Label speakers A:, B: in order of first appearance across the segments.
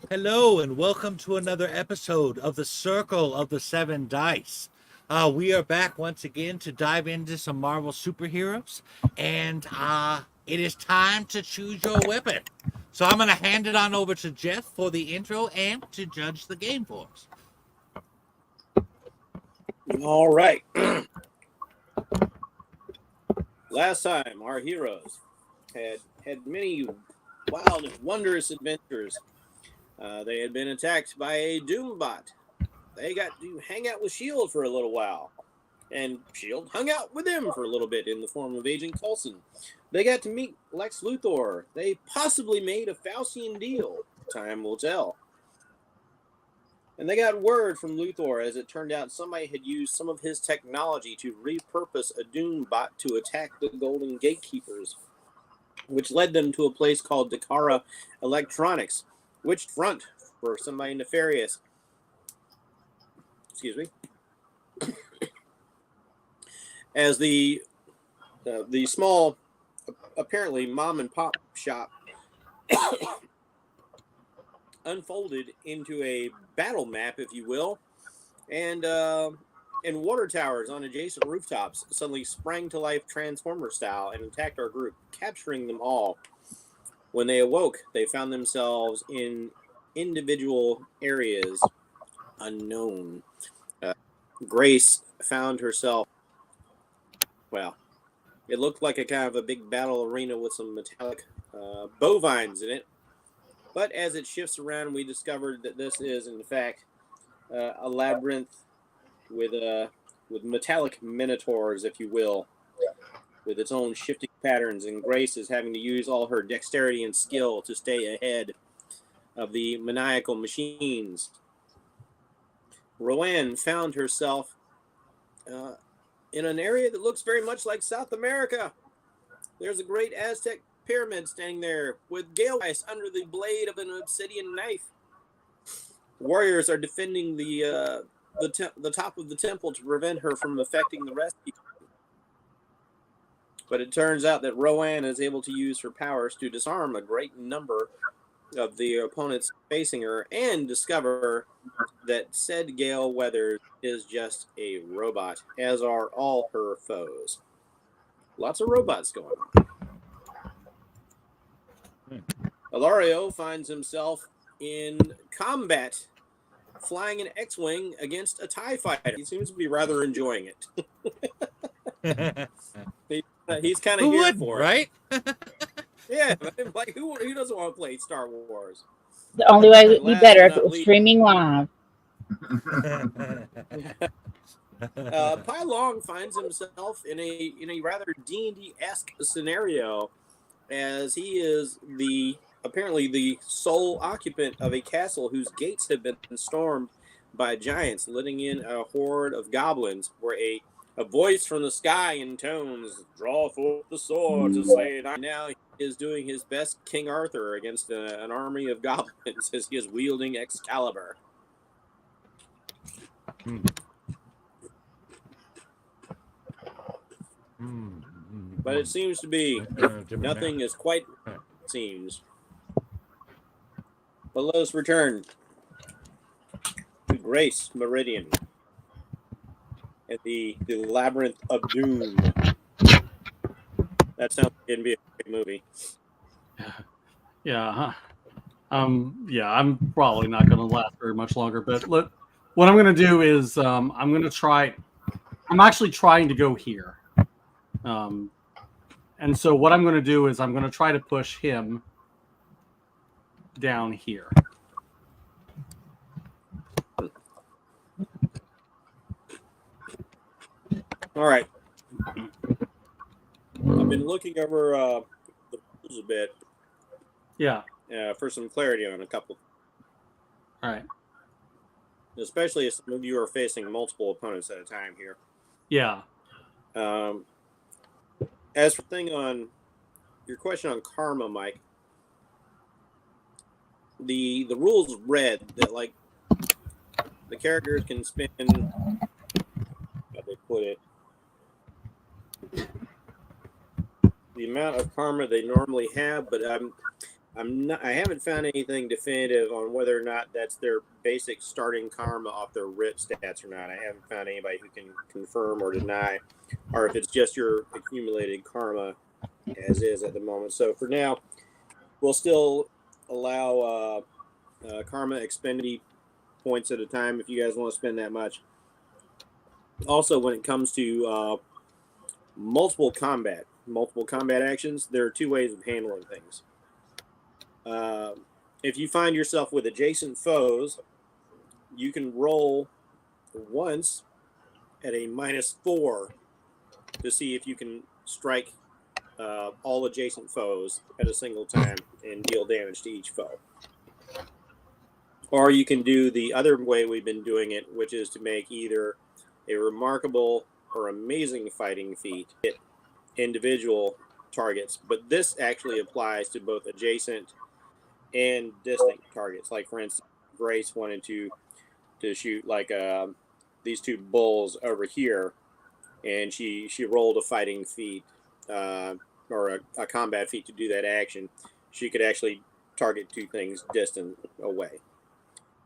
A: Hello, and welcome to another episode of the Circle of the Seven Dice. We are back once again to dive into some Marvel superheroes, and it is time to choose your weapon. So I'm going to hand it on over to Jeff for the intro and to judge the game for us.
B: All right. Last time, our heroes had many wild and wondrous adventures. They had been attacked by a Doombot. They got to hang out with S.H.I.E.L.D. for a little while. And S.H.I.E.L.D. hung out with them for a little bit in the form of Agent Coulson. They got to meet Lex Luthor. They possibly made a Faustian deal. Time will tell. And they got word from Luthor, as it turned out somebody had used some of his technology to repurpose a Doombot to attack the Golden Gatekeepers, which led them to a place called Decara Electronics, which front for somebody nefarious. Excuse me. As the small, apparently mom and pop shop unfolded into a battle map, if you will, and water towers on adjacent rooftops suddenly sprang to life Transformer style and attacked our group, capturing them all. When they awoke, they found themselves in individual areas unknown. Grace found herself, well, it looked like a kind of a big battle arena with some metallic bovines in it. But as it shifts around, we discovered that this is, in fact, a labyrinth with metallic minotaurs, if you will, with its own shifting patterns. And Grace is having to use all her dexterity and skill to stay ahead of the maniacal machines. Rowan found herself in an area that looks very much like South America. There's a great Aztec pyramid standing there with gale ice under the blade of an obsidian knife. Warriors are defending the top of the temple to prevent her from affecting the rest. But it turns out that Rowan is able to use her powers to disarm a great number of the opponents facing her and discover that said Gale Weathers is just a robot, as are all her foes. Lots of robots going on. Ilario finds himself in combat, flying an X-Wing against a TIE fighter. He seems to be rather enjoying it. He's kind of here for it.
A: Right?
B: Yeah, like who doesn't want to play Star Wars?
C: The only way would be better if it was streaming live.
B: Pai Long finds himself in a rather D&D-esque scenario, as he is apparently the sole occupant of a castle whose gates have been stormed by giants, letting in a horde of goblins, where a voice from the sky intones, "Draw forth the sword to slay it." Now he is doing his best King Arthur against an army of goblins as he is wielding Excalibur. But it seems to be nothing is quite it seems. But let us return to Grace Meridian and the Labyrinth of Doom. That sounds like it'd be a great movie.
D: Yeah. Yeah, I'm probably not going to last very much longer. But look, what I'm going to do is I'm actually trying to go here. And so what I'm going to do is I'm going to try to push him down here.
B: All right. I've been looking over the rules a bit.
D: Yeah.
B: For some clarity on a couple.
D: All right.
B: Especially as some of you are facing multiple opponents at a time here.
D: Yeah.
B: As for on your question on karma, Mike, the rules read that like the characters can spend, how they put it, the amount of karma they normally have, but I haven't found anything definitive on whether or not that's their basic starting karma off their RIP stats or not. I haven't found anybody who can confirm or deny, or if it's just your accumulated karma as is at the moment. So for now, we'll still allow karma expended points at a time if you guys want to spend that much. Also, when it comes to multiple combat actions, there are two ways of handling things. If you find yourself with adjacent foes, you can roll once at a -4 to see if you can strike all adjacent foes at a single time and deal damage to each foe. Or you can do the other way we've been doing it, which is to make either a remarkable or amazing fighting feat hit individual targets. But this actually applies to both adjacent and distant targets. Like, for instance, Grace wanted to shoot like these two bulls over here, and she rolled a fighting feat or a combat feat to do that action. She could actually target two things distant away.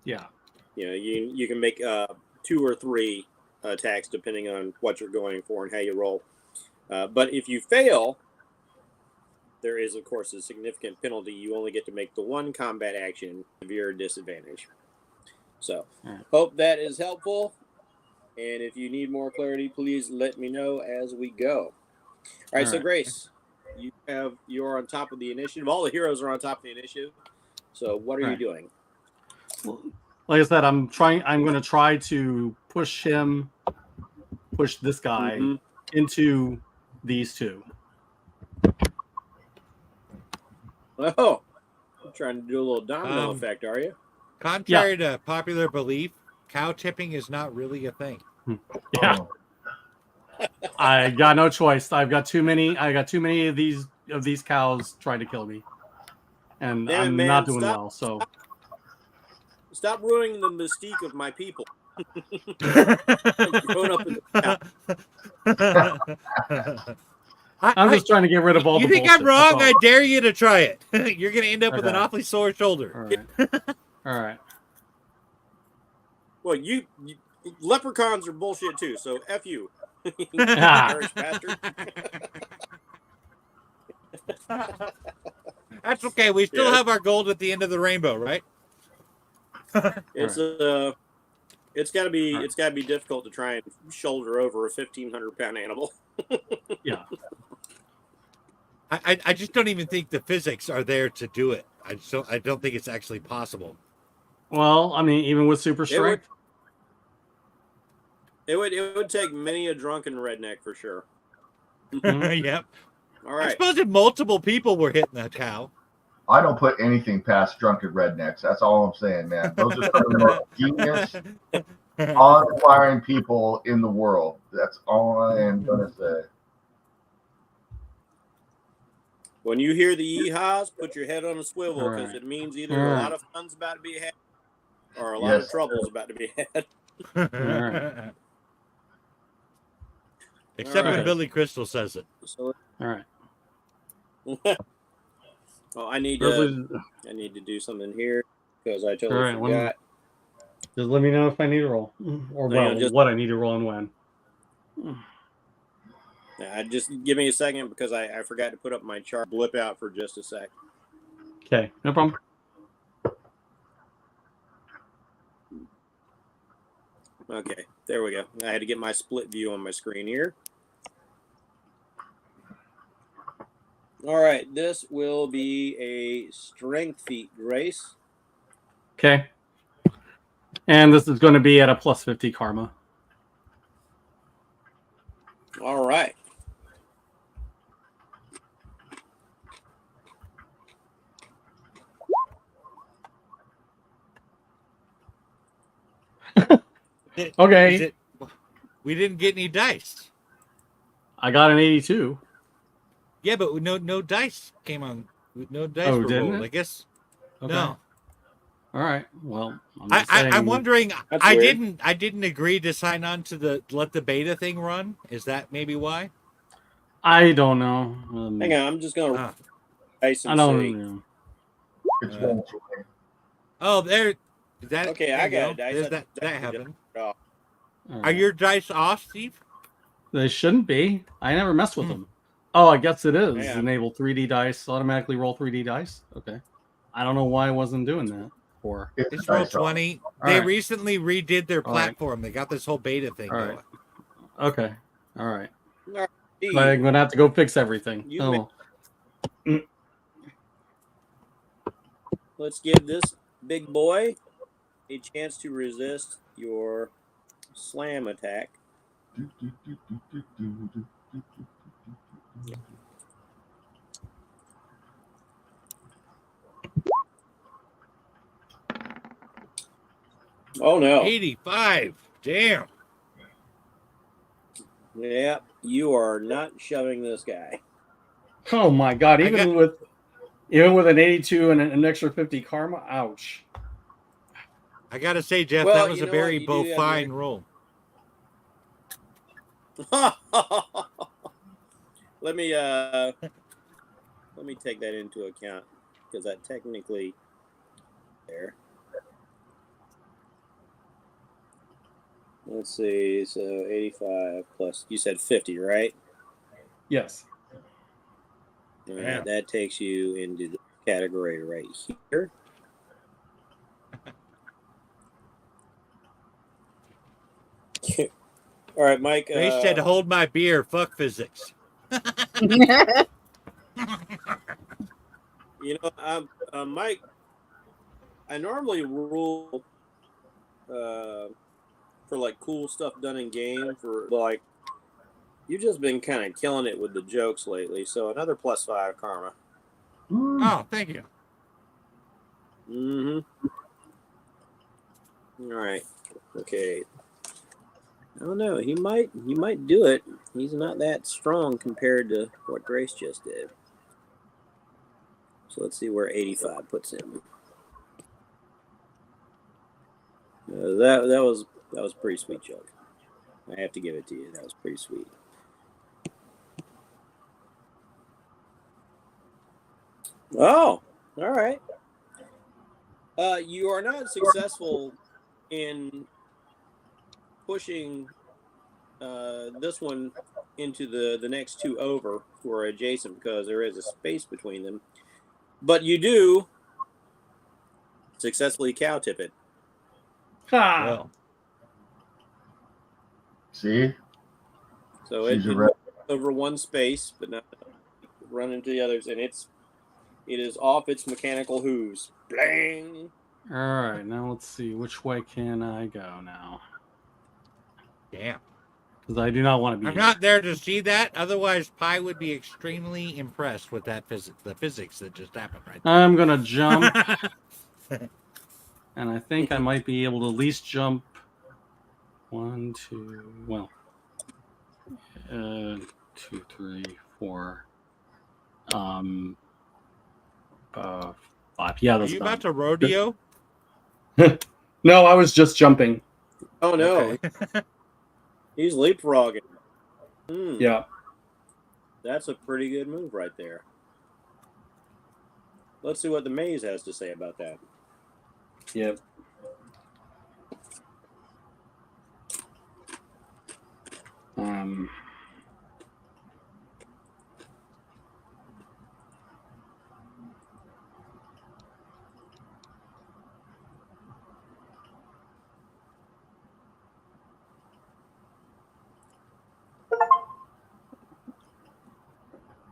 D: Yeah.
B: You know, you can make 2 or 3 attacks depending on what you're going for and how you roll. But if you fail, there is, of course, a significant penalty. You only get to make the one combat action, severe disadvantage. So, hope that is helpful. And if you need more clarity, please let me know as we go. All right, so Grace, you're on top of the initiative. All the heroes are on top of the initiative. So, what are you doing?
D: Well, like I said, I'm going to try to push this guy into these two.
B: Oh, you're trying to do a little domino effect, are you?
A: Contrary to popular belief, cow tipping is not really a thing.
D: Yeah. I got no choice. I've got too many of these cows trying to kill me. And I'm not doing well, so
B: stop ruining the mystique of my people. Grown up in the
D: I'm just trying to get rid of all the bullshit.
A: You think I'm wrong? I dare you to try it. You're going to end up with an awfully sore shoulder.
D: All right.
B: Well, you leprechauns are bullshit too, so F you.
A: That's okay. We still have our gold at the end of the rainbow, right?
B: It's got to be difficult to try and shoulder over a 1,500-pound animal.
D: Yeah.
A: I just don't even think the physics are there to do it. I don't think it's actually possible.
D: Well, I mean, even with super strength,
B: it would take many a drunken redneck for sure.
A: Yep.
B: All right.
A: I suppose if multiple people were hitting that cow.
E: I don't put anything past drunken rednecks. That's all I'm saying, man. Those are some of the most genius, awe-inspiring people in the world. That's all I am going to say.
B: When you hear the yeehaws, put your head on a swivel because it means either a lot of fun's about to be had or a lot of trouble's about to be had.
A: Except when Billy Crystal says it.
B: So,
D: all right.
B: Oh, I need to do something here because I totally forgot.
D: Just let me know if I need to roll, or what I need to roll and when.
B: Just give me a second because I forgot to put up my chart. Blip out for just a sec.
D: Okay, no problem.
B: Okay, there we go. I had to get my split view on my screen here. All right, this will be a strength feat, Grace.
D: Okay. And this is going to be at a +50 karma.
B: All right.
D: Okay.
A: We didn't get any dice.
D: I got an 82.
A: Yeah, but no dice came on. No dice were rolled. I guess.
D: Okay.
A: No.
D: All right. Well,
A: I'm wondering. I
B: weird.
A: didn't agree to sign on to let the beta thing run. Is that maybe why?
D: I don't know.
B: Hang on, I'm just gonna dice and
D: I don't
B: see.
D: know.
E: It's roll 20.
A: Oh, there. That
B: Okay,
A: there
B: I
A: you
B: got
A: go.
B: a dice.
A: There's
B: That's
A: that
B: exactly
A: happened.
B: Oh,
D: All
A: Are
D: right.
A: your dice off, Steve?
D: They shouldn't be. I never messed with them. Oh, I guess it is.
B: Yeah.
D: Enable 3D dice, automatically roll 3D dice. Okay. I don't know why I wasn't doing that before.
A: It's roll
E: dice off.
A: 20.
D: All
A: They
D: right.
A: recently redid their
D: All right.
A: platform. They got this whole beta thing
D: All
A: going.
D: right. Okay. All right.
B: all right. Steve,
D: I'm going to have to go fix everything.
B: You
D: Oh.
B: let's give this big boy a chance to resist your slam attack. Oh no.
A: 85. Damn.
B: Yeah, you are not shoving this guy.
D: Oh my God!
A: I
D: Even with an 82 and an extra 50 karma, ouch.
A: I got to say, Jeff,
B: Well,
A: that was
B: you
A: a
B: know
A: very
B: what? You do have
A: bovine
B: your-
A: roll.
B: let me take that into account because that technically there. Let's see. So 85 plus you said 50, right?
D: Yes.
B: All right,
A: Yeah.
B: that takes you into the category right here. All right, Mike.
A: Ray said, hold my beer. Fuck physics.
B: You know, Mike. I normally rule for like cool stuff done in game. For like, you've just been kind of killing it with the jokes lately. So another +5 karma.
A: Oh, thank you.
B: Mm-hmm. All right. Okay. I don't know. He might do it. He's not that strong compared to what Grace just did. So let's see where 85 puts him. That was pretty sweet joke. I have to give it to you. That was pretty sweet. Oh, all right. You are not successful in pushing this one into the next two over for adjacent because there is a space between them. But you do successfully cow tip it.
D: Ha!
A: Well,
E: See?
B: So
E: She's
B: it
E: a red.
B: over one space, but not run into the others, and it is off its mechanical hooves. Blang!
D: All right, now let's see. Which way can I go now?
A: damn.
D: Because I do not want to be
A: I'm
D: here.
A: not there to see that. Otherwise, Pi would be extremely impressed with that the physics that just happened right there.
D: I'm going to jump. And I think I might be able to at least jump 1, 2, well, 2, 3, 4, 5. Yeah,
A: Are
D: that's
A: you
D: about
A: about to rodeo?
D: No, I was just jumping.
B: Oh no,
A: Okay.
B: he's leapfrogging.
D: Yeah.
B: That's a pretty good move right there. Let's see what the maze has to say about that.
D: Yep.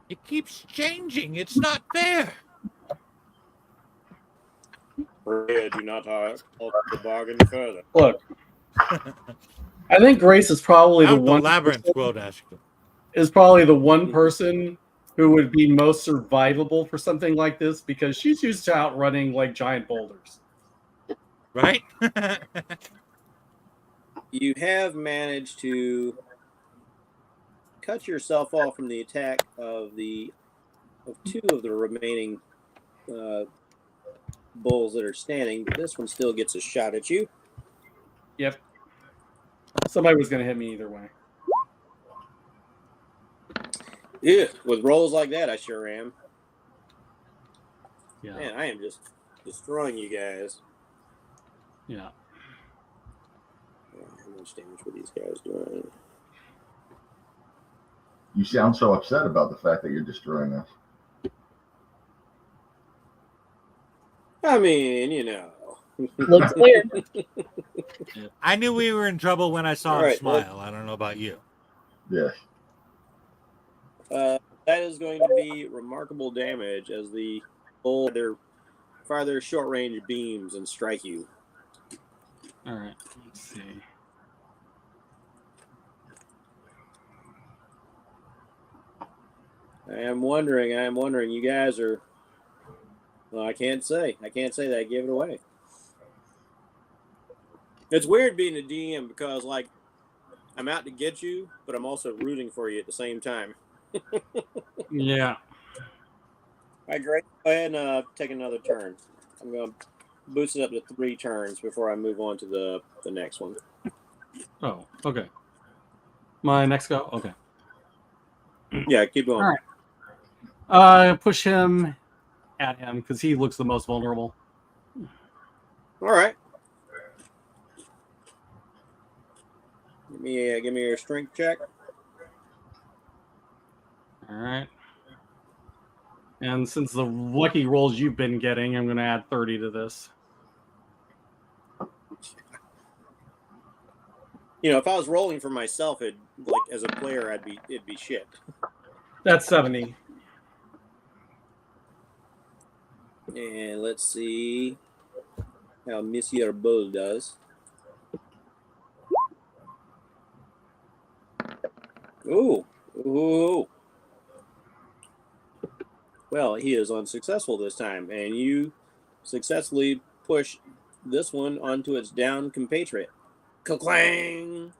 A: It keeps changing. It's not fair.
B: Do not alter the bargain further.
D: Look, I think Grace is probably the
A: Out the
D: one
A: labyrinth
D: person,
A: quote, Ashton.
D: is probably the one person who would be most survivable for something like this because she's used to outrunning like giant boulders.
A: Right?
B: You have managed to cut yourself off from the attack of two of the remaining bulls that are standing, but this one still gets a shot at you.
D: Yep. Somebody was going to hit me either way.
B: Yeah, with rolls like that, I sure am.
D: Yeah.
B: Man, I am just destroying you guys.
D: Yeah.
B: How much damage were these guys doing?
E: You sound so upset about the fact that you're destroying us.
B: I mean, you know.
C: Looks clear.
A: I knew we were in trouble when I saw
B: All
A: him
B: right,
A: smile. I don't know about you.
E: Yes.
B: That is going to be remarkable damage as the bull fire their short range beams and strike you.
D: All right. Let's see.
B: I am wondering. You guys are. Well, I can't say that. I gave it away. It's weird being a DM because, like, I'm out to get you, but I'm also rooting for you at the same time.
D: Yeah.
B: All right, great. Go ahead and take another turn. I'm going to boost it up to 3 turns before I move on to the next one.
D: Oh, okay. My next go? Okay.
B: Yeah, keep going.
D: All right. Push him at him because he looks the most vulnerable.
B: All right. Give me your strength check.
D: All right. And since the lucky rolls you've been getting, I'm going to add 30 to this.
B: You know, if I was rolling for myself, as a player, it'd be shit.
D: That's 70.
B: And let's see how Monsieur Bull does. Ooh. Well, he is unsuccessful this time, and you successfully push this one onto its down compatriot. Ka-clang!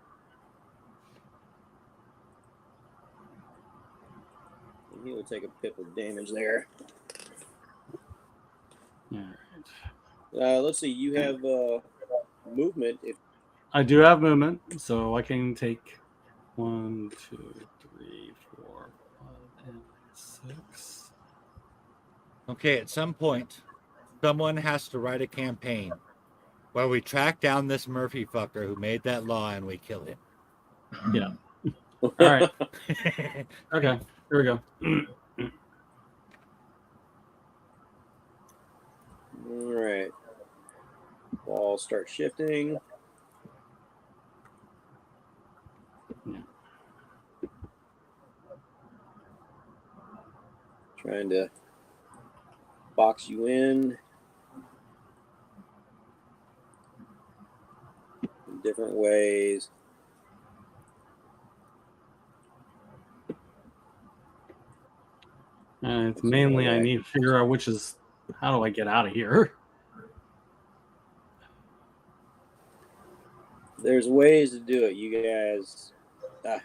B: And he will take a pip of damage there.
D: All right.
B: Let's see. You have movement.
D: I do have movement, so I can take 1, 2, 3, 4, 5, and 6.
A: Okay, at some point, someone has to write a campaign where we track down this Murphy fucker who made that law and we kill him.
D: Yeah. All right. Okay. Here we go.
B: All right. Walls start shifting.
D: Yeah.
B: Trying to box you in different ways.
D: It's mainly I need to figure out how do I get out of here?
B: There's ways to do it. You guys,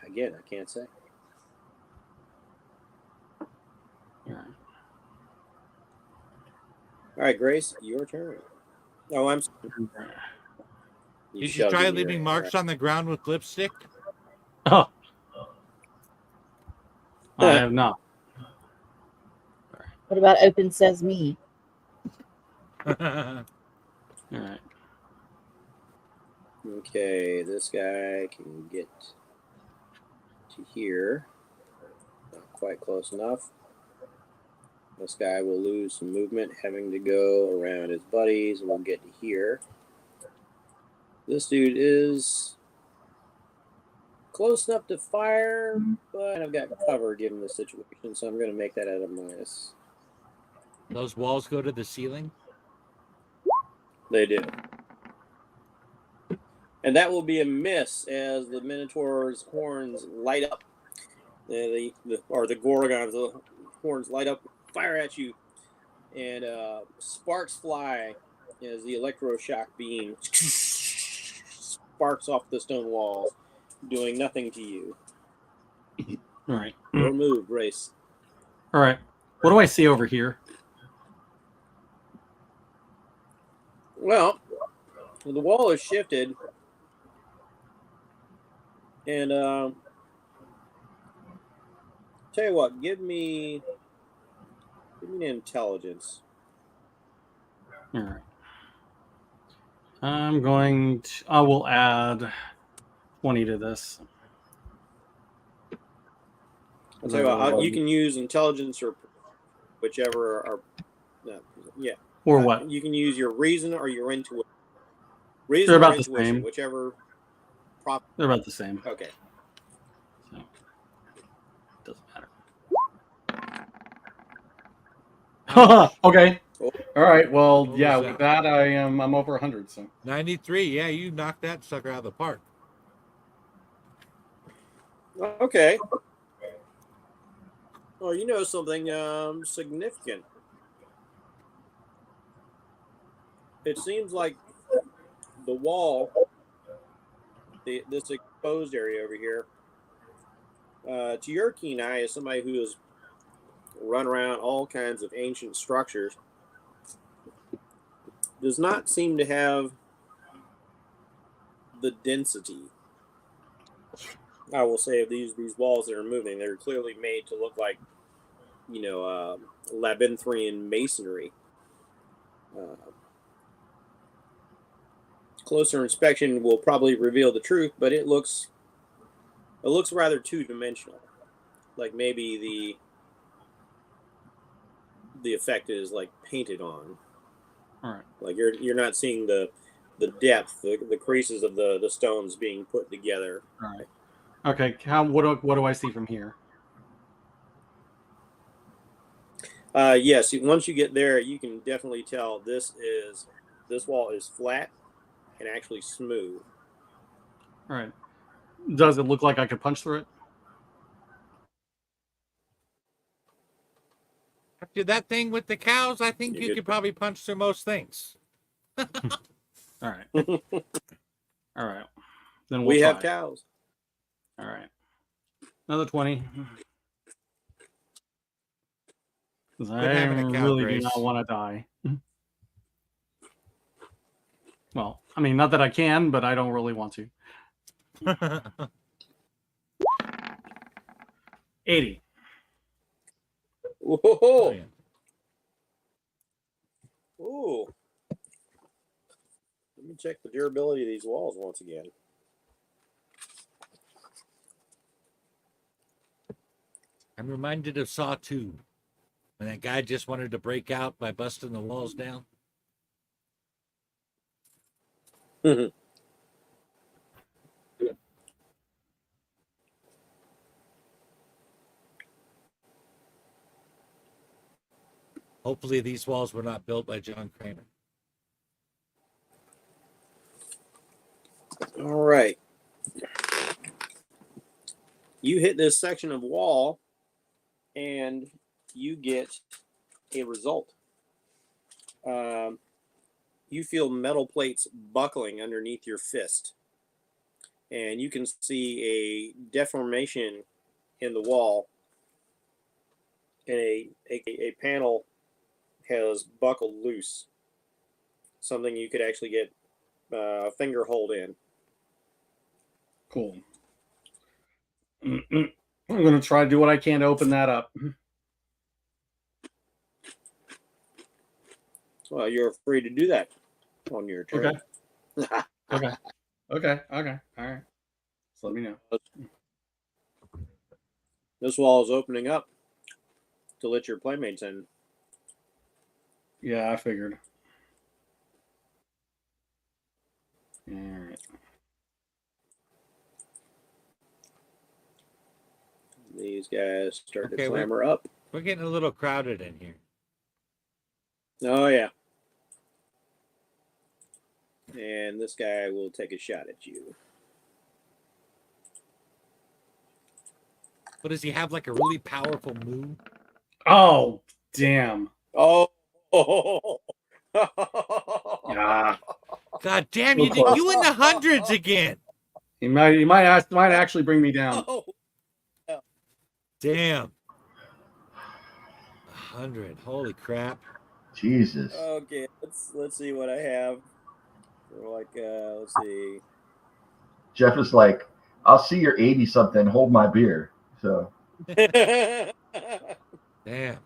B: again, I can't say.
D: All right.
B: All right, Grace, your turn. Oh, I'm sorry.
A: Did you try leaving marks on the ground with lipstick?
D: Oh. I have not.
C: What about open sesame?
D: All right.
B: Okay, this guy can get to here. Not quite close enough. This guy will lose some movement, having to go around his buddies, and we'll get to here. This dude is close enough to fire, but I've got cover given the situation, so I'm going to make that at a minus.
A: Those walls go to the ceiling?
B: They do. And that will be a miss as the Minotaur's horns light up. The Gorgon's horns light up, fire at you, and sparks fly as the electroshock beam sparks off the stone walls, doing nothing to you.
D: All right.
B: Your move, Grace.
D: All right. What do I see over here?
B: Well, the wall is shifted, and tell you what, give me an intelligence.
D: All right. I'm going to. I will add 20 to this.
B: I'll tell you what, you can use intelligence or whichever are. Yeah.
D: Or what?
B: You can use your reason or your intuition.
D: They're
B: Reason or
D: about the
B: intuition,
D: same.
B: whichever.
D: They're about the same.
B: Okay.
D: So doesn't matter. Okay.
B: Cool.
D: All right. Well,
A: What
D: yeah.
A: was
D: With that, I'm over 100. So
A: 93. Yeah, you knocked that sucker out of the park.
B: Okay. Well, you know something significant. It seems like the wall, this exposed area over here, to your keen eye, as somebody who has run around all kinds of ancient structures, does not seem to have the density, I will say, of these walls that are moving. They're clearly made to look like, labyrinthine masonry. Closer inspection will probably reveal the truth, but it looks rather two-dimensional. Like maybe the effect is like painted on.
D: all right.
B: Like you're not seeing the depth, the creases of the stones being put together.
D: All right. Okay. What do I see from here?
B: Yes, once you get there, you can definitely tell this wall is flat and actually smooth.
D: All right. Does it look like I could punch through it?
A: After that thing with the cows, I think
B: You
A: you
B: could-
A: could probably punch through most things.
D: All right. All right. Then we'll
B: we have
D: try.
B: cows.
D: All right. Another 20. 'Cause I
A: having a cow,
D: really do
A: Grace.
D: not want to die. Well, I mean, not that I can, but I don't really want to. 80.
B: Whoa!
A: Brilliant.
B: Ooh. Let me check the durability of these walls once again.
A: I'm reminded of Saw 2. When that guy just wanted to break out by busting the walls down. Hopefully these walls were not built by John Kramer.
B: All right. You hit this section of wall and you get a result. You feel metal plates buckling underneath your fist. And you can see a deformation in the wall. And a panel has buckled loose. Something you could actually get a finger hold in.
D: Cool. I'm going to try to do what I can to open that up.
B: Well, you're free to do that on your turn.
D: Okay. Okay. All right. Just let me know.
B: This wall is opening up to let your playmates in.
D: Yeah, I figured. All right.
B: These guys start
A: Okay,
B: to clamber up.
A: We're getting a little crowded in here.
B: Oh, yeah. And this guy will take a shot at you.
A: But does he have like a really powerful move?
D: Oh, damn.
B: Oh.
D: Yeah.
A: God damn, you did you in the hundreds again.
D: He might actually bring me down.
B: Oh.
A: Damn. 100. Holy crap.
E: Jesus.
B: Okay, let's see what I have. For let's see.
E: Jeff is like, I'll see your 80 something, hold my beer. So
A: Damn.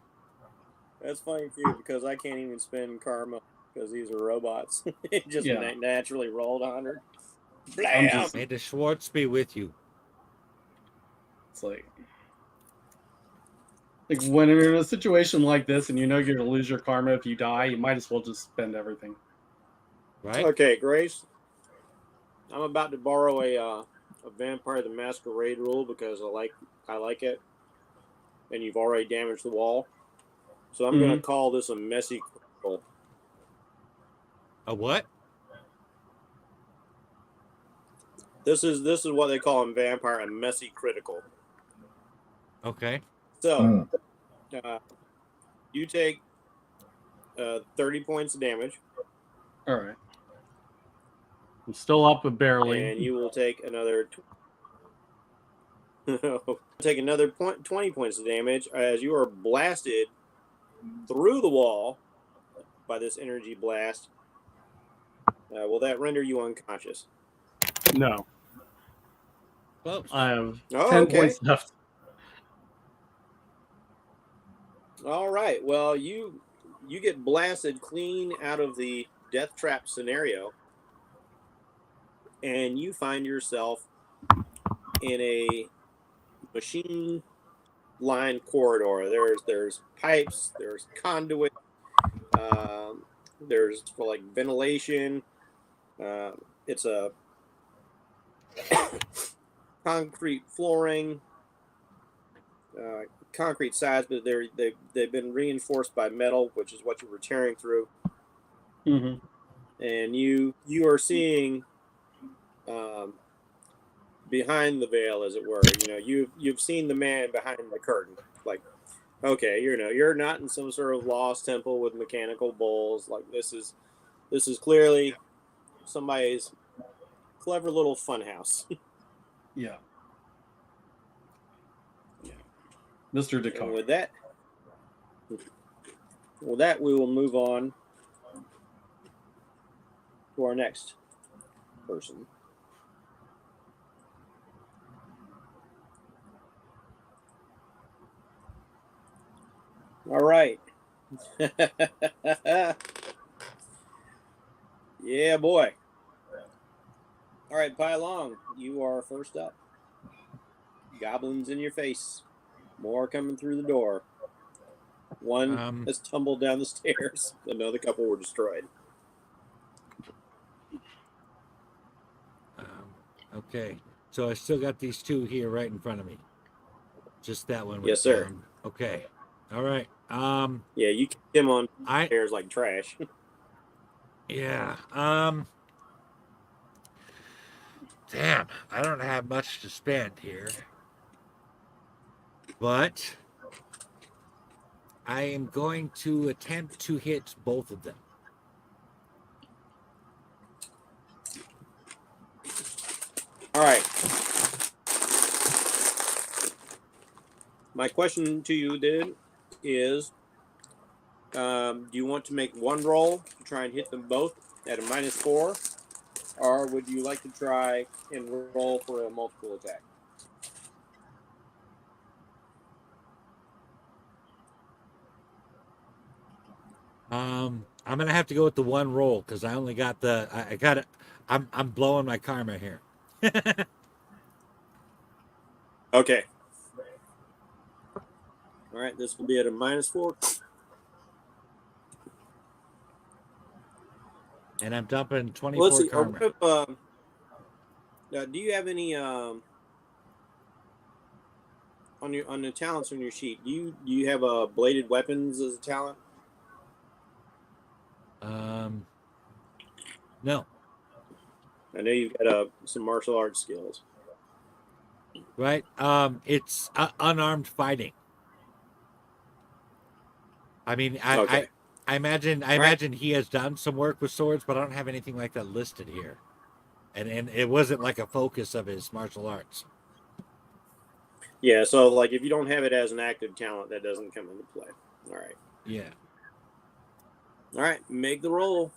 B: That's funny for you because I can't even spend karma because these are robots. It just
D: Yeah.
B: naturally rolled 100.
D: I'm
B: Blam!
D: just
A: May the Schwartz be with you.
D: it's like when you're in a situation like this and you know you're gonna lose your karma if you die, you might as well just spend everything.
A: Right?
B: Okay, Grace. I'm about to borrow a Vampire the Masquerade rule because I like it, and you've already damaged the wall. So I'm going to call this a messy critical.
A: A what?
B: This is what they call in Vampire a messy critical.
A: Okay.
B: So you take 30 points of damage,
D: All right. I'm still up, but barely.
B: and you will take another. Take another 20 points of damage as you are blasted through the wall by this energy blast. Will that render you unconscious?
D: No.
A: Close.
D: I have
B: Oh,
D: 10
B: okay.
D: points left.
B: All right. Well, you get blasted clean out of the death trap scenario, and you find yourself in a machine line corridor. There's pipes, there's conduit, there's like ventilation. It's a concrete flooring, concrete sides, but they've been reinforced by metal, which is what you were tearing through.
D: Mm-hmm.
B: And you are seeing behind the veil, as it were. You know, you've seen the man behind the curtain. Like, okay, you're not in some sort of lost temple with mechanical bowls. Like this is clearly somebody's clever little funhouse.
D: Yeah. Mr.
B: And
D: Decara.
B: with that, we will move on to our next person. All right. Yeah, boy. All right, Pylong, you are first up. Goblins in your face. More coming through the door. One has tumbled down the stairs. Another couple were destroyed.
A: Okay. So I still got these two here right in front of me. Just that one.
B: Yes, sir.
A: Down. Okay. All right.
B: Yeah, you kicked him on stairs like trash.
A: Yeah. Damn, I don't have much to spend here. But I am going to attempt to hit both of them.
B: All right. My question to you, dude, is do you want to make one roll to try and hit them both at a -4? Or would you like to try and roll for a multiple attack?
A: I'm gonna have to go with the one roll because I only got I got it. I'm blowing my karma here.
B: Okay. All right, this will be at a -4.
A: And I'm dumping 24
B: Well, let's see.
A: karma.
B: Do you have any on the talents on your sheet? Do you have bladed weapons as a talent?
A: No.
B: I know you've got some martial arts skills.
A: Right. It's unarmed fighting. I mean,
B: Okay.
A: I imagine he has done some work with swords, but I don't have anything like that listed here. And it wasn't like a focus of his martial arts.
B: Yeah, so like if you don't have it as an active talent, that doesn't come into play. All right.
A: Yeah.
B: All right, make the roll.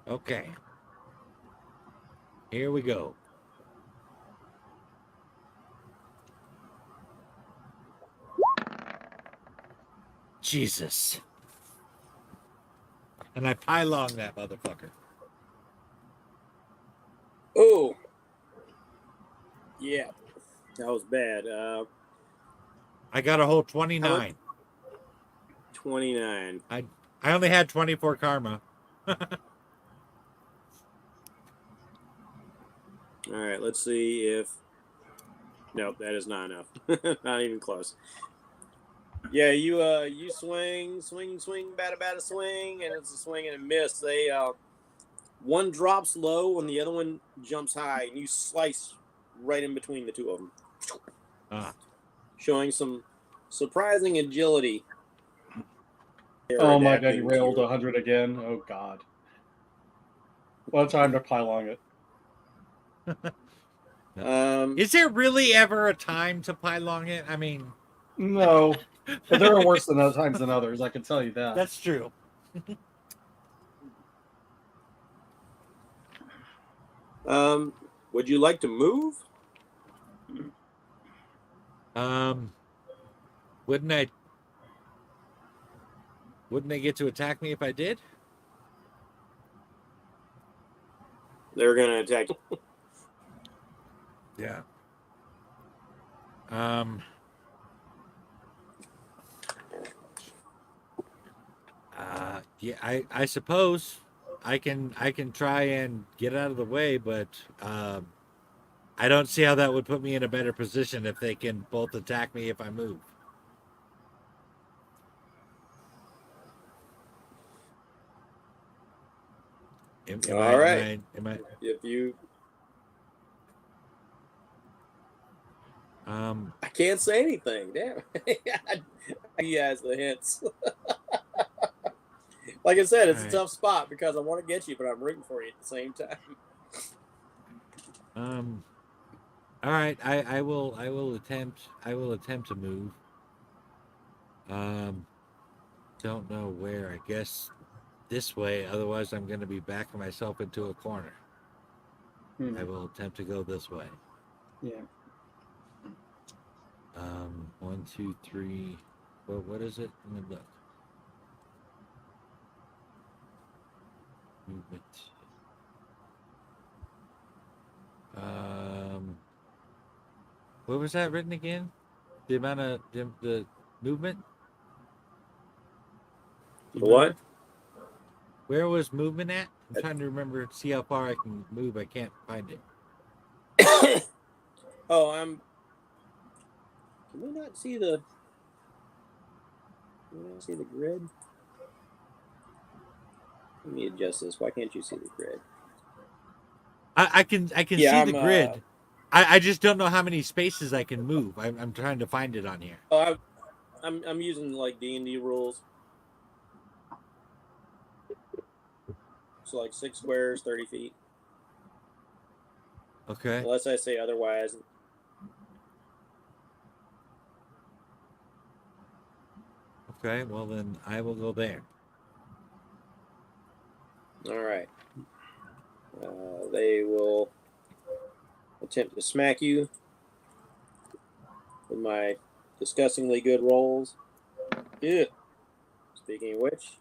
A: Okay. Here we go. Jesus. And I pylon that motherfucker.
B: Oh, yeah, that was bad.
A: I got a whole
B: How
A: 29.
B: 29.
A: I only had 24 karma.
B: All right, let's see if. Nope, that is not enough. Not even close. Yeah, you swing, bada swing, and it's a swing and a miss. They one drops low and the other one jumps high, and you slice right in between the two of them, showing some surprising agility.
D: Oh my god, you railed 100 again. Oh god. What time to pylon it?
A: Is there really ever a time to pylon it? I mean,
D: No, but there are worse than other times than others. I can tell you that.
A: that's true.
B: Would you like to move?
A: Wouldn't they get to attack me if I did?
B: They're gonna attack you.
A: Yeah. Yeah, I suppose I can try and get out of the way, but I don't see how that would put me in a better position if they can both attack me if I move.
B: All right.
A: Am I?
B: If you,
A: I
B: I can't say anything. Damn. He has the hints. Like I said, it's
A: All
B: a
A: right.
B: tough spot because I want to get you, but I'm rooting for you at the same time.
A: All right. I will attempt to move. Don't know where. I guess this way. Otherwise, I'm going to be backing myself into a corner. I will attempt to go this way.
D: Yeah.
A: 1, 2, 3. Well, what is it? Let me look. Movement. What was that written again? The amount of the movement?
B: What?
A: Where was movement at? I'm trying to remember, see how far I can move. I can't find it.
B: Oh, Can we not see the? Can we not see the grid? Let me adjust this. Why can't you see the grid?
A: I can
B: Yeah,
A: see the grid. I just don't know how many spaces I can move. I'm trying to find it on here.
B: Oh, I'm using like D&D rules. So like 6 squares, 30 feet.
A: Okay.
B: Unless I say otherwise.
A: Okay. Well, then I will go there.
B: All right. They will attempt to smack you with my disgustingly good rolls. Yeah. Speaking of which.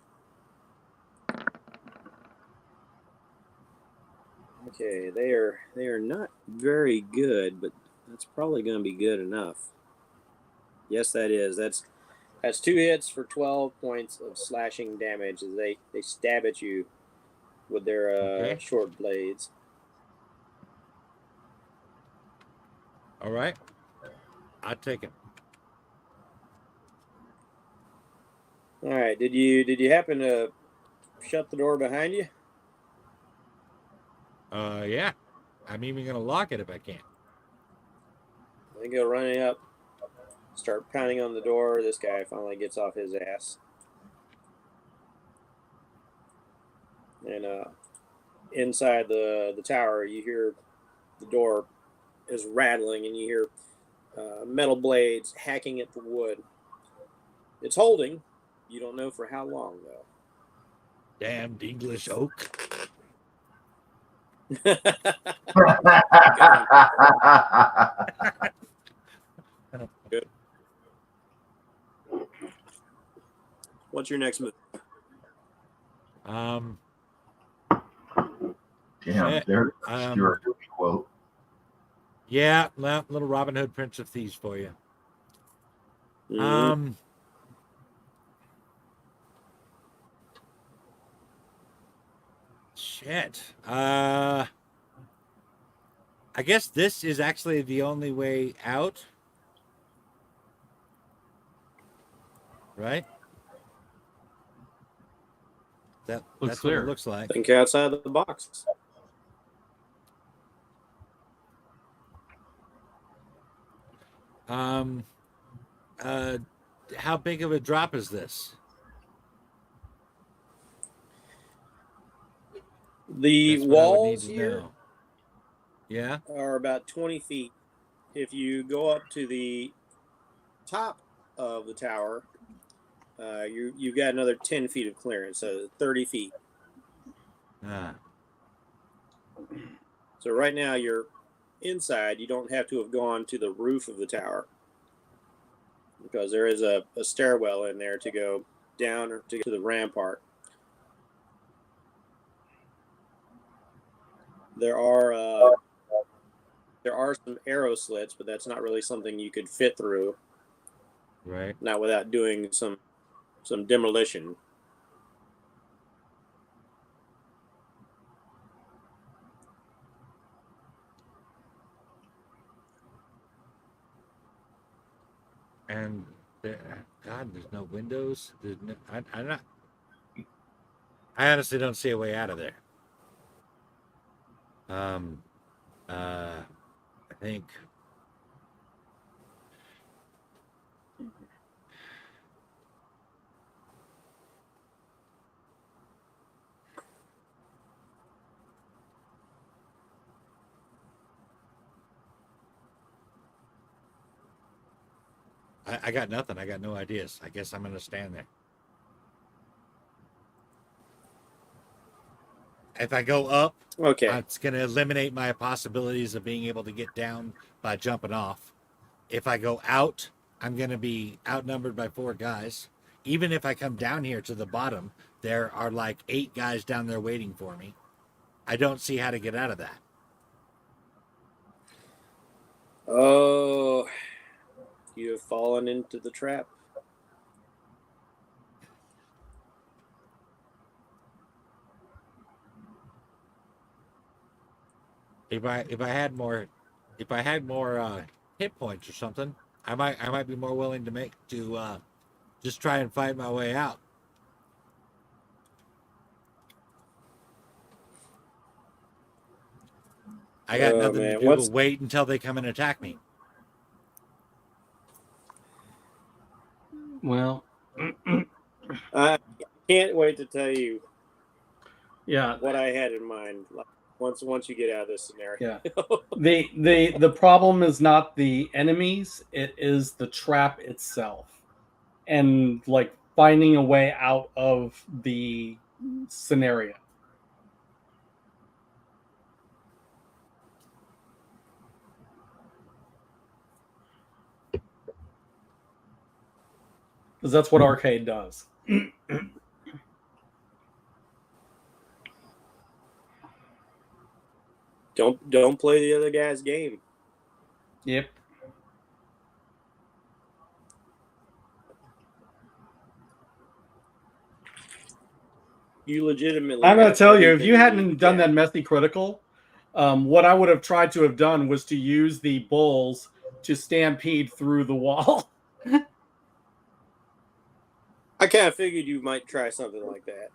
B: Okay, they are not very good, but that's probably going to be good enough. Yes, that is. That's 2 hits for 12 points of slashing damage as they stab at you with their short blades.
A: All right. I'll take it.
B: All right. Did you happen to shut the door behind you?
A: Yeah. I'm even gonna lock it if I can.
B: They go running up, start pounding on the door. This guy finally gets off his ass. And inside the tower, you hear the door is rattling, and you hear metal blades hacking at the wood. It's holding. You don't know for how long, though.
A: Damned English oak.
B: Good. What's your next move?
A: Um,
E: Damn,
A: Shit.
E: there's an obscure quote.
A: yeah, well, little Robin Hood, Prince of Thieves for you.
B: Mhm.
A: Shit. I guess this is actually the only way out. Right? That's what
D: clear.
A: it looks like.
B: Think outside the box.
A: Um, how big of a drop is this?
B: The
A: That's what I would need
B: walls
A: to
B: here
A: know. Yeah.
B: are about 20 feet. If you go up to the top of the tower, you've got another 10 feet of clearance, so 30 feet.
A: Ah.
B: So right now you're inside. You don't have to have gone to the roof of the tower because there is a stairwell in there to go down or to get to the rampart. There are some arrow slits, but that's not really something you could fit through.
A: Right.
B: Not without doing some demolition.
A: And God, there's no windows. There's no, I'm not. I honestly don't see a way out of there. I think. I got nothing. I got no ideas. I guess I'm gonna stand there. If I go up,
B: Okay.
A: it's gonna eliminate my possibilities of being able to get down by jumping off. If I go out, I'm gonna be outnumbered by 4 guys. Even if I come down here to the bottom, there are like 8 guys down there waiting for me. I don't see how to get out of that.
B: Oh, you have fallen into the trap.
A: If I had more hit points or something, I might be more willing to just try and fight my way out. I got
B: Oh,
A: nothing to
B: man.
A: do but wait until they come and attack me.
D: Well,
B: I can't wait to tell you
D: yeah,
B: what I had in mind. Once you get out of this scenario.
D: yeah. The problem is not the enemies; it is the trap itself, and like finding a way out of the scenario. Because that's what arcade does.
B: Don't play the other guy's game.
D: Yep.
B: You legitimately.
D: I'm going to
B: have
D: tell you, if
B: everything
D: you
B: need
D: hadn't
B: to
D: done
B: get.
D: that messy critical, what I would have tried to have done was to use the bulls to stampede through the wall.
B: I kind of figured you might try something like that.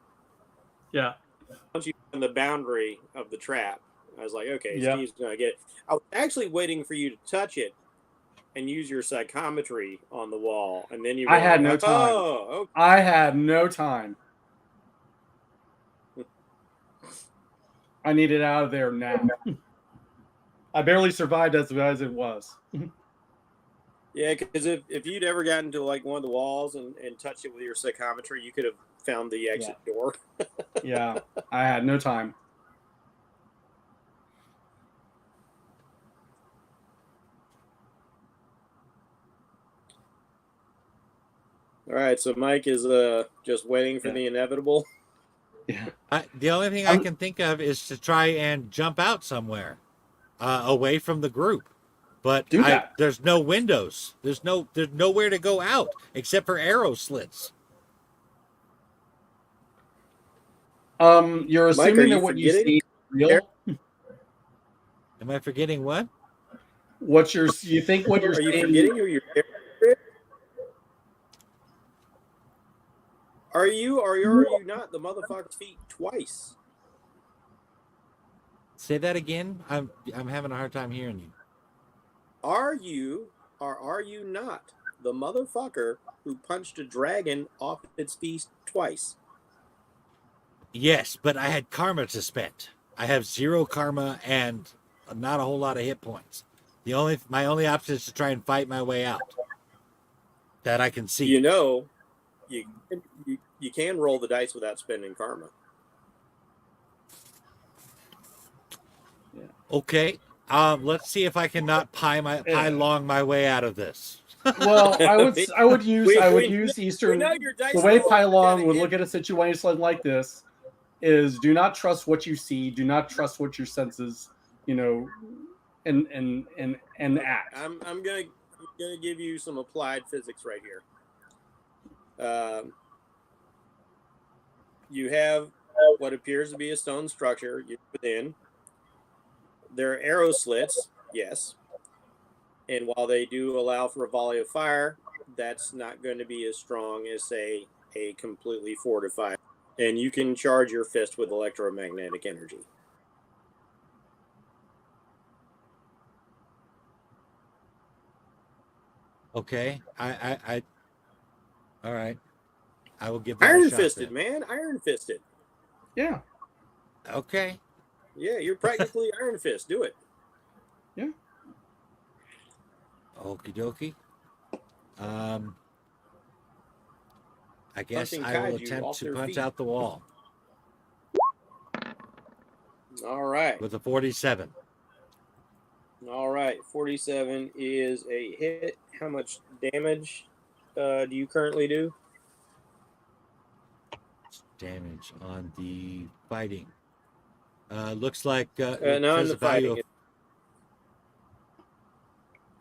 D: Yeah.
B: Once you on the boundary of the trap, I was like, okay,
D: Yep.
B: Steve's gonna get it. I was actually waiting for you to touch it and use your psychometry on the wall, and then you.
D: I had no
B: like,
D: time.
B: Oh, okay.
D: I had no time. I needed out of there now. I barely survived as it was.
B: Yeah, because if you'd ever gotten to like one of the walls and touched it with your psychometry, you could have found the exit door.
D: Yeah, I had no time.
B: All right, so Mike is just waiting for
D: Yeah.
B: the inevitable.
D: Yeah.
A: The only thing I can think of is to try and jump out somewhere, away from the group. But
D: Do that.
A: there's no windows. There's nowhere to go out except for arrow slits.
D: You're
B: Mike, are
D: assuming
B: you
D: that what you
B: forgetting?
D: see is real.
A: Am I forgetting what?
D: You think what you're
B: Are you
D: seeing?
B: forgetting who you're? Are you not the motherfucker's feet twice?
A: Say that again. I'm having a hard time hearing you.
B: Are you or are you not the motherfucker who punched a dragon off its feet twice?
A: Yes, but I had karma to spend. I have 0 karma and not a whole lot of hit points. My only option is to try and fight my way out. That I can see.
B: You know, you can roll the dice without spending karma.
A: Okay. Let's see if I can not pylon my way out of this.
D: Well, I would use Eastern.
B: We know your dice
D: The way
B: rolls
D: Pylon
B: kinda
D: would
B: hit.
D: look at a situation like this is: do not trust what you see, do not trust what your senses, and act.
B: I'm gonna give you some applied physics right here. You have what appears to be a stone structure within. There are arrow slits, yes, and while they do allow for a volley of fire, that's not going to be as strong as say a completely fortified. And you can charge your fist with electromagnetic energy.
A: Okay. All right. I will give that a
B: Iron
A: shot
B: fisted,
A: then.
B: man. Iron fisted.
D: Yeah.
A: Okay.
B: Yeah, you're practically Iron Fist. Do it.
D: Yeah.
A: Okie dokie. I guess
B: Punching
A: I will
B: kaiju
A: attempt
B: off
A: to
B: their
A: punch
B: feet.
A: out the wall
B: All right.
A: with a 47.
B: All right. 47 is a hit. How much damage do you currently do?
A: Damage on the fighting. Looks like it
B: No, in
A: says
B: the
A: a value
B: fighting.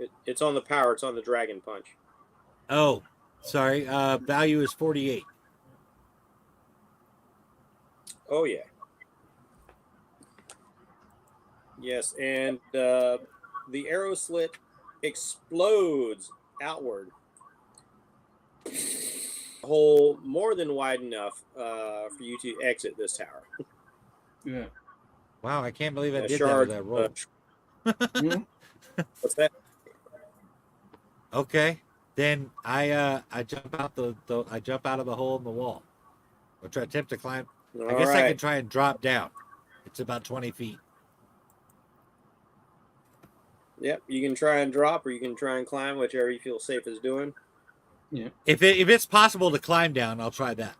A: of.
B: It's on the power. It's on the dragon punch.
A: Oh, sorry. Value is 48.
B: Oh, yeah. Yes, and the arrow slit explodes outward. A hole more than wide enough for you to exit this tower.
D: Yeah.
A: Wow, I can't believe I
B: A
A: did
B: shard,
A: that with that roll.
B: What's that?
A: Okay, then I jump out I jump out of the hole in the wall, or try attempt to climb. I
B: All
A: guess I
B: right.
A: can try and drop down. It's about 20 feet.
B: Yep, you can try and drop, or you can try and climb, whichever you feel safe as doing.
D: Yeah.
A: If it's possible to climb down, I'll try that.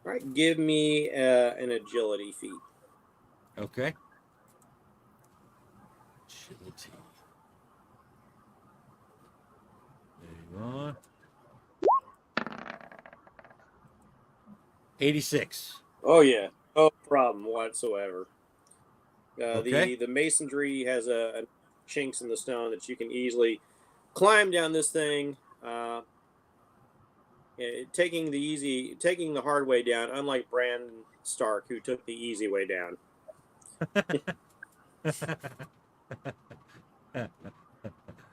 B: All right, give me an agility feat.
A: Okay. Agility. There you are. 86.
B: Oh yeah, no problem whatsoever.
A: Okay.
B: The masonry has a chinks in the stone that you can easily climb down this thing. Taking the hard way down, unlike Bran Stark, who took the easy way down.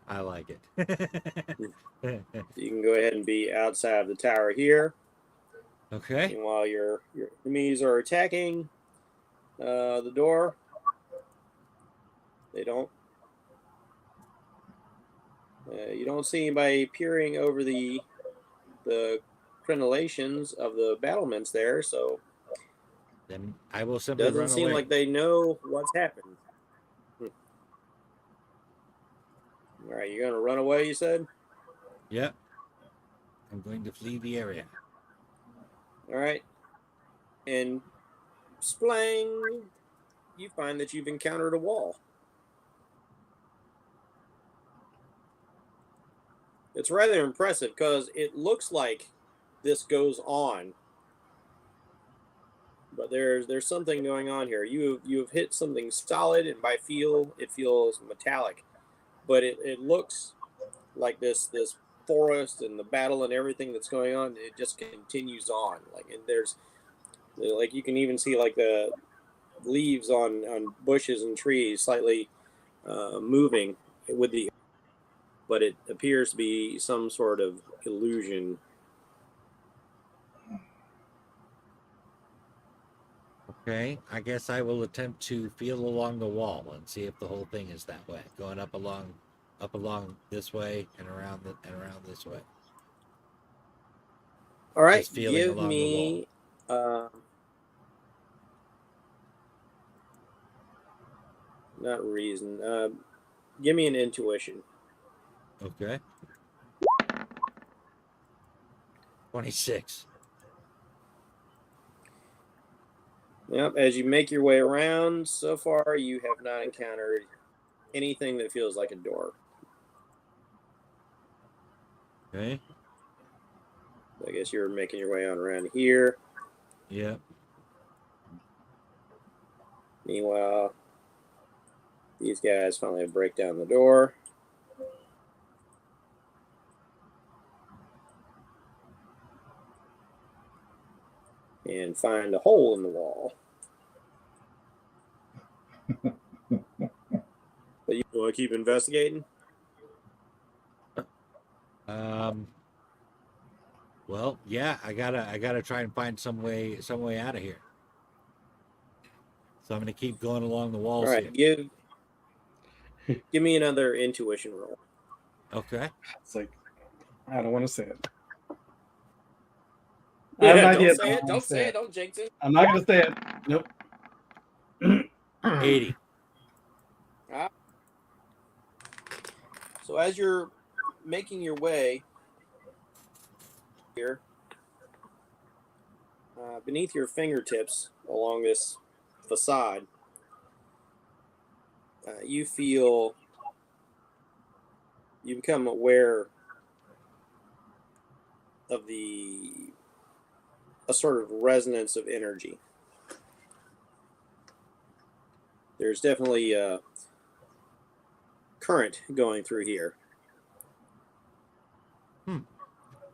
A: I like it.
B: You can go ahead and be outside of the tower here.
A: Okay.
B: And while your enemies are attacking the door, they don't. You don't see anybody peering over the crenellations of the battlements there, so
A: Then I will simply
B: doesn't
A: run
B: seem
A: away.
B: like they know what's happened. All right, you're gonna run away, you said?
A: Yep. I'm going to flee the area.
B: All right. And splang, you find that you've encountered a wall. It's rather impressive because it looks like this goes on, but there's something going on here. You have hit something solid, and by feel it feels metallic, but it looks like this forest and the battle and everything that's going on. It just continues on, like, and there's like you can even see like the leaves on bushes and trees slightly moving with the, but it appears to be some sort of illusion.
A: Okay, I guess I will attempt to feel along the wall and see if the whole thing is that way, going up along this way and around this way.
B: All right,
A: Just feeling
B: give
A: along the wall.
B: me not reason. Give me an intuition.
A: Okay. 26.
B: Yep. As you make your way around, so far you have not encountered anything that feels like a door.
A: Okay.
B: I guess you're making your way on around here.
A: Yeah.
B: Meanwhile, these guys finally break down the door. And find a hole in the wall. But you want to keep investigating?
A: Well, yeah, I gotta try and find some way out of here. So I'm gonna keep going along the walls
B: All right,
A: here.
B: give me another intuition roll.
A: Okay.
D: It's like, I don't want to say it. I
B: Yeah,
D: have an idea.
B: don't say it. Don't say it. Don't jinx it.
D: I'm not going to say it. Nope.
A: 80.
B: So as you're making your way here, beneath your fingertips along this facade, you become aware of a sort of resonance of energy. There's definitely a current going through here.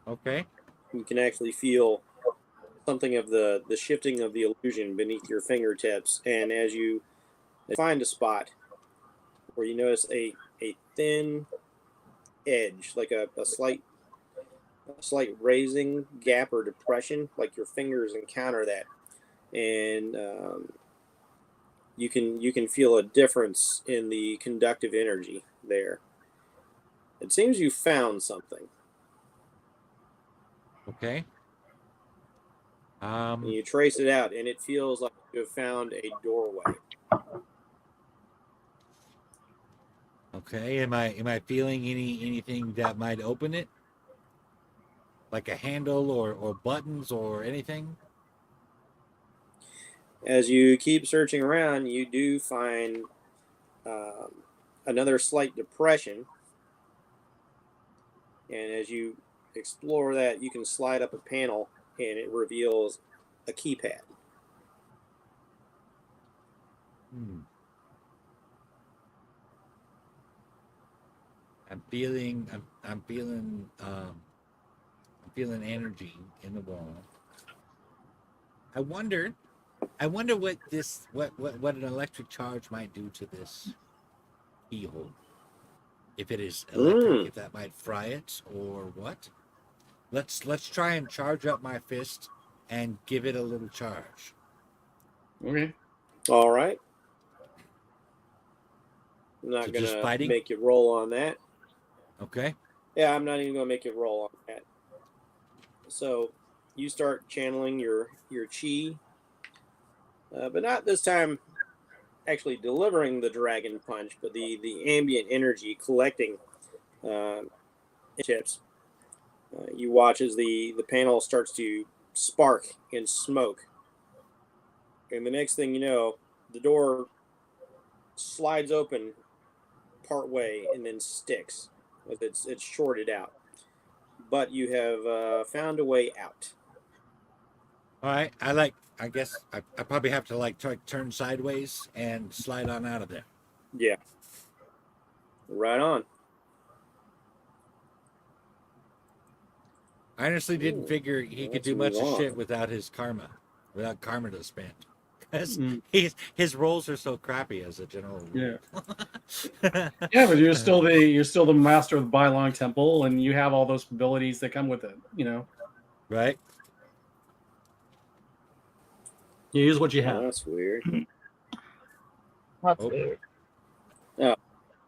A: Okay.
B: You can actually feel something of the shifting of the illusion beneath your fingertips, and as you find a spot where you notice a thin edge, like a slight raising gap or depression, like your fingers encounter that, and you can feel a difference in the conductive energy there. It seems you found something.
A: Okay.
B: And you trace it out, and it feels like you have found a doorway.
A: Okay. Am I feeling anything that might open it? Like a handle or buttons or anything?
B: As you keep searching around, you do find another slight depression. And as you explore that, you can slide up a panel, and it reveals a keypad.
A: I'm feeling energy in the wall. I wonder what an electric charge might do to this keyhole. If it is electric, if that might fry it or what. Let's try and charge up my fist and give it a little charge.
D: Okay.
B: All right. I'm not
A: So
B: going
A: just
B: to
A: fighting?
B: make you roll on that.
A: Okay.
B: Yeah, I'm not even going to make you roll on that. So you start channeling your chi, but not this time actually delivering the dragon punch, but the ambient energy collecting chips. You watch as the panel starts to spark and smoke. And the next thing you know, the door slides open part way and then sticks. It's shorted out. but you have found a way out.
A: All right. I guess I probably have to like turn sideways and slide on out of there.
B: Yeah. Right on.
A: I honestly didn't
B: Ooh,
A: figure he could
B: let's
A: do much
B: move
A: of
B: on.
A: shit without karma to spend. Because
D: Mm.
A: his rolls are so crappy as a general rule.
D: Yeah. Yeah, but you're still the master of the Bylong Temple, and you have all those abilities that come with it. You know,
A: Right?
D: you use what you
B: Oh,
D: have.
B: that's weird.
C: That's
A: Oh.
C: weird.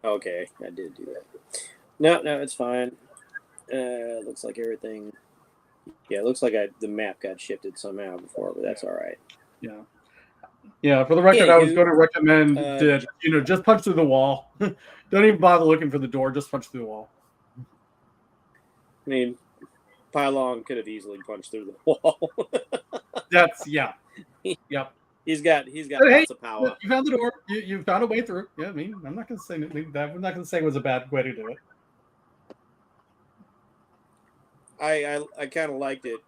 B: Okay, I did do that. No, it's fine. Looks like everything. Yeah, it looks like the map got shifted somehow before, but that's all right.
D: Yeah. Yeah, for the record, I was
B: Anywho,
D: going to recommend that,
B: j-
D: just punch through the wall. Don't even bother looking for the door. Just punch through the wall.
B: I mean, Pylon could have easily punched through the wall.
D: Yeah. Yep.
B: He's got
D: But hey,
B: lots of power.
D: you found the door. You found a way through. Yeah, I mean, I'm not going to say anything. I'm not going to say it was a bad way to do it.
B: I kind of liked it,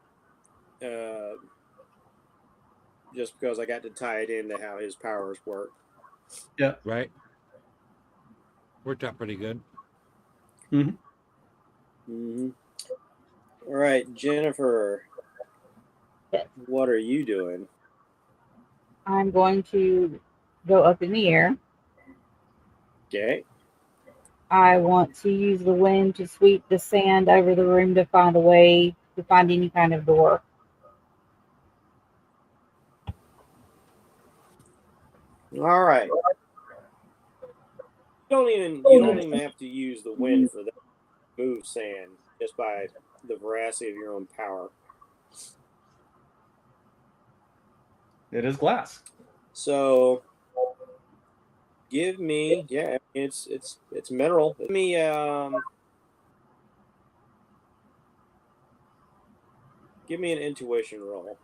B: just because I got to tie it into how his powers work.
D: Yeah.
A: Right? Worked out pretty good.
D: Mm-hmm.
B: Mm-hmm. All right, Jennifer.
C: Yes.
B: What are you doing?
C: I'm going to go up in the air.
B: Okay.
C: I want to use the wind to sweep the sand over the room to find a way to find any kind of door.
B: All right. You don't even have to use the wind for that. Move sand just by the veracity of your own power.
D: It is glass.
B: So give me, it's mineral. Give me an intuition roll.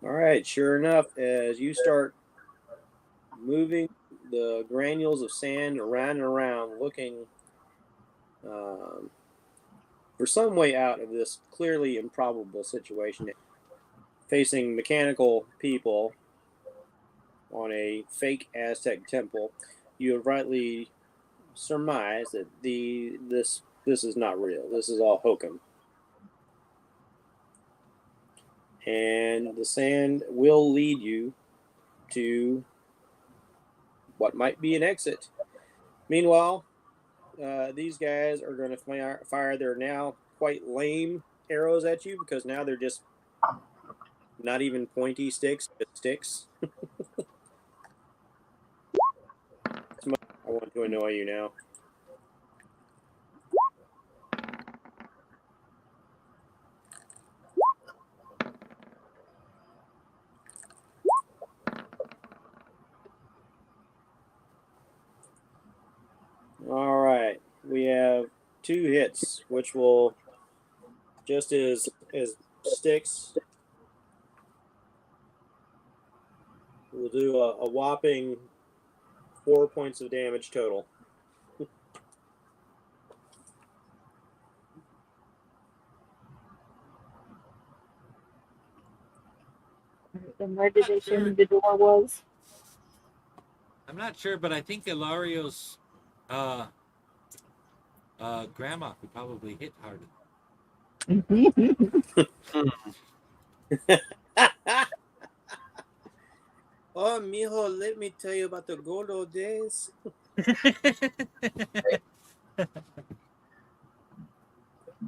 B: All right, sure enough, as you start moving the granules of sand around and around, looking for some way out of this clearly improbable situation, facing mechanical people on a fake Aztec temple, you have rightly surmised that this is not real. This is all hokum. And the sand will lead you to what might be an exit. Meanwhile, these guys are going to fire their now quite lame arrows at you, because now they're just not even pointy sticks, but sticks. I want to annoy you now. All right, we have 2 hits, which will, just as sticks, we'll do a whopping 4 points of damage total.
C: And where did they show me the door was?
A: I'm not sure, but I think Ilario's grandma could probably hit harder.
B: Oh, mijo, let me tell you about the good old days.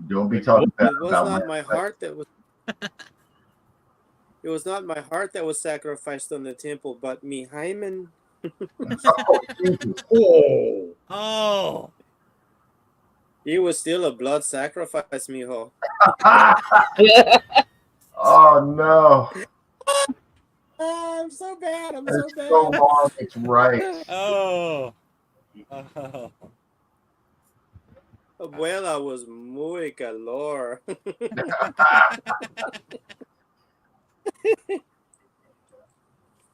E: Don't be talking bad
B: It was
E: about
B: not
E: my
B: my heart that was. It was not my heart that was sacrificed on the temple, but me hymen.
E: Oh, Jesus.
D: Oh.
A: Oh.
B: He was still a blood sacrifice, mijo.
E: Oh no.
B: Oh, I'm so bad. I'm
E: It's
B: so bad.
E: so long, it's right.
A: Oh. Oh.
B: Abuela was muy calor.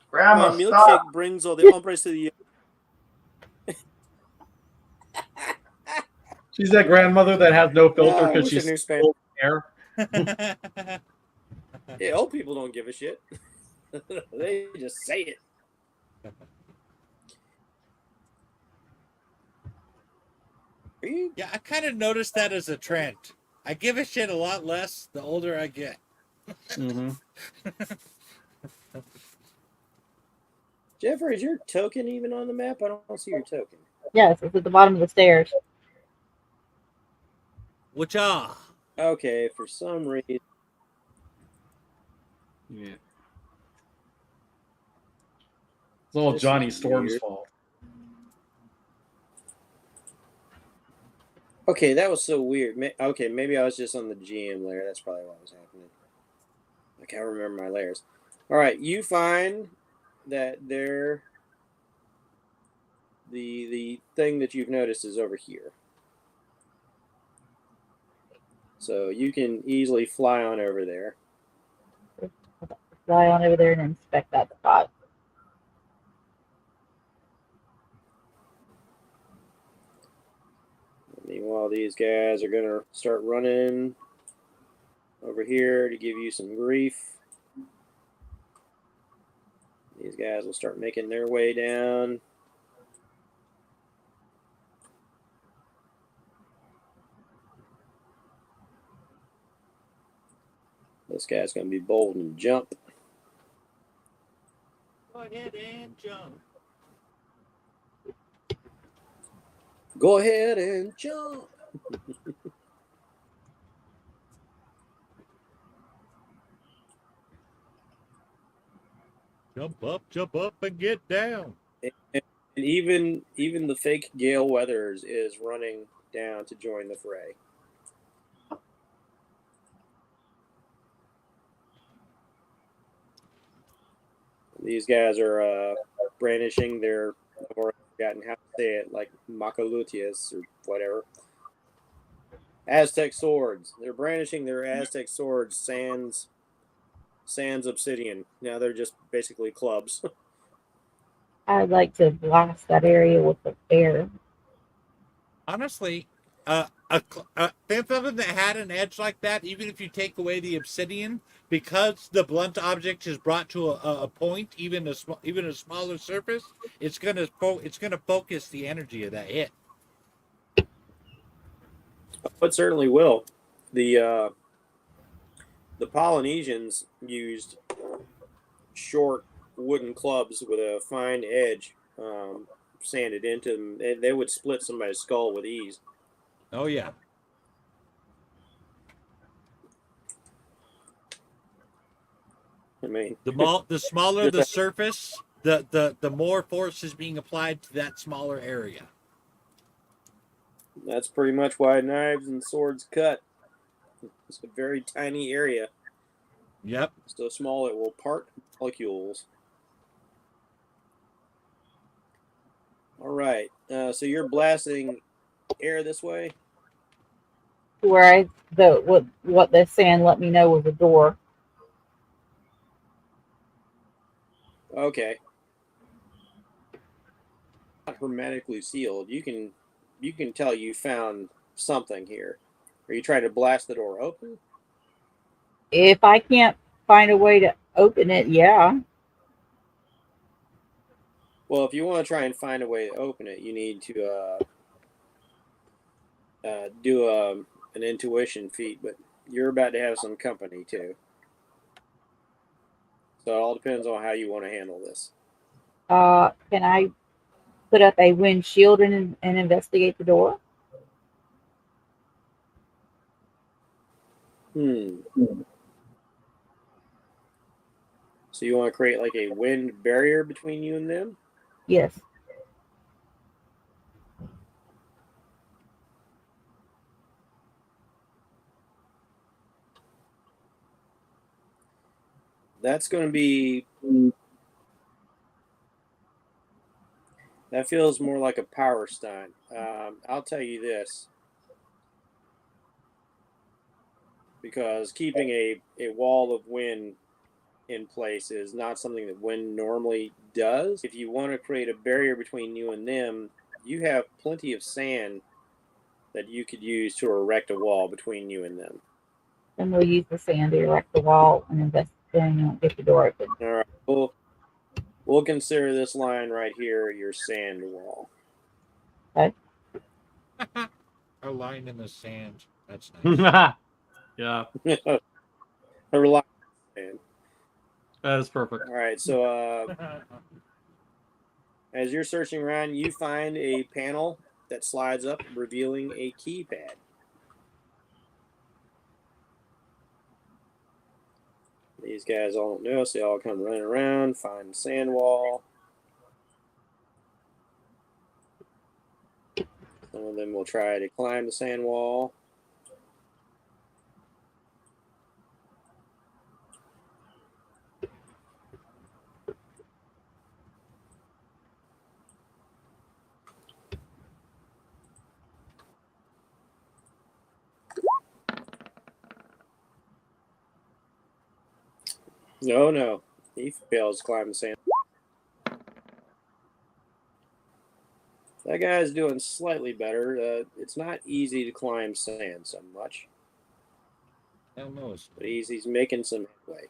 E: Grandma,
B: My
E: stop.
B: milkshake brings all the hombres to the.
D: She's that grandmother that has no filter
B: I
D: because
B: wish I
D: she's
B: knew Spanish.
D: full of hair.
B: Yeah, old people don't give a shit. They just say it. Are you?
A: Yeah, I kind of noticed that as a trend. I give a shit a lot less the older I get.
D: Mm-hmm.
B: Jeffrey, is your token even on the map? I don't see your token.
C: Yes, it's at the bottom of the stairs.
A: Which
B: Okay, for some reason.
D: Yeah. It's all
B: This
D: Johnny
B: is
D: Storm's
B: weird.
D: fault.
B: Okay, that was so weird. Okay, maybe I was just on the GM layer. That's probably what was happening. I can't remember my layers. All right, you find that the thing that you've noticed is over here. So you can easily fly on over there.
C: Fly on over there and inspect that spot.
B: Meanwhile, these guys are gonna start running over here to give you some grief. These guys will start making their way down. This guy's gonna be bold and jump.
A: Go ahead and jump.
B: Go ahead and jump.
A: Jump up, and get down.
B: And even the fake Gale Weathers is running down to join the fray. These guys are brandishing their, or I've forgotten how to say it, like Makalutias or whatever. Aztec swords. They're brandishing their Aztec swords, sans obsidian. Now they're just basically clubs.
C: I'd like to blast that area with the air.
A: Honestly, something that had an edge like that, even if you take away the obsidian, because the blunt object is brought to a point, even a smaller surface, it's gonna focus the energy of that hit.
B: It certainly will. The Polynesians used short wooden clubs with a fine edge sanded into them. They would split somebody's skull with ease.
A: Oh yeah.
B: I mean,
A: The smaller the surface, the more force is being applied to that smaller area.
B: that's pretty much why knives and swords cut. It's a very tiny area.
A: Yep.
B: So small it will part molecules. All right. So you're blasting air this way?
C: Where what the sand let me know was a door.
B: Okay. Not hermetically sealed. You can tell you found something here. Are you trying to blast the door open?
C: If I can't find a way to open it, yeah.
B: Well, if you want to try and find a way to open it, you need to do an intuition feat, but you're about to have some company too. So it all depends on how you want to handle this.
C: Can I put up a windshield and investigate the door?
B: So you want to create like a wind barrier between you and them?
C: Yes.
B: That's going to be. That feels more like a power stunt. I'll tell you this. because keeping a wall of wind in place is not something that wind normally does. If you want to create a barrier between you and them, you have plenty of sand that you could use to erect a wall between you and them.
C: Then we'll use the sand to erect the wall and then get the door open.
B: All right, we'll consider this line right here your sand wall.
A: A line in the sand. That's nice.
D: Yeah,
B: A line of sand.
D: that is perfect.
B: All right, so as you're searching around, you find a panel that slides up, revealing a keypad. These guys all don't notice. They all come running around, find the sand wall. Some of them will try to climb the sand wall. No. He fails to climb the sand. That guy's doing slightly better. It's not easy to climb sand so much,
A: Hell no.
B: but he's making some headway.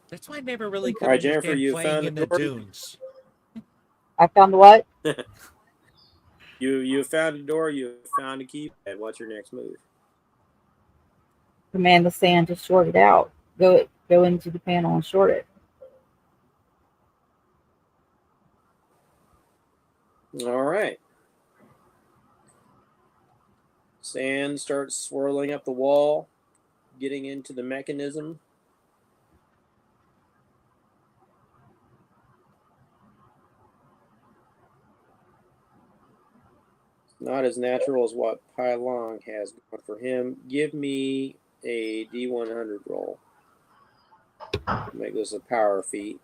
A: That's why I never really could
B: All right, Jennifer,
A: understand
B: you
A: playing
B: found
A: in
B: the
A: the
B: door?
A: dunes.
C: I found the what?
B: You found a door. You found a keypad. What's your next move?
C: Command the sand to short it out. Go into the panel and short it.
B: All right. Sand starts swirling up the wall, getting into the mechanism. Not as natural as what Pai Long has going for him. Give me a D100 roll. Make this a power feat.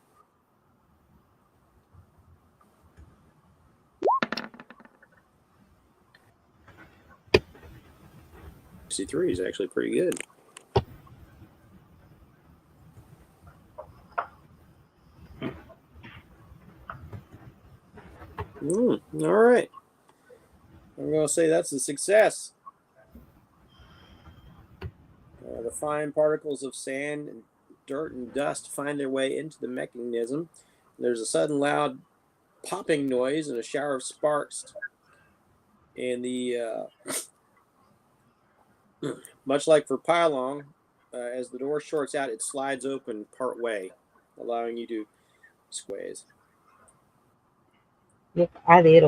B: C3 is actually pretty good. All right. I'm going to say that's a success. The fine particles of sand and dirt and dust find their way into the mechanism. There's a sudden loud popping noise and a shower of sparks. And the much like for Pylong, as the door shorts out, it slides open part way, allowing you to squeeze.
C: Yep, I did.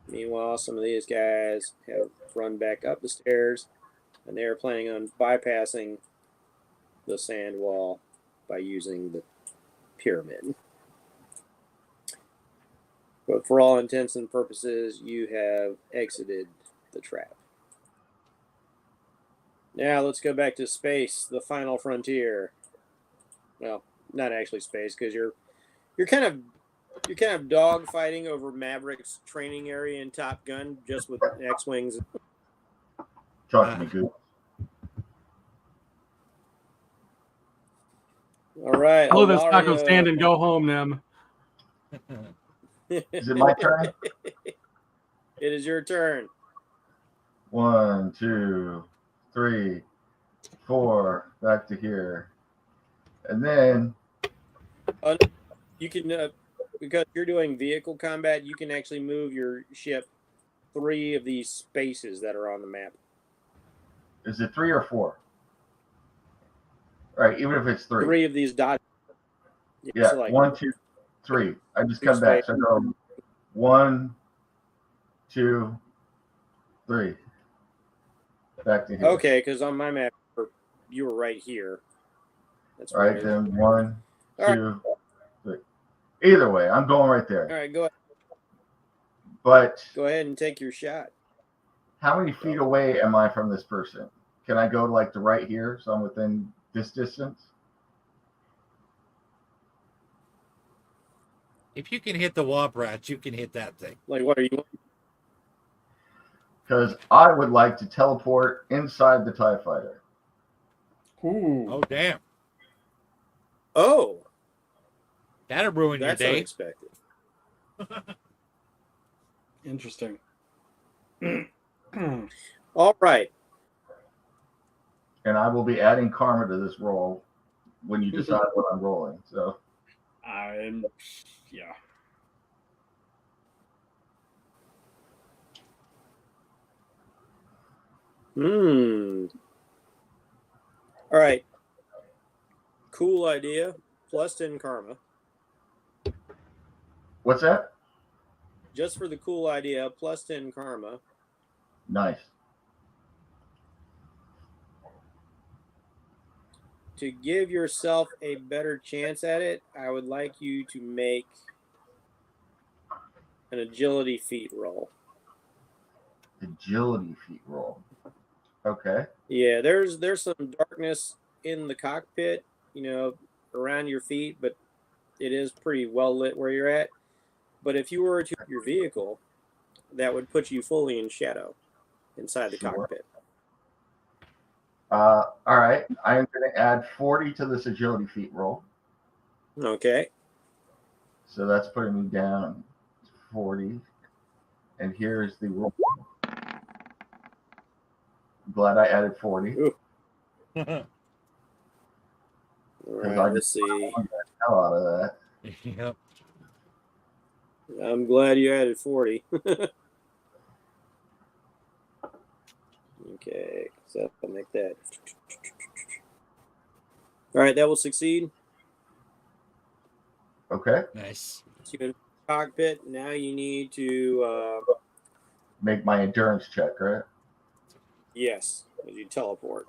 B: Meanwhile, some of these guys have run back up the stairs, and they are planning on bypassing the sand wall by using the pyramid. But for all intents and purposes, you have exited the trap. Now let's go back to space, the final frontier. Well, not actually space, because you're kind of dog fighting over Maverick's training area in Top Gun, just with X-wings.
E: Talk to me, Goose.
B: All right,
D: Blow this taco
B: Alario.
D: stand and go home, Nem.
E: Is it my turn?
B: It is your turn.
E: 1, 2, 3, 4. Back to here, and then
B: You can, because you're doing vehicle combat, you can actually move your ship 3 of these spaces that are on the map.
E: is it 3 or 4? All right, even if it's 3.
B: 3 of these dots.
E: Yeah,
B: select.
E: 1, 2, 3. I just come back. So I go 1, 2, 3. Back to here.
B: Okay, because on my map, you were right here. That's
E: All right,
B: weird.
E: then 1,
B: All
E: 2, 3. Either way, I'm going right there.
B: All right, go
E: But
B: ahead and take your shot.
E: how many feet away am I from this person? Can I go like to right here, so I'm within this distance?
A: If you can hit the wall rats, you can hit that thing.
B: Like, what are you?
E: because I would like to teleport inside the TIE fighter.
D: Ooh.
A: Oh, damn.
B: Oh,
A: That'll ruin your
B: that's
A: day.
B: unexpected.
D: Interesting.
B: All right.
E: And I will be adding karma to this roll when you decide what I'm rolling. So
D: Yeah.
B: All right. Cool idea. Plus 10 karma.
E: what's that?
B: Just for the cool idea, plus 10 karma.
E: Nice.
B: To give yourself a better chance at it, I would like you to make an agility feat roll.
E: Agility feat roll. Okay.
B: Yeah, there's some darkness in the cockpit, around your feet, but it is pretty well lit where you're at. But if you were to your vehicle, that would put you fully in shadow inside the
E: Sure.
B: cockpit.
E: All right. I am going to add 40 to this agility feat roll.
B: Okay.
E: So that's putting me down 40. And here's the roll. Glad I added 40.
B: Ooh. All right, let's see.
E: Hell out of that.
A: Yep.
B: I'm glad you added 40. Okay, so I'll make that. All right, that will succeed.
E: Okay.
A: Nice.
B: So you go to the cockpit. Now you need to,
E: Make my endurance check, right?
B: yes, you teleport.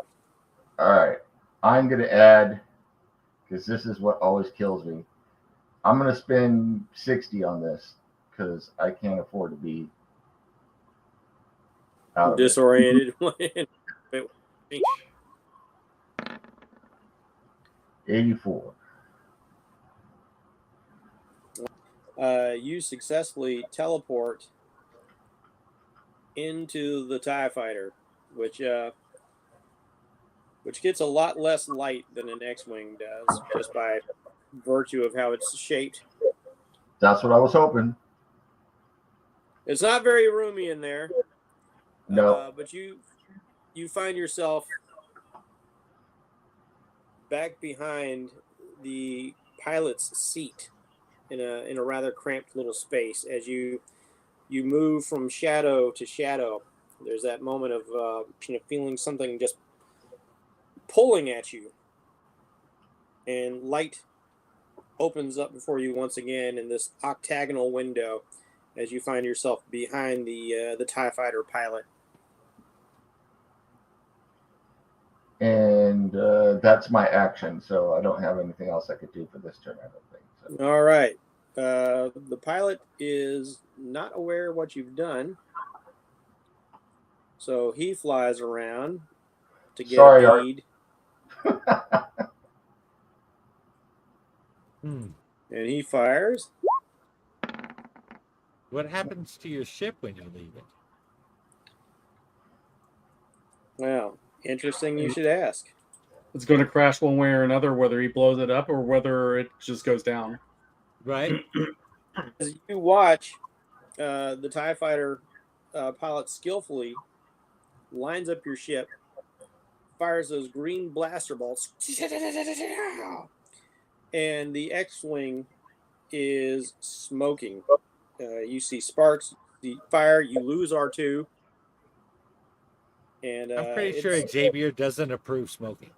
E: All right. I'm going to add, because this is what always kills me. I'm going to spend 60 on this because I can't afford to be out of
B: Disoriented.
E: 84.
B: You successfully teleport into the TIE fighter, which gets a lot less light than an X-wing does, just by virtue of how it's shaped.
E: That's what I was hoping.
B: It's not very roomy in there.
E: No.
B: But you find yourself back behind the pilot's seat in a rather cramped little space as you move from shadow to shadow. There's that moment of feeling something just pulling at you, and light opens up before you once again in this octagonal window as you find yourself behind the TIE fighter pilot.
E: And that's my action, so I don't have anything else I could do for this turn, I don't think. So.
B: All right. The pilot is not aware of what you've done, so he flies around to get
E: Sorry,
B: a
E: Art.
B: bead, and he fires.
A: What happens to your ship when you leave it?
B: Well, interesting you should ask.
D: It's going to crash one way or another, whether he blows it up or whether it just goes down.
A: Right?
B: As you watch, the TIE fighter pilot skillfully lines up your ship, fires those green blaster bolts, and the X-wing is smoking. You see sparks, the fire. You lose R2, and
A: I'm pretty sure Xavier doesn't approve smoking.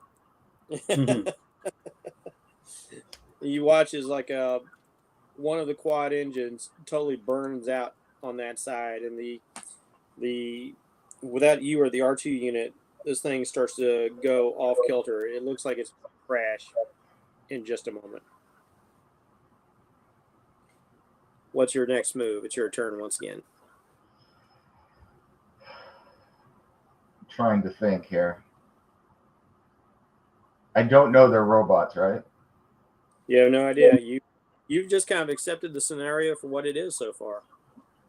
B: You watch as one of the quad engines totally burns out on that side, and the without you or the R2 unit, this thing starts to go off kilter. It looks like it's going to crash in just a moment. What's your next move? It's your turn once again.
E: I'm trying to think here. I don't know they're robots, right?
B: You have no idea. You've just kind of accepted the scenario for what it is so far.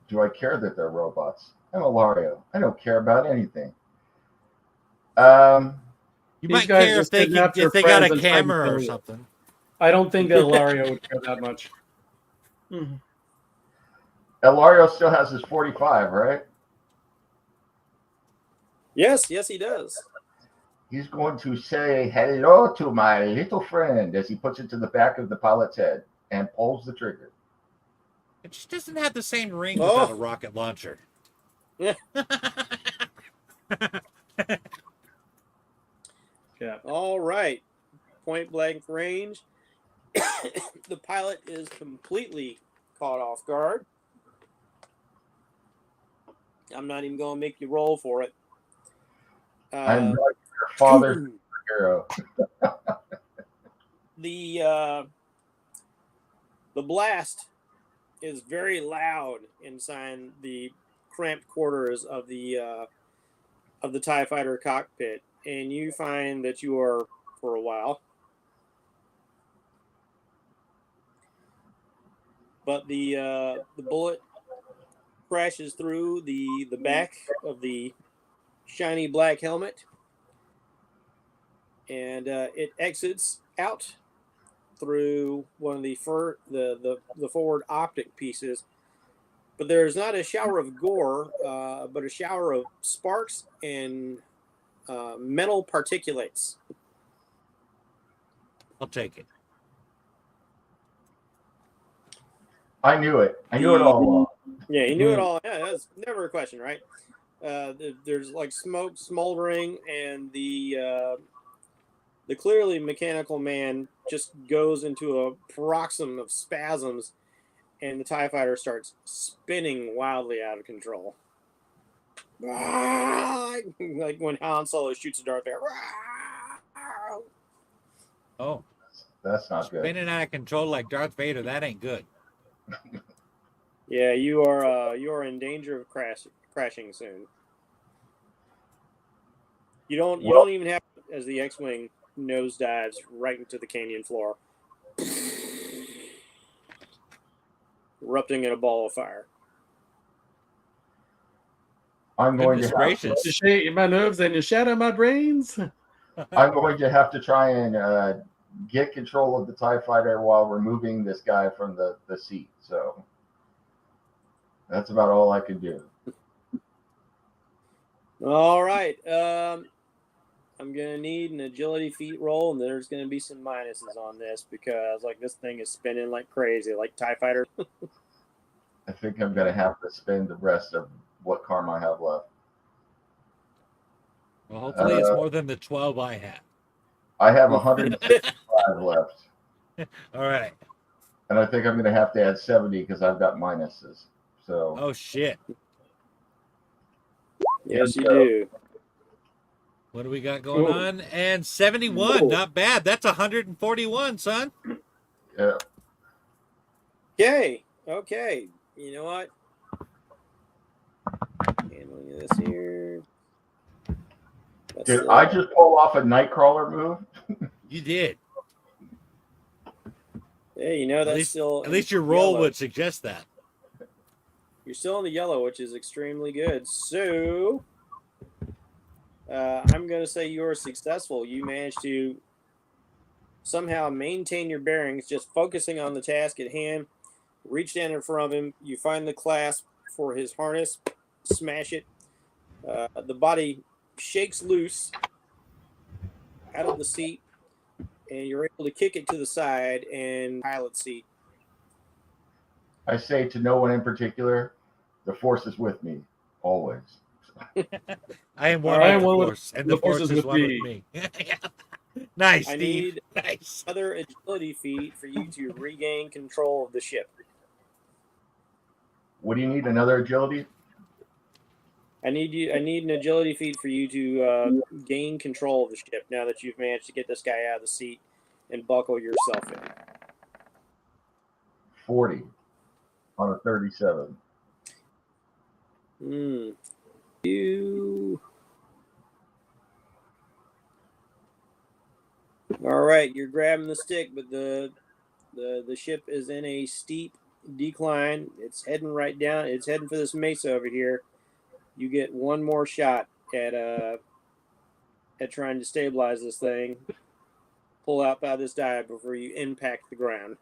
E: Do I care that they're robots? I'm Ilario. I don't care about anything.
A: You
D: These
A: might
D: guys
A: care
D: just kidnapped your
A: if they got
D: friends
A: a
D: and tried to
A: camera
D: kill
A: or
D: you.
A: something.
D: I don't think that Ilario would care that much.
E: Ilario still has his 45, right?
B: Yes, he does.
E: He's going to say hello to my little friend as he puts it to the back of the pilot's head and pulls the trigger.
A: It just doesn't have the same ring
B: Oh.
A: without a rocket launcher.
B: Yeah.
D: Yeah.
B: All right. Point blank range. The pilot is completely caught off guard. I'm not even going to make you roll for it.
E: I'm not your father, hero.
B: The blast is very loud inside the cramped quarters of the TIE fighter cockpit, and you find that you are, for a while, but the bullet crashes through the back of the shiny black helmet, and it exits out through one of the forward optic pieces. But there's not a shower of gore, but a shower of sparks and metal particulates.
A: I'll take it.
E: I knew it. I knew it all along.
B: Yeah, he knew it all. Yeah, that's never a question, right? There's like smoke smoldering, and the clearly mechanical man just goes into a paroxysm of spasms, and the TIE fighter starts spinning wildly out of control. Like when Han Solo shoots a Darth Vader.
A: Oh,
E: That's not good.
A: spinning out of control like Darth Vader, that ain't good.
B: Yeah, you are in danger of crashing soon. You don't even have, as the X-wing nosedives right into the canyon floor, erupting in a ball of fire.
E: I'm going
A: Goodness
E: to have
A: gracious.
D: You shake my nerves and you shatter my brains.
E: I'm going to have to try and get control of the TIE fighter while removing this guy from the seat. So that's about all I can do.
B: All right. I'm going to need an agility feat roll, and there's going to be some minuses on this because like this thing is spinning like crazy, like TIE fighter.
E: I think I'm going to have to spend the rest of what karma I have left.
A: Well, hopefully it's more than the 12 I have.
E: I have 165 left.
A: All right.
E: And I think I'm going to have to add 70 because I've got minuses. So
A: Oh, shit.
B: Yes, you do.
A: What do we got going on? And 71. Not bad. That's 141, son.
E: yeah.
B: Okay. You know what? Handling this here.
E: Did I just pull off a Nightcrawler move?
A: You did.
B: Yeah, you know, that's
A: At least your roll
B: yellow.
A: would suggest that.
B: You're still in the yellow, which is extremely good. So, I'm going to say you're successful. You managed to somehow maintain your bearings, just focusing on the task at hand. Reach down in front of him. You find the clasp for his harness, smash it. The body shakes loose out of the seat, and you're able to kick it to the side and pilot seat.
E: I say to no one in particular, the Force is with me, always.
A: I am one with the Force, and the Force is
D: with
A: one with me. Nice,
B: I
A: Steve.
B: need
A: Nice.
B: another agility feat for you to regain control of the ship.
E: What do you need? Another agility?
B: I need an agility feat for you to gain control of the ship now that you've managed to get this guy out of the seat and buckle yourself in.
E: 40 on a 37.
B: You. All right, you're grabbing the stick, but the ship is in a steep decline. It's heading right down. It's heading for this mesa over here. You get one more shot at trying to stabilize this thing. Pull out by this die before you impact the ground.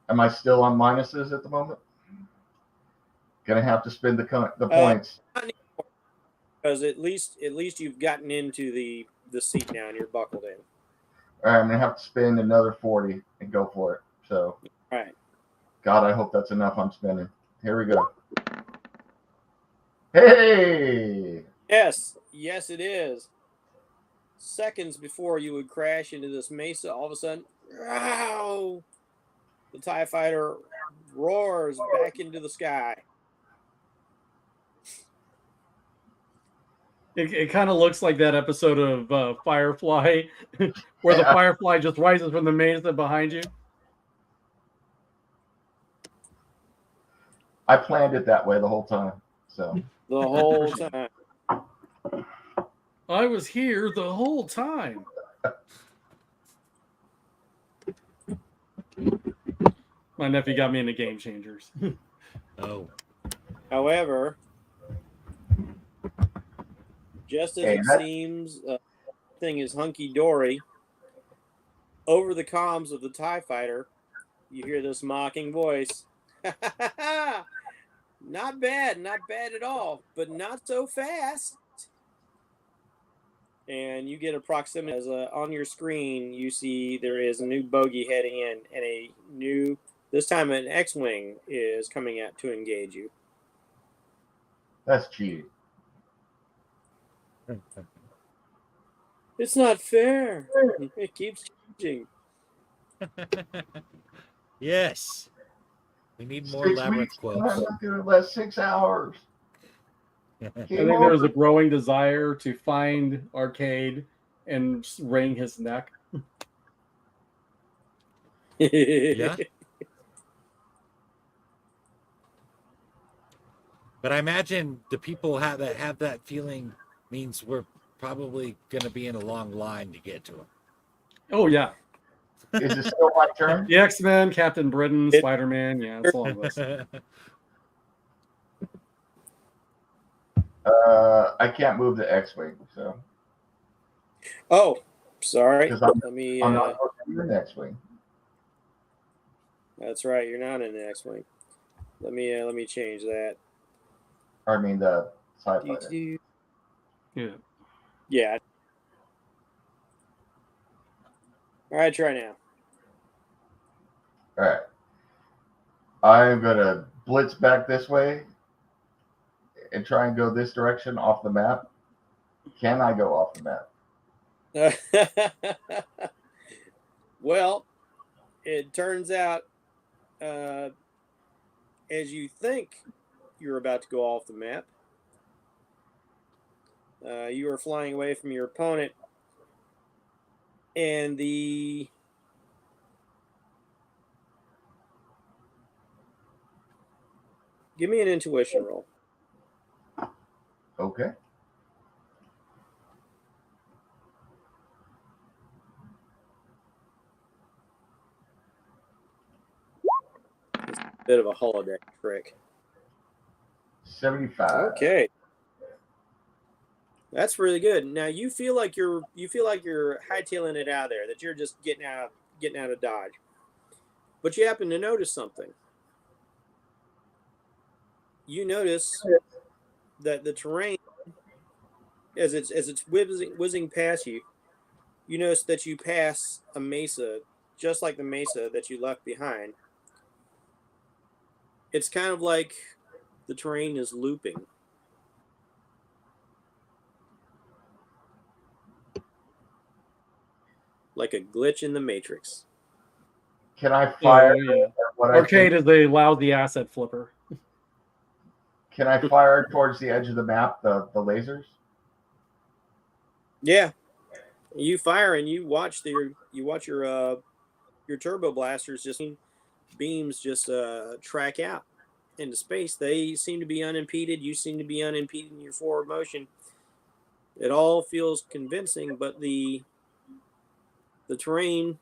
E: Am I still on minuses at the moment? Gonna have to spend the points.
B: Because at least you've gotten into the seat now and you're buckled in.
E: All right, I'm gonna have to spend another 40 and go for it. So,
B: All right.
E: God, I hope that's enough. I'm spending. Here we go. Hey!
B: Yes, it is. Seconds before you would crash into this mesa, all of a sudden, row, the TIE fighter roars back into the sky.
D: It kind of looks like that episode of Firefly, where the Firefly just rises from the mesa behind you.
E: I planned it that way the whole time. So
B: The whole time.
D: I was here the whole time. My nephew got me into Game Changers.
A: Oh.
B: However, just as it seems thing is hunky-dory, over the comms of the TIE fighter, you hear this mocking voice. Not bad at all, but not so fast. And you get a proximity as on your screen. You see there is a new bogey heading in, and a new, this time an X-wing is coming out to engage you.
E: that's cheating.
B: It's not fair. It keeps changing.
A: Yes. We need more
E: 6
A: labyrinth
E: weeks.
A: quotes.
E: I'm not gonna last 6 hours.
D: I think there's a growing desire to find Arcade and wring his neck.
A: Yeah. But I imagine the people have that feeling means we're probably going to be in a long line to get to them.
D: Oh, yeah.
E: Is it still my turn?
D: The X-Men, Captain Britain, Spider-Man. Yeah, it's a long list.
E: I can't move the X-wing, so
B: Oh, sorry.
E: 'cause
B: Let me.
E: I'm not looking at the X-wing.
B: That's right. You're not in the X-wing. Let me change that.
E: I mean the TIE fighter.
D: Yeah.
B: Yeah. All right, try now.
E: All right. I'm gonna blitz back this way and try and go this direction off the map. Can I go off the map?
B: Well, it turns out, as you think you're about to go off the map, you are flying away from your opponent, and give me an intuition roll.
E: Okay.
B: It's a bit of a holodeck trick.
E: 75.
B: Okay. That's really good. Now you feel like you're hightailing it out of there, that you're just getting out of Dodge. But you happen to notice something. You notice that the terrain, as it's whizzing past you, you notice that you pass a mesa, just like the mesa that you left behind. It's kind of like the terrain is looping. Like a glitch in the Matrix.
E: Can I fire?
D: Yeah.
E: What
D: Arcade is a lousy asset flipper.
E: Can I fire towards the edge of the map? The lasers.
B: Yeah, you fire and you watch your turbo blasters just beams just track out into space. They seem to be unimpeded. You seem to be unimpeded in your forward motion. It all feels convincing, but the terrain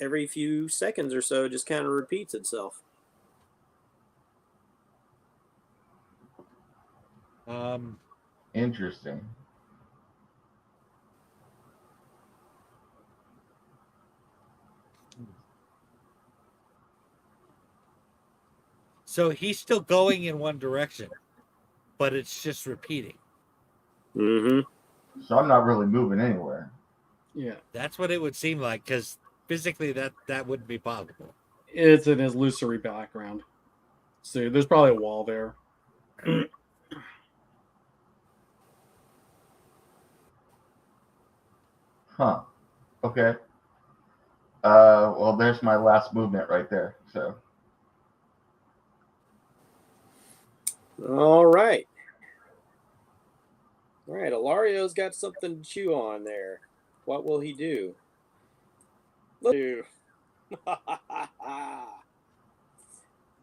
B: every few seconds or so just kind of repeats itself.
A: Um,
E: Interesting.
A: so he's still going in one direction, but it's just repeating.
B: Mm-hmm.
E: So I'm not really moving anywhere.
D: Yeah,
A: That's what it would seem like, because physically that wouldn't be possible.
D: it's an illusory background. So there's probably a wall there.
E: Huh. Okay. Well, there's my last movement right there. So
B: All right. All right. Ilario's got something to chew on there. What will he do? Let's do. All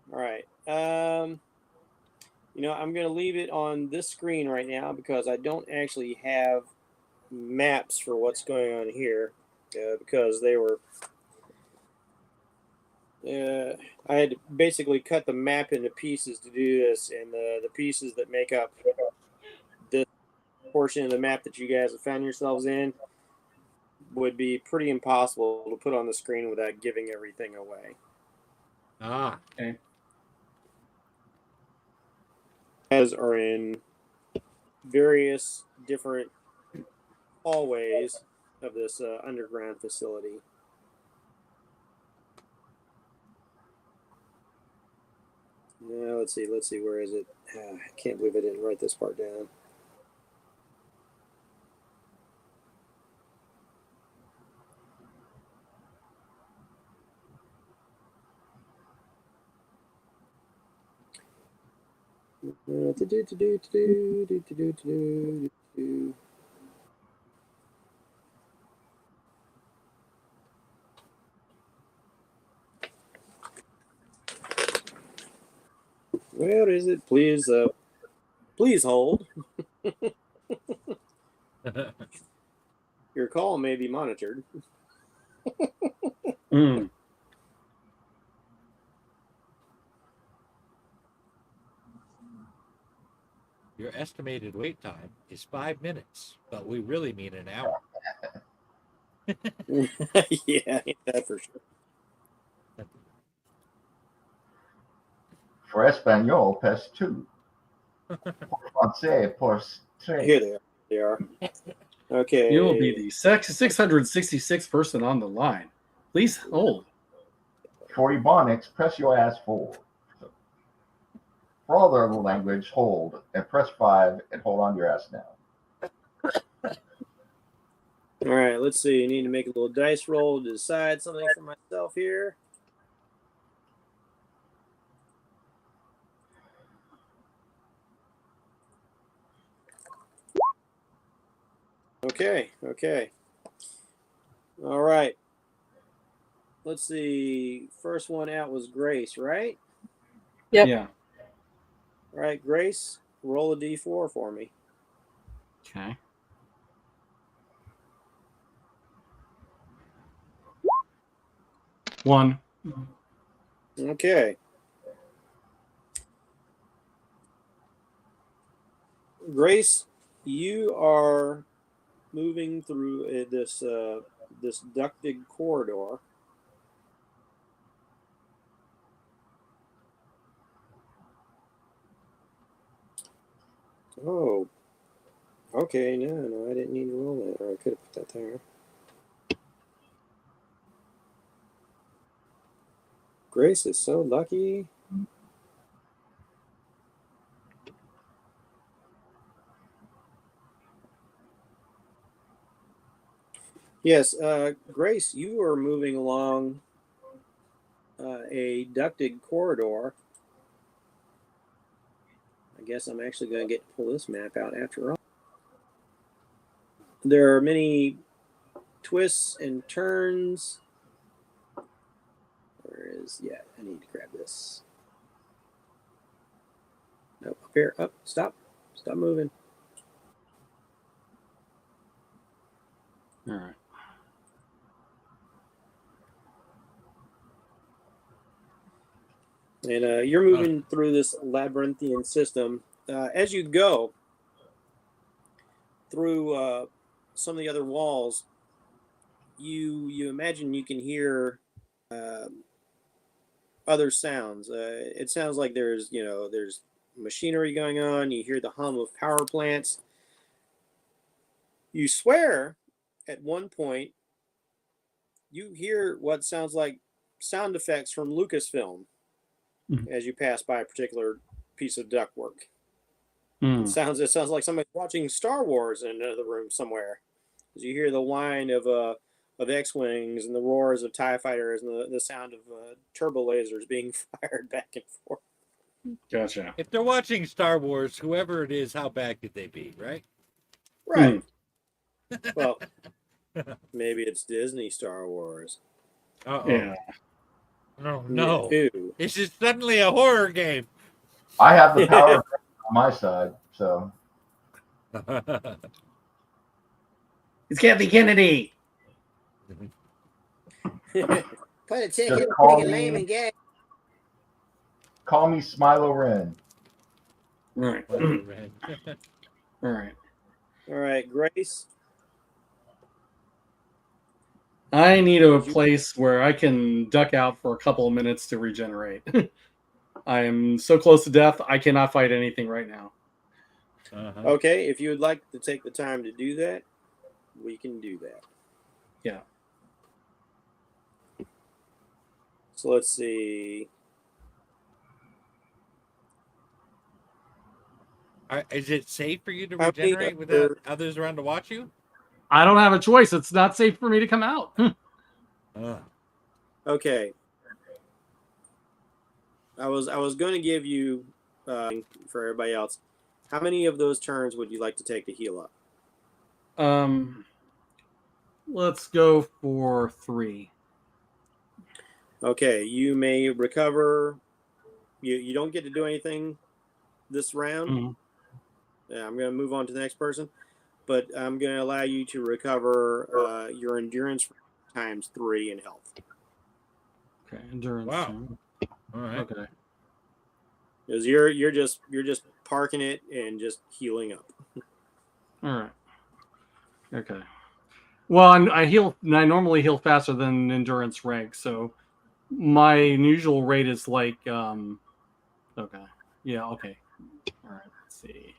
B: right. I'm going to leave it on this screen right now because I don't actually have maps for what's going on here because they were. I had to basically cut the map into pieces to do this, and the pieces that make up this portion of the map that you guys have found yourselves in would be pretty impossible to put on the screen without giving everything away.
A: Ah,
D: Okay.
B: As are in various different hallways of this underground facility. Now let's see, where is it? I can't believe I didn't write this part down. Where is it? Please hold. Your call may be monitored.
D: Mm.
A: your estimated wait time is 5 minutes, but we really mean an hour.
B: Yeah, that for sure.
E: for Espanol, press 2. Francais, press 3.
B: Here they are. Okay.
D: You will be the 666th person on the line. Please hold.
E: For Ebonics, press your ass forward. For all other language, hold and press 5 and hold on your ass now.
B: All right, let's see. I need to make a little dice roll to decide something for myself here. Okay. All right. Let's see. First one out was Grace, right?
C: Yep.
D: Yeah.
B: All right, Grace, roll a d4 for me.
D: Okay. One.
B: Okay. Grace, you are moving through this ducted corridor. Oh, okay. No, I didn't need to roll that, or I could have put that there. Grace is so lucky. Yes, Grace, you are moving along a ducted corridor. I guess I'm actually going to get to pull this map out after all. There are many twists and turns. I need to grab this. Nope, up here. Up, stop moving.
D: All right.
B: And you're moving through this labyrinthian system As you go through some of the other walls, you imagine you can hear other sounds. It sounds like there's machinery going on. You hear the hum of power plants. You swear at one point you hear what sounds like sound effects from Lucasfilm as you pass by a particular piece of ductwork. It sounds like somebody watching Star Wars in another room somewhere. As you hear the whine of X-wings and the roars of TIE fighters and the sound of turbo lasers being fired back and forth.
D: Gotcha.
A: If they're watching Star Wars, whoever it is, how bad could they be, right?
B: Right. Well, maybe it's Disney Star Wars.
A: Uh-oh.
D: Yeah.
A: Oh, no.
B: Ew.
A: This is suddenly a horror game.
E: I have the power on my side, so
D: It's Kathy Kennedy.
B: Put a ticket,
E: Just call
B: make it
E: me-
B: lame and gay.
E: call me Smilo Ren.
D: All right. All right.
B: All right, Grace.
D: I need a place where I can duck out for a couple of minutes to regenerate. I am so close to death, I cannot fight anything right now.
A: Uh-huh.
B: Okay, if you would like to take the time to do that, we can do that.
D: Yeah.
B: So let's see.
A: Is it safe for you to
B: How many
A: regenerate without others around to watch you?
D: I don't have a choice. It's not safe for me to come out.
B: Okay. I was going to give you for everybody else. How many of those turns would you like to take to heal up?
D: Let's go for 3.
B: Okay, you may recover. You don't get to do anything this round.
D: Mhm.
B: Yeah, I'm going to move on to the next person, but I'm going to allow you to recover your endurance times 3 in health.
D: Okay, endurance.
A: Wow. All right.
D: Okay.
B: Because you're just parking it and just healing up.
D: All right. Okay. Well, I normally heal faster than endurance rank, so my usual rate is like okay. Yeah, okay. All right, let's see.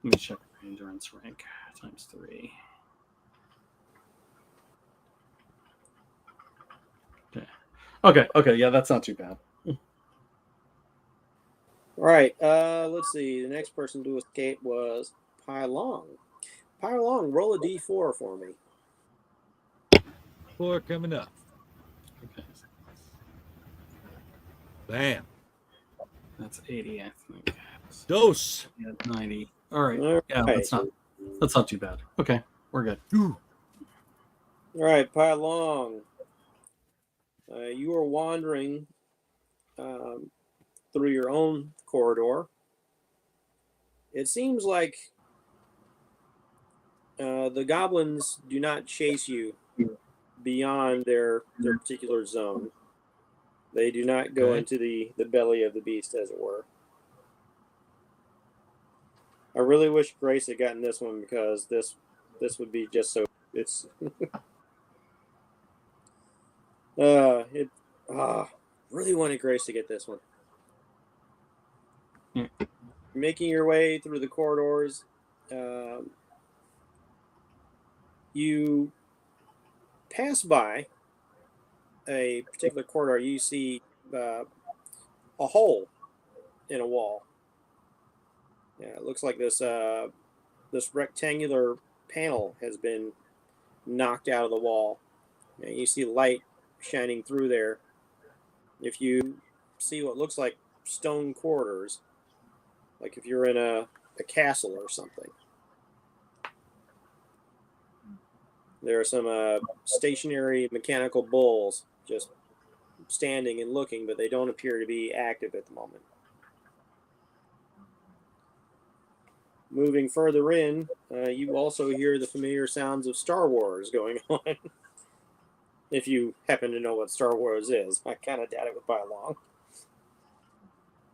D: Let me check my endurance rank times 3. Okay, yeah, that's not too bad.
B: All right, let's see. The next person to escape was Pylong. Pylong, roll a d4 for me.
A: 4 coming up.
D: Okay.
A: Bam.
D: That's 80, I think.
A: Dose.
D: Yeah, 90. All right.
B: All
D: Yeah,
B: right.
D: that's not too bad. Okay, we're good.
A: Ooh.
B: All right, Pylong. You are wandering through your own corridor. It seems like the goblins do not chase you beyond their particular zone. They do not go
A: Okay.
B: into the belly of the beast, as it were. I really wish Grace had gotten this one because this would be just so. It's really wanted Grace to get this one.
D: Yeah.
B: Making your way through the corridors, you pass by a particular corridor. You see a hole in a wall. Yeah, it looks like this rectangular panel has been knocked out of the wall. And you see light shining through there. If you see what looks like stone corridors, like if you're in a castle or something. There are some stationary mechanical bulls just standing and looking, but they don't appear to be active at the moment. Moving further in, you also hear the familiar sounds of Star Wars going on. If you happen to know what Star Wars is. I kind of doubt it with Pylong.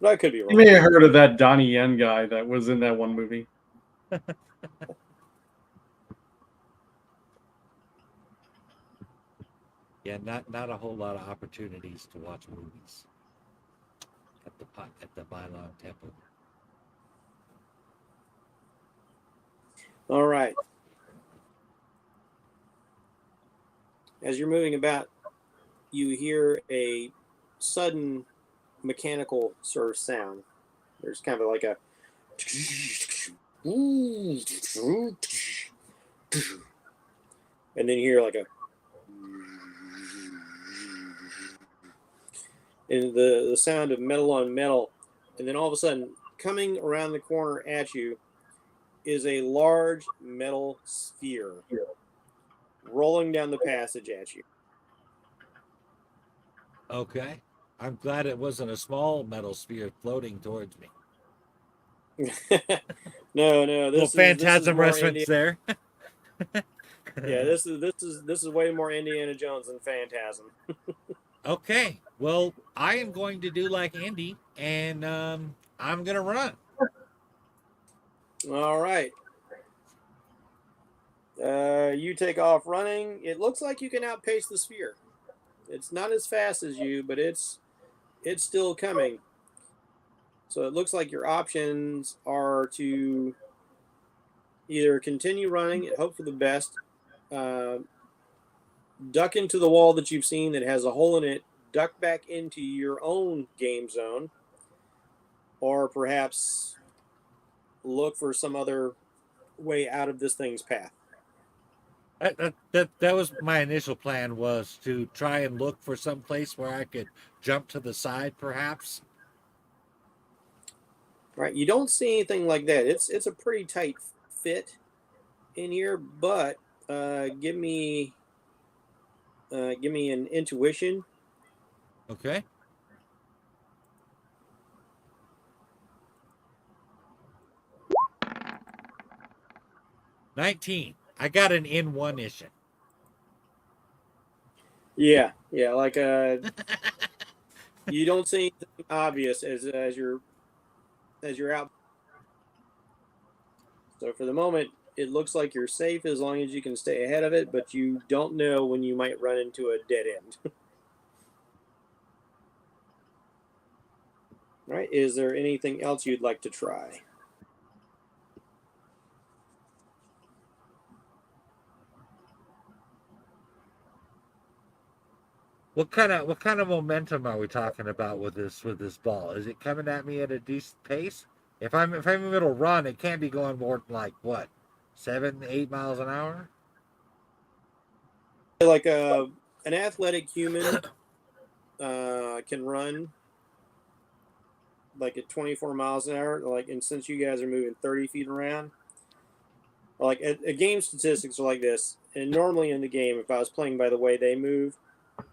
B: But I could be
D: You
B: wrong.
D: may have heard of that Donnie Yen guy that was in that one movie.
A: Yeah, not a whole lot of opportunities to watch movies at the Bailon Temple.
B: All right. As you're moving about, you hear a sudden mechanical sort of sound. There's kind of like a and then you hear like a and the sound of metal on metal, and then all of a sudden coming around the corner at you is a large metal sphere rolling down the passage at you.
A: Okay. I'm glad it wasn't a small metal sphere floating towards me.
B: No,
A: Little Phantasm
B: more
A: reference there.
B: Yeah, this is way more Indiana Jones than Phantasm.
A: Okay. Well, I am going to do like Indy, and I'm gonna run.
B: All right. You take off running. It looks like you can outpace the sphere. It's not as fast as you, but it's still coming. So it looks like your options are to either continue running and hope for the best, duck into the wall that you've seen that has a hole in it, duck back into your own game zone, or perhaps look for some other way out of this thing's path.
A: That was my initial plan, was to try and look for some place where I could jump to the side, perhaps.
B: Right, you don't see anything like that. It's a pretty tight fit in here, but give me an intuition.
A: Okay. $19. I got an in-one issue.
B: Yeah, like you don't see anything obvious as you're out. So for the moment, it looks like you're safe as long as you can stay ahead of it, but you don't know when you might run into a dead end. Right? Is there anything else you'd like to try?
A: What kind of momentum are we talking about with this ball? Is it coming at me at a decent pace? If I'm in the middle run, it can't be going more than like what, 7-8 miles an hour?
B: Like an athletic human can run like at 24 miles an hour. Like, and since you guys are moving 30 feet around, like a game statistics are like this. And normally in the game, if I was playing by the way they move,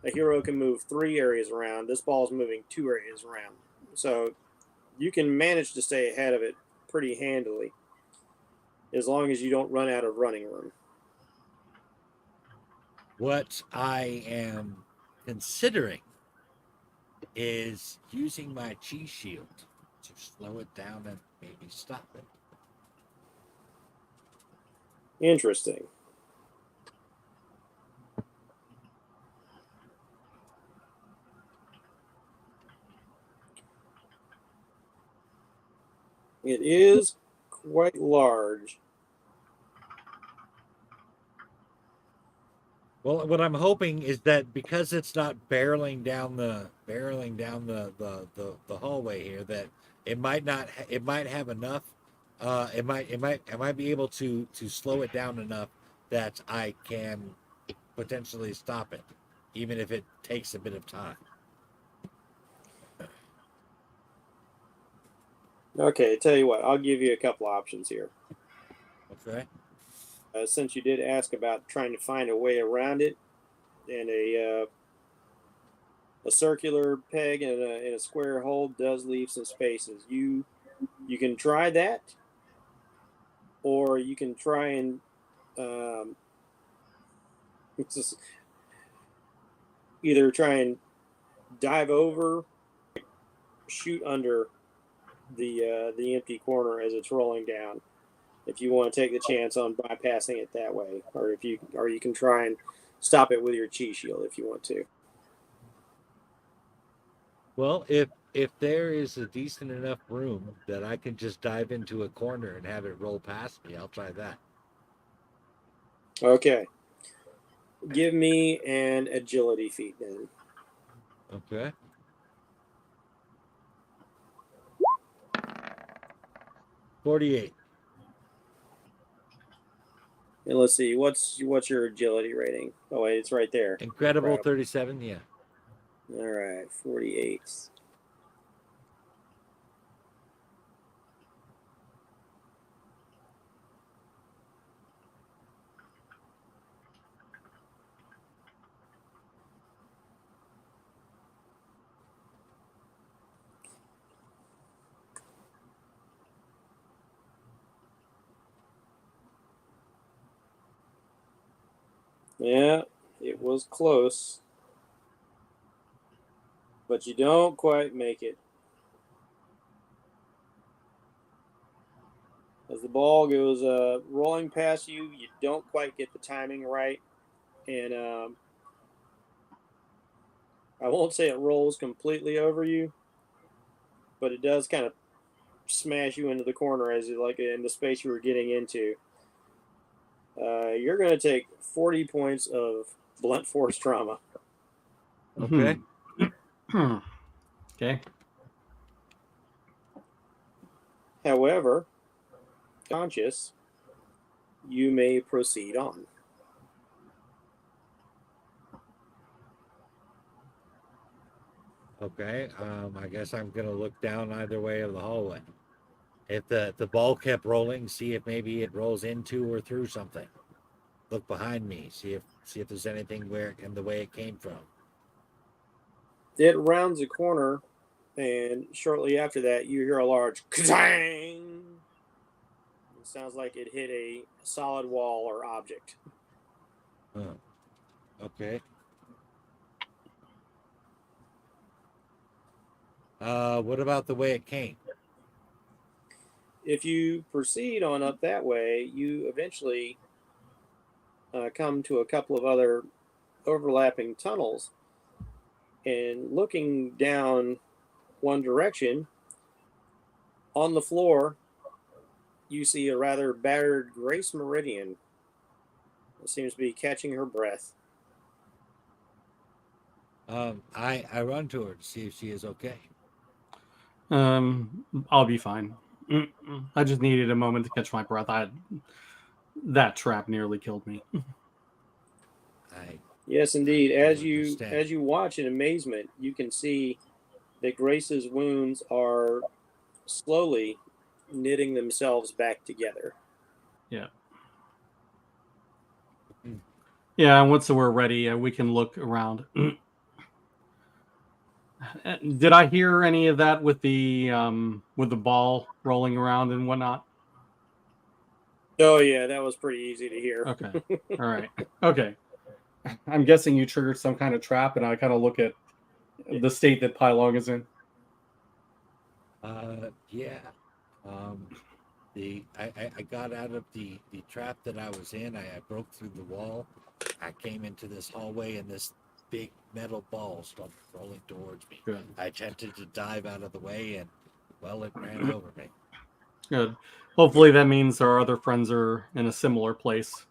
B: a hero can move 3 areas around. This ball is moving 2 areas around. So you can manage to stay ahead of it pretty handily as long as you don't run out of running room.
A: What I am considering is using my chi shield to slow it down and maybe stop it.
B: Interesting. It is quite large.
A: Well, what I'm hoping is that because it's not barreling down the hallway here, that it might have enough. I might be able to slow it down enough that I can potentially stop it, even if it takes a bit of time.
B: Okay, tell you what, I'll give you a couple options here.
A: Okay.
B: Since you did ask about trying to find a way around it, and a circular peg and a square hole does leave some spaces. You can try that, or you can try and just either try and dive over, shoot under the empty corner as it's rolling down. If you want to take the chance on bypassing it that way, or you can try and stop it with your chi shield if you want to.
A: Well, if there is a decent enough room that I can just dive into a corner and have it roll past me, I'll try that.
B: Okay. Give me an agility feat then.
A: Okay. $48.
B: And let's see, what's your agility rating? Oh wait, it's right there.
A: Incredible
B: Incredible.
A: 37, yeah.
B: All right, 48. Yeah, it was close. But you don't quite make it. As the ball goes rolling past you, you don't quite get the timing right. And I won't say it rolls completely over you, but it does kind of smash you into the corner as you like in the space you were getting into. You're going to take 40 points of blunt force trauma.
A: Okay.
D: Okay.
B: However, conscious, you may proceed on.
A: Okay. I guess I'm gonna look down either way of the hallway. If the ball kept rolling, see if maybe it rolls into or through something. Look behind me, see if there's anything where in the way it came from.
B: It rounds a corner, and shortly after that, you hear a large ka-tang. It sounds like it hit a solid wall or object.
A: Huh. Okay. What about the way it came?
B: If you proceed on up that way, you eventually come to a couple of other overlapping tunnels. And looking down one direction, on the floor, you see a rather battered Grace Meridian. It seems to be catching her breath.
A: I run to her to see if she is okay.
D: I'll be fine. I just needed a moment to catch my breath. That trap nearly killed me.
B: Yes, indeed. As
A: understand.
B: you watch in amazement, you can see that Grace's wounds are slowly knitting themselves back together.
D: Yeah.
A: Mm.
D: Yeah, and once we're ready, we can look around. Did I hear any of that with the ball rolling around and whatnot?
B: Oh yeah, that was pretty easy to hear.
D: Okay. All right. Okay. I'm guessing you triggered some kind of trap, and I kind of look at the state that Pylong is in.
A: Yeah. I got out of the trap that I was in. I broke through the wall. I came into this hallway, and this big metal ball started rolling towards me.
D: Good.
A: I attempted to dive out of the way, and well, it ran over me.
D: Good. Hopefully that means our other friends are in a similar place,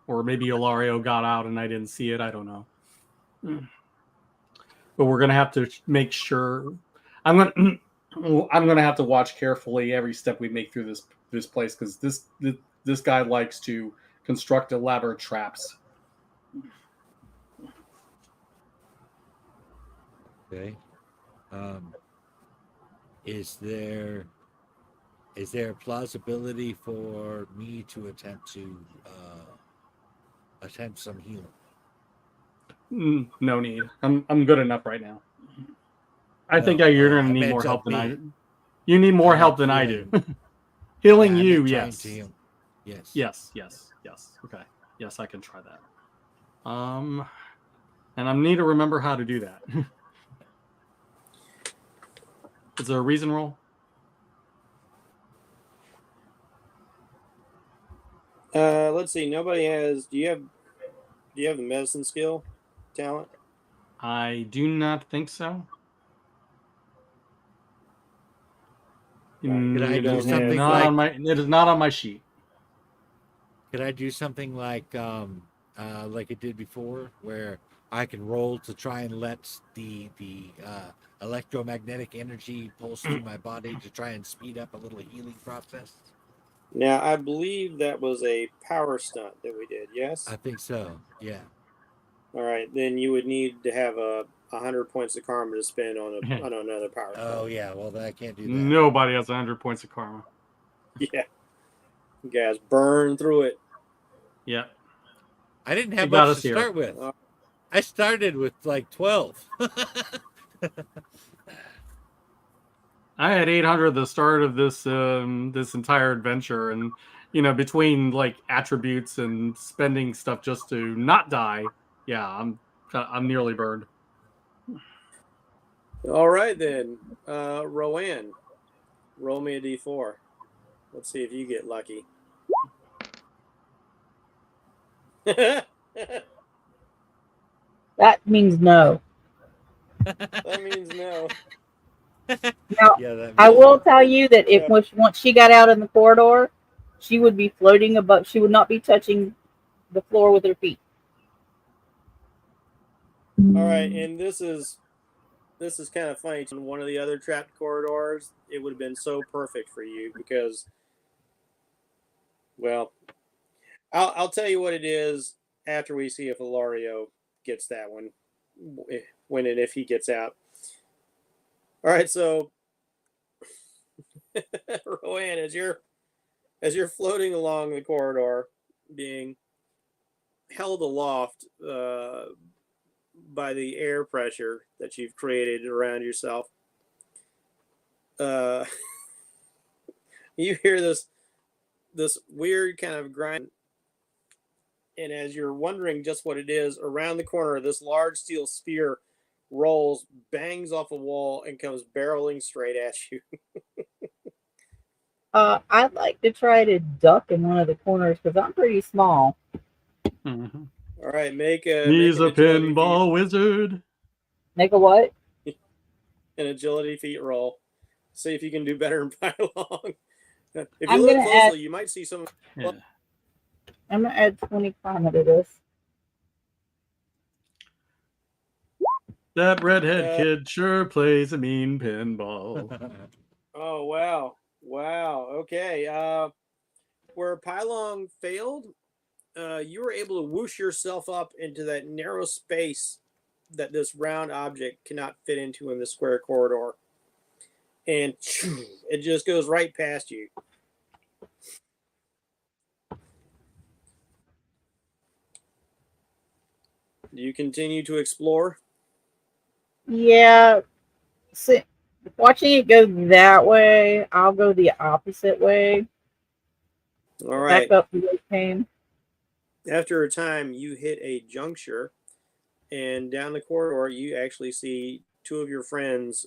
D: or maybe Ilario got out and I didn't see it. I don't know. But we're gonna have to make sure. I'm gonna have to watch carefully every step we make through this place, because this guy likes to construct elaborate traps.
A: Okay. Is there a plausibility for me to attempt some healing?
D: No need. I'm good enough right now. I think
A: No,
D: you're gonna
A: I
D: need
A: meant
D: more help than I
A: me.
D: do. You need more
A: I
D: help
A: meant
D: than I do.
A: healing.
D: Healing
A: Yeah, I
D: you,
A: meant trying
D: yes.
A: to heal. Yes.
D: Yes. Okay. Yes, I can try that. And I need to remember how to do that. Is there a reason roll?
B: Let's see. Nobody has. Do you have the medicine skill talent?
D: I do not think so.
A: Could I do
D: It is
A: something
D: not
A: like?
D: on my. It is not on my sheet.
A: Could I do something like it did before, where I can roll to try and let the electromagnetic energy pulse through my body to try and speed up a little healing process?
B: Now, I believe that was a power stunt that we did. Yes.
A: I think so. Yeah.
B: All right, then you would need to have 100 points of karma to spend on another power stunt.
A: Oh yeah. Well, then I can't do that.
D: Nobody has 100 points of karma.
B: Yeah. You guys burn through it.
D: Yeah.
A: I didn't have
D: You got
A: much
D: us
A: to
D: here.
A: start with. I started with like 12.
D: I had 800 at the start of this this entire adventure, and between like attributes and spending stuff just to not die, yeah, I'm nearly burned.
B: All right then, Rowan, roll me a d4. Let's see if you get lucky. That
C: That means no.
B: means no.
C: Now,
A: Yeah. That
C: I
A: means
C: will tell you that if once she got out in the corridor, she would be floating above. She would not be touching the floor with her feet.
B: All right, and this is kind of funny. In one of the other trapped corridors, it would have been so perfect for you because, well, I'll tell you what it is after we see if Ilario gets that one, when and if he gets out. All right, so Rowan, as you're floating along the corridor, being held aloft by the air pressure that you've created around yourself, you hear this weird kind of grind, and as you're wondering just what it is, around the corner, this large steel sphere rolls, bangs off a wall, and comes barreling straight at you.
C: I'd like to try to duck in one of the corners because I'm pretty small.
D: Mm-hmm.
B: All right, make
D: He's
B: an
D: a
B: agility
D: pinball wizard.
C: Make a what?
B: an agility feat roll. See if you can do better in Pylon. If you
C: I'm
B: look
C: gonna
B: closely, you might see some.
D: Yeah.
C: I'm gonna add 20 karma to this.
D: That redhead kid sure plays a mean pinball.
B: Oh wow, okay. Where Pylon failed, you were able to whoosh yourself up into that narrow space that this round object cannot fit into in the square corridor, and it just goes right past you. Do you continue to explore?
C: Yeah, see, watching it go that way, I'll go the opposite way.
B: All
C: Back
B: right.
C: up the way it came.
B: After a time, you hit a juncture, and down the corridor, you actually see two of your friends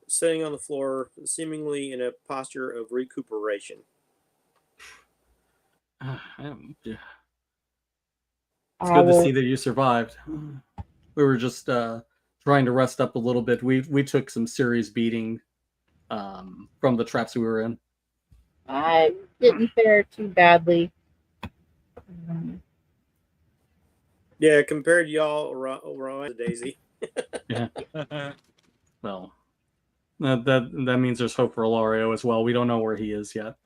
B: sitting on the floor, seemingly in a posture of recuperation.
D: It's
C: I
D: good to
C: will.
D: see that you survived. We were just trying to rest up a little bit. We took some serious beating from the traps we were in.
C: I didn't fare too badly.
B: Yeah, compared to y'all, Rowan, Daisy.
D: Yeah. Well, that means there's hope for Ilario as well. We don't know where he is yet,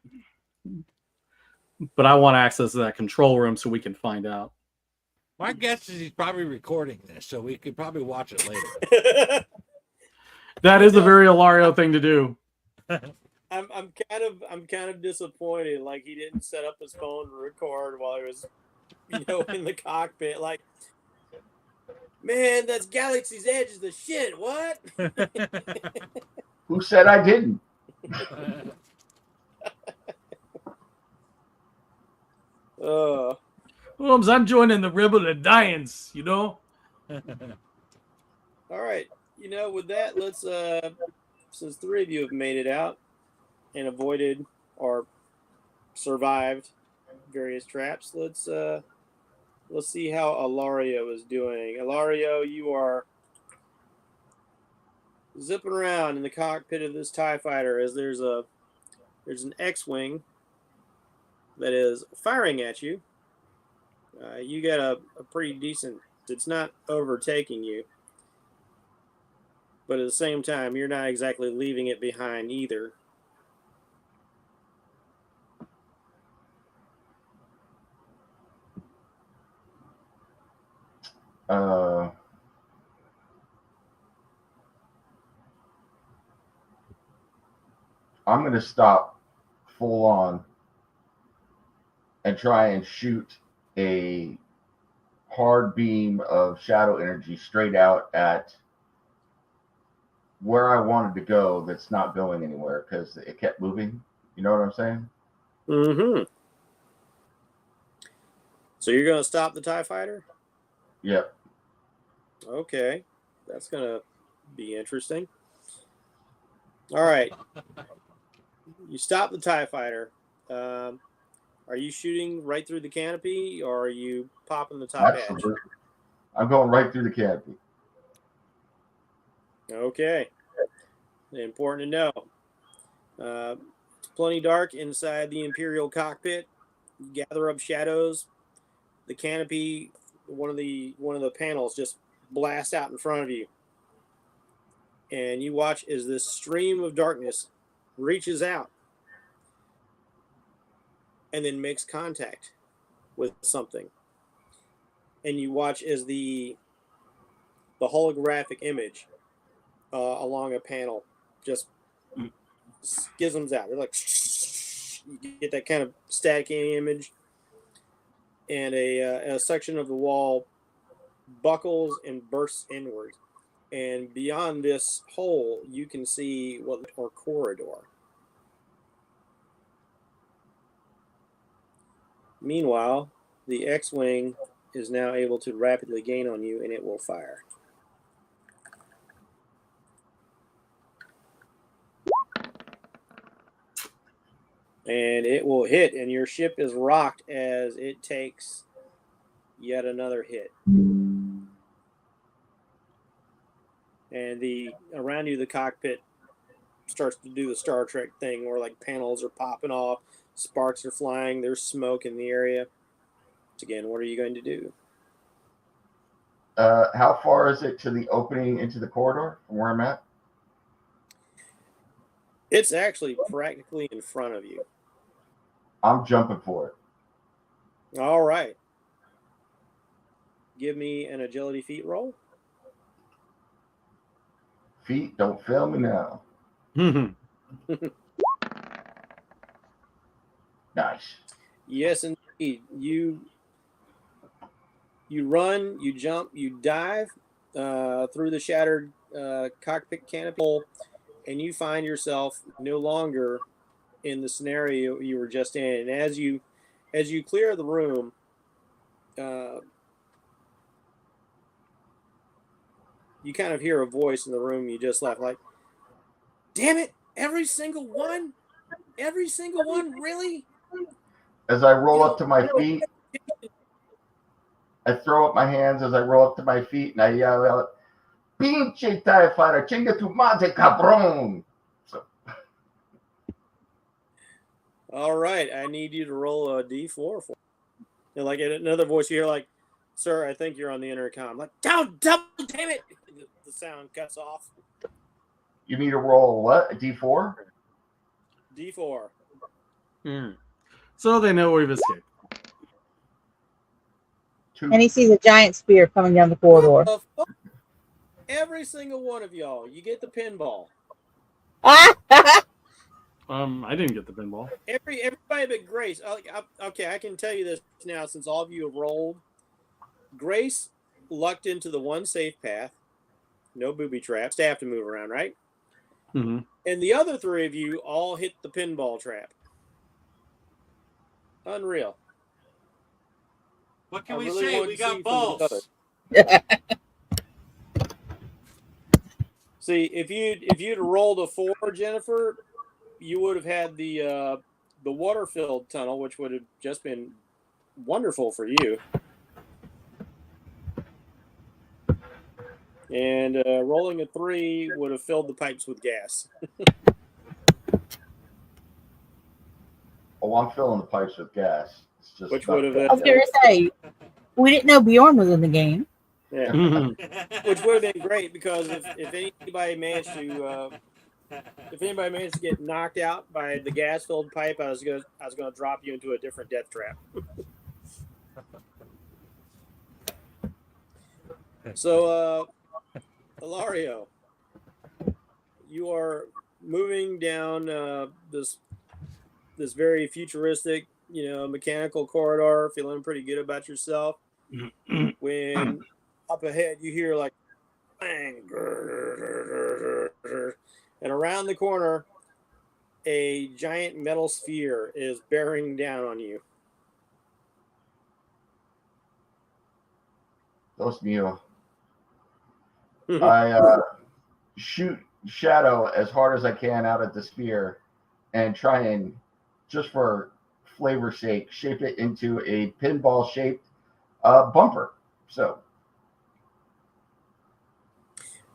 D: but I want access to that control room so we can find out.
A: My guess is he's probably recording this, so we could probably watch it later.
D: That is a very Ilario thing to do.
B: I'm kind of disappointed. Like he didn't set up his phone to record while he was, in the cockpit. Like, man, that's Galaxy's Edge is the shit. What?
E: Who said I didn't?
D: Holmes, I'm joining the Rebel Alliance,
B: All right. With that, let's since three of you have made it out and avoided or survived various traps. Let's see how Alario is doing. Alario, you are zipping around in the cockpit of this TIE fighter as there's an X-wing that is firing at you. You got a pretty decent. It's not overtaking you, but at the same time, you're not exactly leaving it behind either.
E: I'm going to stop full on and try and shoot a hard beam of shadow energy straight out at where I wanted to go that's not going anywhere because it kept moving. You know what I'm saying?
B: Mm-hmm. So you're going to stop the TIE fighter?
E: Yep.
B: Okay. That's going to be interesting. All right. You stop the TIE fighter. Are you shooting right through the canopy, or are you popping the top edge?
E: Absolutely. I'm going right through the canopy.
B: Okay. Important to know. It's plenty dark inside the Imperial cockpit. You gather up shadows. The canopy, one of the panels just blasts out in front of you. And you watch as this stream of darkness reaches out and then makes contact with something. And you watch as the holographic image along a panel just schisms out. They're like, you get that kind of staticky image, and a section of the wall buckles and bursts inward. And beyond this hole, you can see or corridor. Meanwhile, the X-wing is now able to rapidly gain on you, and it will fire. And it will hit, and your ship is rocked as it takes yet another hit. And around you, the cockpit starts to do the Star Trek thing where like panels are popping off, sparks are flying, there's smoke in the area. Again, what are you going to do?
E: How far is it to the opening into the corridor from where I'm at?
B: It's actually practically in front of you.
E: I'm jumping for it.
B: All right. Give me an agility feat roll.
E: Feet, don't fail me now. Nice.
B: Yes, indeed. You run, you jump, you dive through the shattered cockpit canopy, and you find yourself no longer in the scenario you were just in. And as you clear the room, you kind of hear a voice in the room you just left, like, "Damn it! Every single one, really?"
E: As I roll up to my feet, I throw up my hands as I roll up to my feet, and I yell out, "Pinche TIE fighter, chinga tu madre, cabrón!" So,
B: All right, I need you to roll a D4 for me. And like another voice you hear, like, "Sir, I think you're on the intercom." Like, "Down, double, damn it!" The sound cuts off.
E: you need to roll what? A D4?
B: D4.
D: So they know we've escaped.
E: 2.
C: And he sees a giant spear coming down the corridor.
B: What the fuck? Every single one of y'all, you get the pinball.
D: I didn't get the pinball.
B: Everybody but Grace. Okay, I can tell you this now since all of you have rolled. Grace lucked into the one safe path. No booby traps. They have to move around, right?
D: Mm-hmm.
B: And the other three of you all hit the pinball trap. Unreal.
A: What can
B: I
A: we
B: really
A: say?
B: wanted
A: We
B: to see
A: got
B: from the
A: balls.
B: See, if you'd rolled a 4, Jennifer, you would have had the the water-filled tunnel, which would have just been wonderful for you. And rolling a 3 would have filled the pipes with gas.
E: Oh, I'm filling the pipes with gas. It's just
B: Which
E: not
B: would have,
E: that
C: I was going to say, we didn't know Bjorn was in the game.
B: Yeah,
D: Mhm.
B: which would have been great because if anybody managed to get knocked out by the gas-filled pipe, I was gonna drop you into a different death trap. So, Ilario, you are moving down this very futuristic, mechanical corridor, feeling pretty good about yourself. When up ahead you hear like bang, and around the corner, a giant metal sphere is bearing down on you.
E: Dos mio. I shoot Shadow as hard as I can out at the sphere and try and, just for flavor's sake, shape it into a pinball shaped bumper. So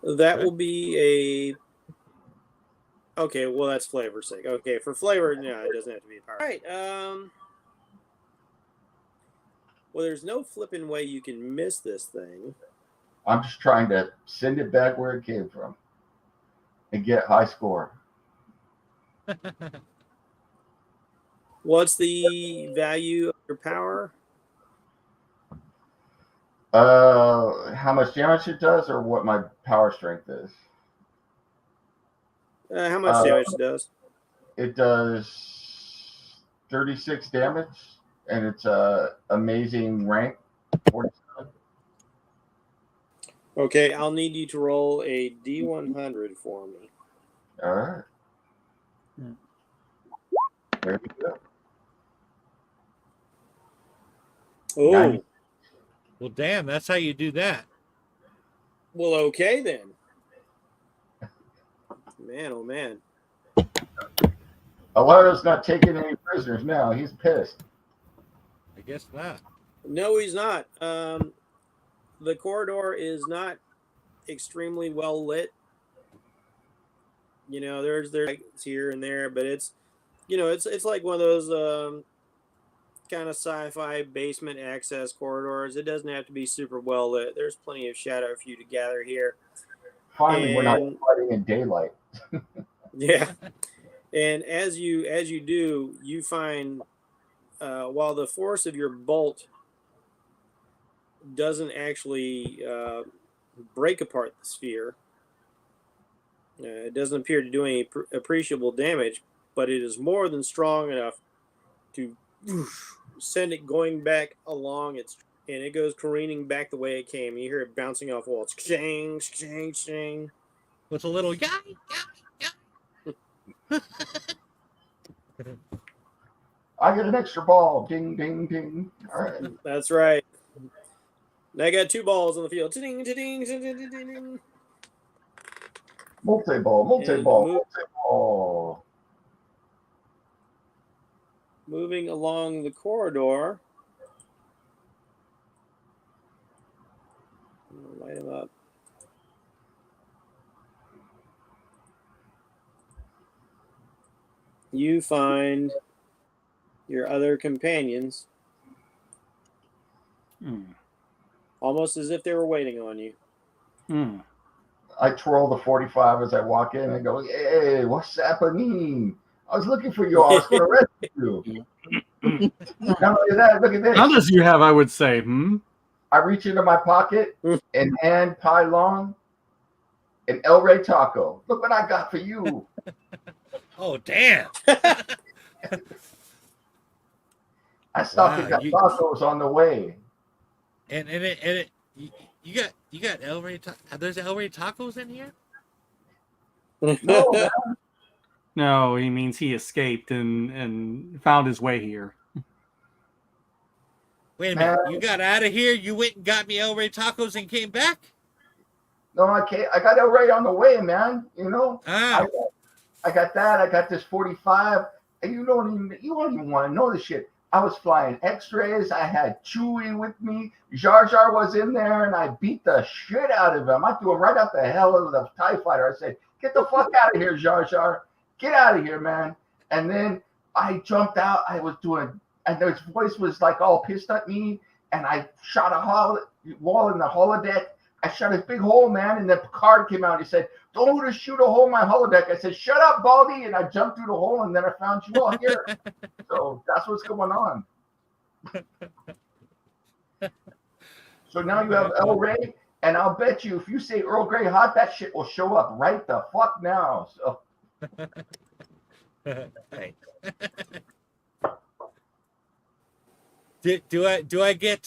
B: That will be a. Okay, well that's flavor's sake. Okay, for flavor, no, it doesn't have to be a power. All right. Well, there's no flipping way you can miss this thing.
E: I'm just trying to send it back where it came from and get high score.
B: What's the value of your power?
E: How much damage it does, or what my power strength is?
B: How much damage it does?
E: It does 36 damage, and it's amazing rank 47.
B: Okay, I'll need you to roll a D100 for me.
E: All right. There we go.
B: Oh,
E: 90.
A: Well, damn, that's how you do that.
B: well, okay then. Man, oh man.
E: Alario's not taking any prisoners now. He's pissed.
A: I guess not.
B: No, he's not. The corridor is not extremely well lit. There's lights here and there, but it's like one of those kind of sci-fi basement access corridors. It doesn't have to be super well lit. There's plenty of shadow for you to gather here.
E: Finally, we're not
B: And-
E: fighting in daylight.
B: Yeah. And as you do, you find while the force of your bolt doesn't actually break apart the sphere, it doesn't appear to do any appreciable damage, but it is more than strong enough to send it going back along its, and it goes careening back the way it came. You hear it bouncing off walls. Ching, ching, ching.
A: With a little yah.
E: I get an extra ball. Ding, ding, ding. All right.
B: That's right. Now I got 2 balls on the field. Ding, ding, ding, ding, ding, ding.
E: Multi-ball, multi-ball, multi-ball.
B: Moving along the corridor. Light him up. You find your other companions almost as if they were waiting on you.
E: I twirl the 45 as I walk in and go, hey, what's happening? I was looking for you. I was going to rescue you. Not only that, look at this.
D: How does you have, I would say,
E: I reach into my pocket and hand Pai Long an El Rey taco. Look what I got for you.
A: Oh, damn.
E: I stopped and
A: Wow,
E: got tacos on the way.
A: And you got El Rey. There's El Rey tacos in here.
E: No, man.
D: No, he means he escaped and found his way here.
A: Wait a minute. You got out of here. You went and got me El Rey tacos and came back.
E: No, I can't. I got El Rey on the way, man. You know,
A: Ah,
E: I got that. I got this 45. and you don't even want to know the shit. I was flying X-rays. I had Chewie with me. Jar Jar was in there, and I beat the shit out of him. I threw him right out the hell of the TIE fighter. I said, "Get the fuck out of here, Jar Jar! Get out of here, man!" And then I jumped out. I was doing, and his voice was like all pissed at me. And I shot a wall in the holodeck. I shot a big hole, man. And the card came out. He said, "Don't shoot a hole in my holodeck." I said, "Shut up, Baldy." And I jumped through the hole, and then I found you all here. So that's what's going on. So now you have El Rey, and I'll bet you if you say Earl Grey hot, that shit will show up right the fuck now. So.
A: Hey. Do I get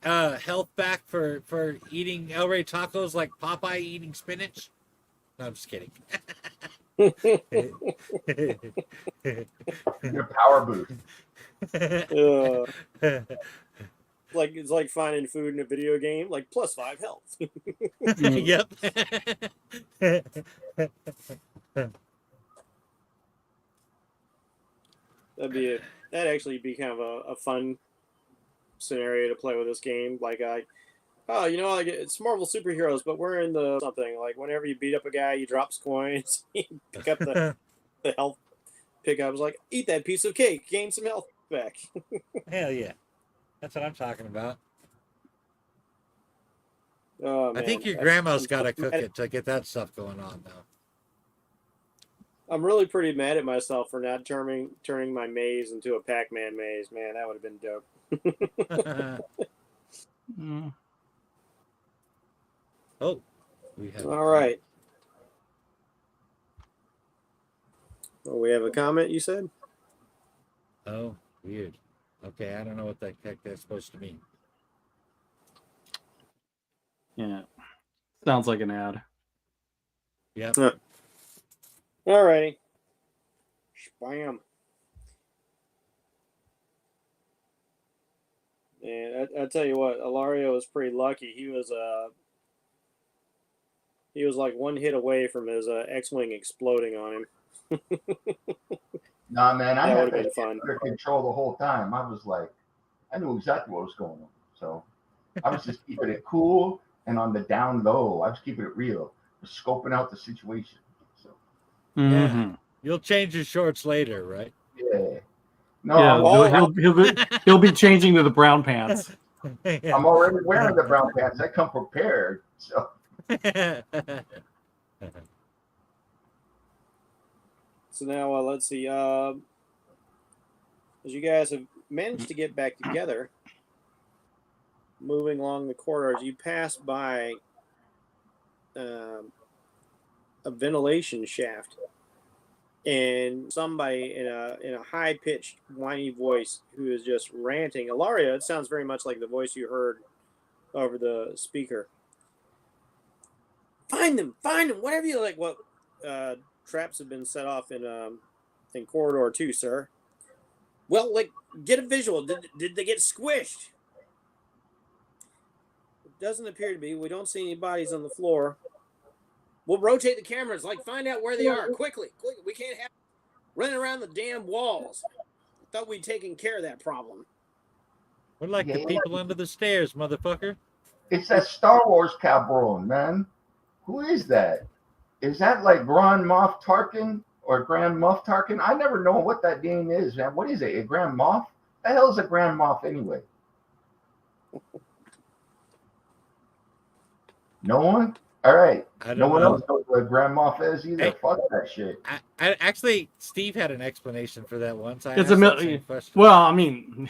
A: health back for eating El Rey tacos like Popeye eating spinach? No, I'm just kidding.
E: Your power boost.
B: Like it's like finding food in a video game, like +5 health.
A: Yep.
B: That'd actually be kind of a fun scenario to play with this game. Like like it's Marvel superheroes, but we're in the something like whenever you beat up a guy, you drop coins, you pick up the health pickups. Like eat that piece of cake, gain some health back.
A: Hell yeah, that's what I'm talking about.
B: Oh, man.
A: I think your grandma's got to cook it to get that stuff going on now.
B: I'm really pretty mad at myself for not turning my maze into a Pac-Man maze. Man, that would have been dope.
A: Oh, we have.
B: All right. Oh, we have a comment, you said?
A: Oh, weird. Okay, I don't know what the heck that's supposed to mean.
D: Yeah. Sounds like an ad.
A: Yep.
B: All righty. Spam. And I tell you what, Ilario was pretty lucky. He was like one hit away from his X-wing exploding on him.
E: Nah, man, I
B: That
E: had
B: would've been
E: that
B: fun.
E: under control the whole time. I was like, I knew exactly what was going on. So I was just keeping it cool and on the down low. I was keeping it real, just scoping out the situation. So
A: Yeah. You'll change your shorts later, right?
E: yeah, no,
D: he'll be changing to the brown pants.
E: I'm already wearing the brown pants. I come prepared. So
B: So now let's see. As you guys have managed to get back together, moving along the corridors, you pass by a ventilation shaft, and somebody in a high pitched, whiny voice who is just ranting. Ilaria, it sounds very much like the voice you heard over the speaker. Find them, whatever you like. What traps have been set off in corridor 2, sir? Well, like, get a visual. Did they get squished? It doesn't appear to be. We don't see any bodies on the floor. We'll rotate the cameras. Like, find out where they are quickly. We can't have running around the damn walls. I thought we'd taken care of that problem.
A: We're like the people under the stairs, motherfucker.
E: it's that Star Wars cabron, man. Who is that? Is that like Grand Moff Tarkin or Grand Moff Tarkin? I never know what that name is, man. What is it? A Grand Moff? The hell is a Grand Moff anyway? No one? All right. No one else knows what a Grand Moff is either. Fuck that shit.
A: I actually, Steve had an explanation for that once.
D: It's a well, I mean,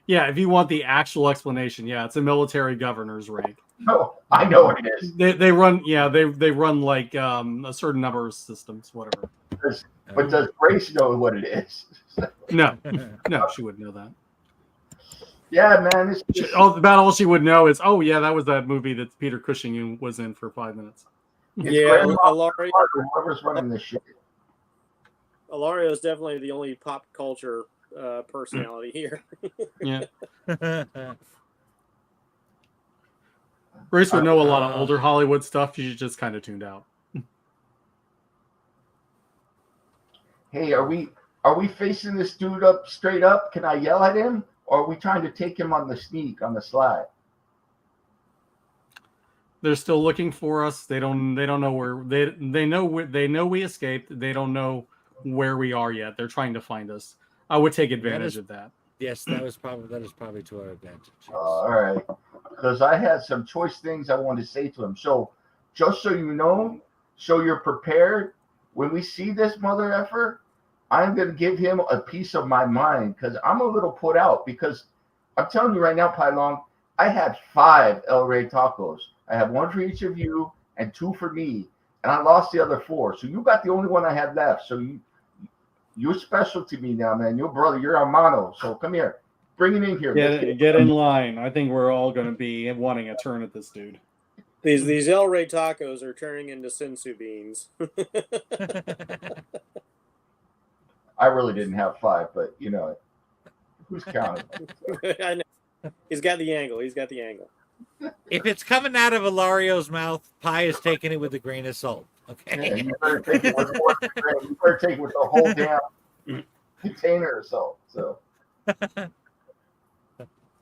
D: yeah. If you want the actual explanation, yeah, it's a military governor's rank.
E: No, I know what it is.
D: They run, yeah, they run like a certain number of systems, whatever.
E: But does Grace know what it is?
D: No, she wouldn't know that.
E: Yeah, man.
D: About all she would know is, oh yeah, that was that movie that Peter Cushing was in for 5 minutes.
B: Yeah, Ilaria,
E: whoever's running this shit.
B: Ilaria is definitely the only pop culture personality here.
D: Yeah. Grace would know a lot of older Hollywood stuff. She's just kind of tuned out.
E: Hey, are we Are we facing this dude up straight up? Can I yell at him? Or are we trying to take him on the sneak, on the slide?
D: They're still looking for us. They don't know where they know we escaped. They don't know where we are yet. They're trying to find us. I would take advantage of that.
A: Yes, that is probably to our advantage. Yes.
E: All right. Because I had some choice things I wanted to say to him. So just so you know, so you're prepared, when we see this mother effer, I'm going to give him a piece of my mind because I'm a little put out because I'm telling you right now, Pylon, I had 5 El Rey tacos. I had 1 for each of you and 2 for me. And I lost the other 4. So you got the only one I had left. So you're special to me now, man. Your brother, you're hermano. So come here. Bring it in here.
D: Get in line. I think we're all going to be wanting a turn at this dude.
B: These El Rey tacos are turning into sensu beans.
E: I really didn't have 5, but you know, who's counting?
B: I know. He's got the angle.
A: If it's coming out of Ilario's mouth, Pi is taking it with a grain of salt. Okay.
E: Yeah, you better take it with more than grain. You better take it with the whole damn container or so. So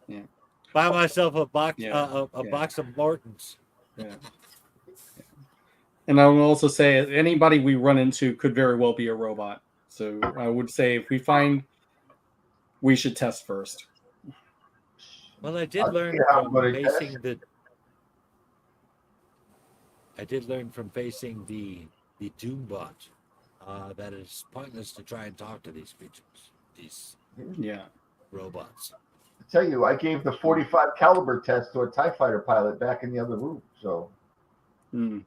D: yeah.
A: Buy myself a box
D: Yeah.
A: box of Mortons.
D: Yeah. And I will also say anybody we run into could very well be a robot. So I would say if we find, we should test first.
A: Well, I did learn from facing the Doombot that it's pointless to try and talk to these creatures, these robots.
E: I tell you, I gave the 45 caliber test to a TIE fighter pilot back in the other room. So.
C: And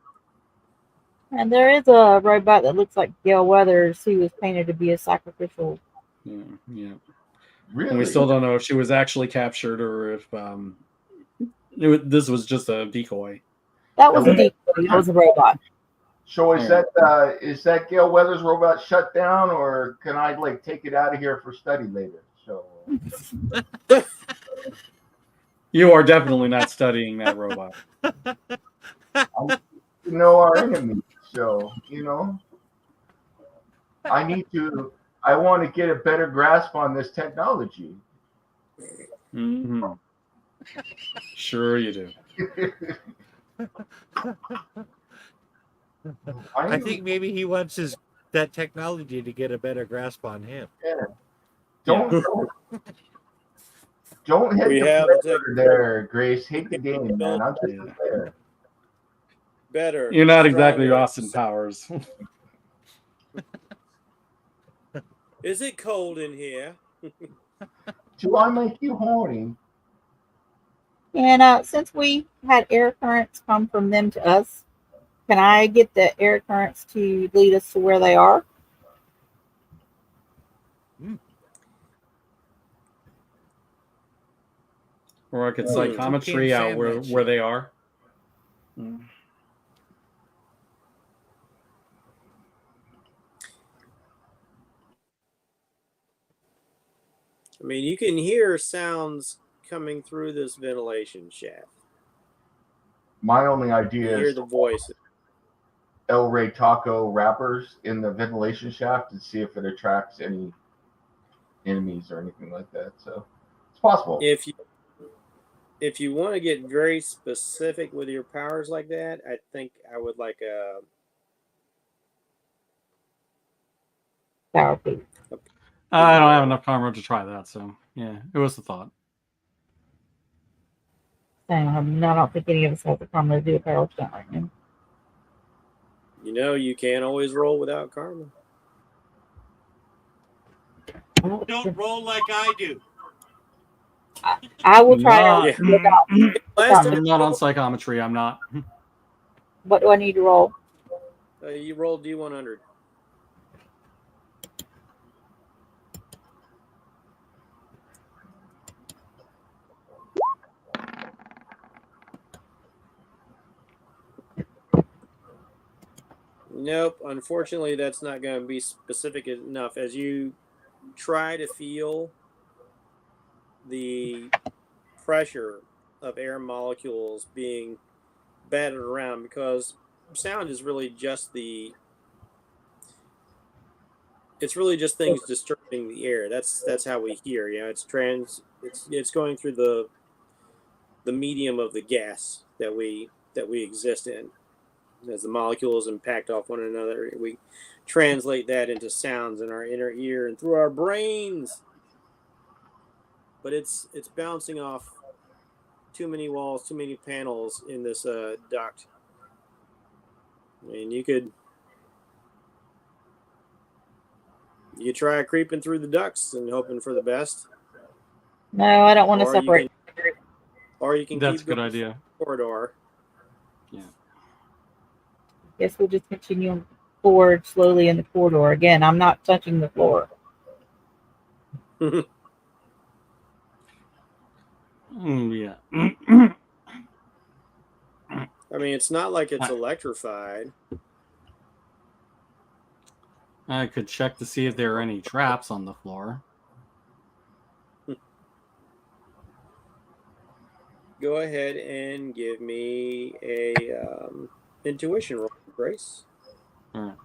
C: there is a robot that looks like Gail Weathers who was painted to be a sacrificial.
D: Yeah.
E: Really?
D: And we still don't know if she was actually captured or if this was just a decoy.
C: That was a decoy. That was a robot.
E: So is that Gail Weathers robot shut down, or can I like take it out of here for study later? So
D: you are definitely not studying that robot.
E: You know our enemies, so you know. I want to get a better grasp on this technology.
D: Mm-hmm. Sure you do.
A: I think maybe he wants that technology to get a better grasp on him.
E: Yeah. Don't hit the there, Grace. Hate the game, man. I'm just a player.
B: Better.
D: You're not exactly Austin Powers.
B: Is it cold in here?
E: Do I make you horny?
C: And since we had air currents come from them to us, can I get the air currents to lead us to where they are?
D: Or I could psychometry out where they are.
B: I mean, you can hear sounds coming through this ventilation shaft.
E: My only idea
B: is
E: hear
B: the voices.
E: El Rey taco wrappers in the ventilation shaft and see if it attracts any enemies or anything like that. So it's possible.
B: If you want to get very specific with your powers like that, I think I would like a
C: power piece.
D: I don't have enough karma to try that, so yeah, it was the thought.
C: I don't think any of us have the karma to do a power stunt right now.
B: You know, you can't always roll without karma.
A: Don't roll like I do.
C: I will try
D: I'm not on psychometry. I'm not.
C: What do I need to roll?
B: You roll D100. Nope. Unfortunately, that's not going to be specific enough. As you try to feel the pressure of air molecules being battered around, because sound is really just the it's really just things disturbing the air. That's how we hear. You know, it's going through the medium of the gas that we exist in. As the molecules impact off one another, we translate that into sounds in our inner ear and through our brains. But it's bouncing off too many walls, too many panels in this duct. I mean, you could try creeping through the ducts and hoping for the best,
C: No, I don't want to
B: or you
C: separate.
B: can
D: That's a
B: keep
D: good
B: going
D: idea.
B: corridor.
D: Yeah.
C: Guess we'll just continue forward slowly in the corridor. Again, I'm not touching the floor.
D: Yeah.
B: I mean, it's not like it's electrified.
D: I could check to see if there are any traps on the floor.
B: Go ahead and give me a intuition roll, Grace.
D: All right.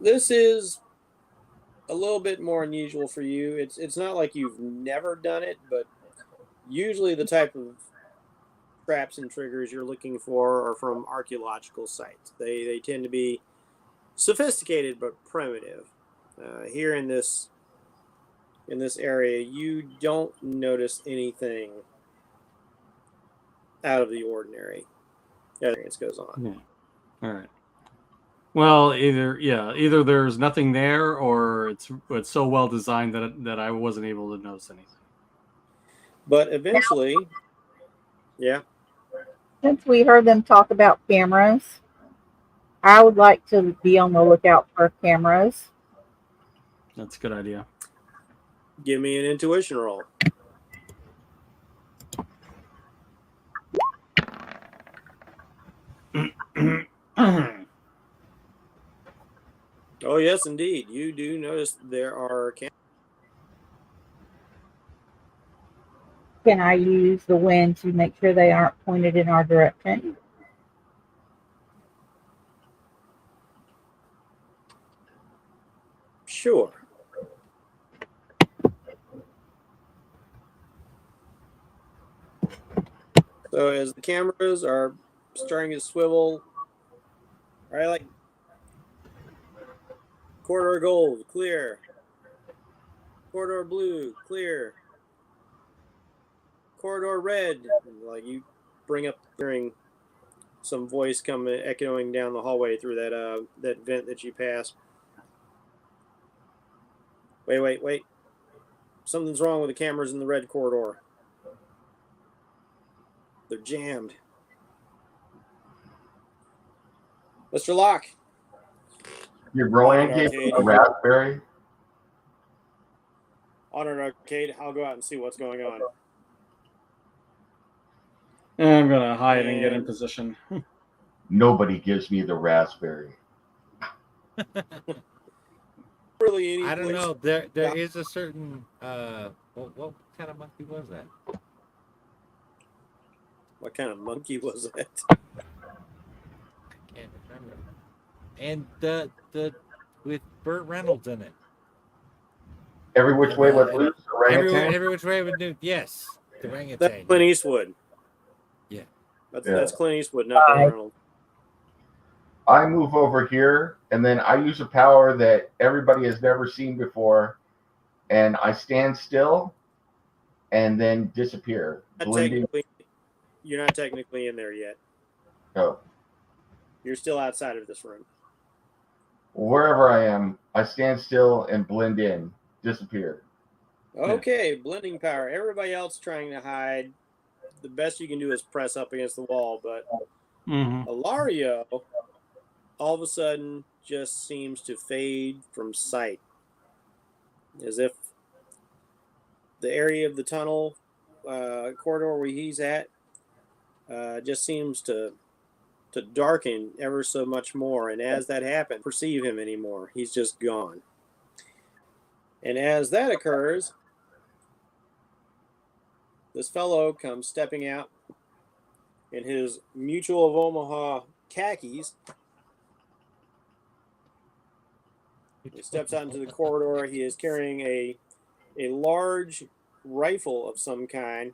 B: This is a little bit more unusual for you. It's not like you've never done it, but usually the type of traps and triggers you're looking for are from archaeological sites. They tend to be sophisticated but primitive. Here in this area, you don't notice anything out of the ordinary. Experience goes on.
D: Yeah. All right. Well, either there's nothing there, or it's so well designed that I wasn't able to notice anything.
B: But eventually, yeah.
C: Since we heard them talk about cameras, I would like to be on the lookout for cameras.
D: That's a good idea.
B: Give me an intuition roll. Oh, yes, indeed. You do notice there are cameras.
C: Can I use the wind to make sure they aren't pointed in our direction?
B: Sure. So as the cameras are starting to swivel, all right, like corridor gold, clear. Corridor blue, clear. Corridor red, like you bring up hearing some voice coming echoing down the hallway through that vent that you passed. Wait. Something's wrong with the cameras in the red corridor. They're jammed. Mr. Locke.
E: Your Roland gave me a raspberry.
B: Honored Arcade, I'll go out and see what's going on.
D: I'm gonna hide and get in position.
E: Nobody gives me the raspberry.
B: Really, any
A: I don't
B: place-
A: know. There is a certain what kind of monkey was that?
B: What kind of monkey was that?
A: Can't remember. And the with Burt Reynolds in it.
E: Every which way but loose. Orangutan.
A: Every which way would do. Yes, the
B: That's
A: orangutan.
B: Clint Eastwood.
A: Yeah.
B: That's Clint Eastwood, not Burt Reynolds.
E: I move over here, and then I use a power that everybody has never seen before, and I stand still, and then disappear.
B: You're not technically in there yet.
E: Oh.
B: You're still outside of this room.
E: Wherever I am, I stand still and blend in, disappear.
B: Okay, blending power. Everybody else trying to hide. The best you can do is press up against the wall, but Ilario all of a sudden just seems to fade from sight. As if the area of the tunnel corridor where he's at just seems to darken ever so much more. And as that happens, perceive him anymore. He's just gone. And as that occurs, this fellow comes stepping out in his Mutual of Omaha khakis. He steps out into the corridor. He is carrying a large rifle of some kind.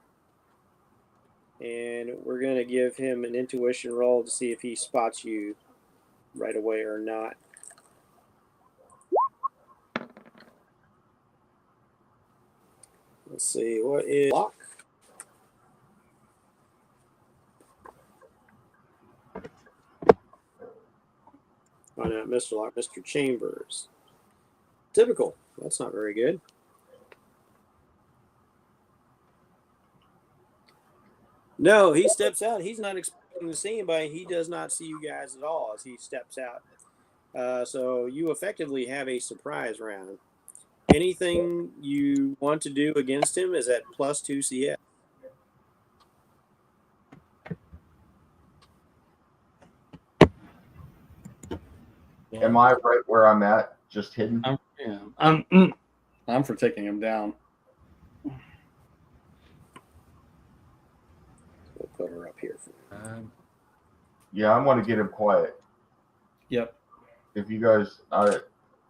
B: And we're going to give him an intuition roll to see if he spots you right away or not. Let's see, what is lock? Oh, not Mr. Lock, Mr. Chambers. Typical. That's not very good. No, he steps out. He's not expecting to see anybody. He does not see you guys at all as he steps out. So you effectively have a surprise round. Anything you want to do against him is at +2 CS.
E: Am I right where I'm at? Just hidden?
D: I'm for taking him down.
B: We'll put her up here for you.
E: Yeah, I want to get him quiet.
D: Yep.
E: If you guys,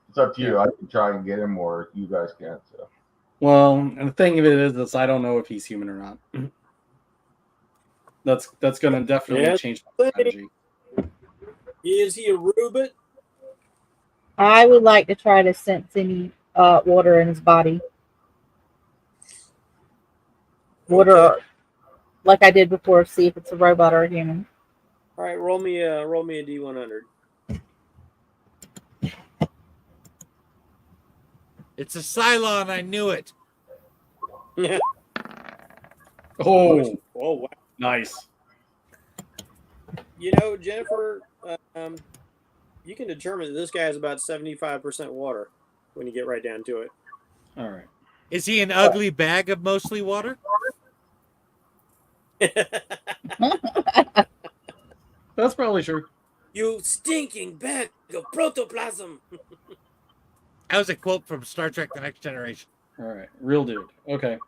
E: it's up to you. I can try and get him, or you guys can't. So.
D: Well, and the thing of it is I don't know if he's human or not. That's going to definitely change my strategy.
B: Is he a Rubit?
C: I would like to try to sense any water in his body. Water,
B: Okay.
C: like I did before, see if it's a robot or a human.
B: All right, roll me a D100.
A: It's a Cylon. I knew it.
D: Oh,
B: wow.
D: nice.
B: You know, Jennifer, you can determine that this guy is about 75% water when you get right down to it.
D: All right.
A: Is he an ugly bag of mostly water?
D: That's probably true.
B: You stinking bag of protoplasm.
A: That was a quote from Star Trek: The Next Generation.
D: All right. Real dude. Okay.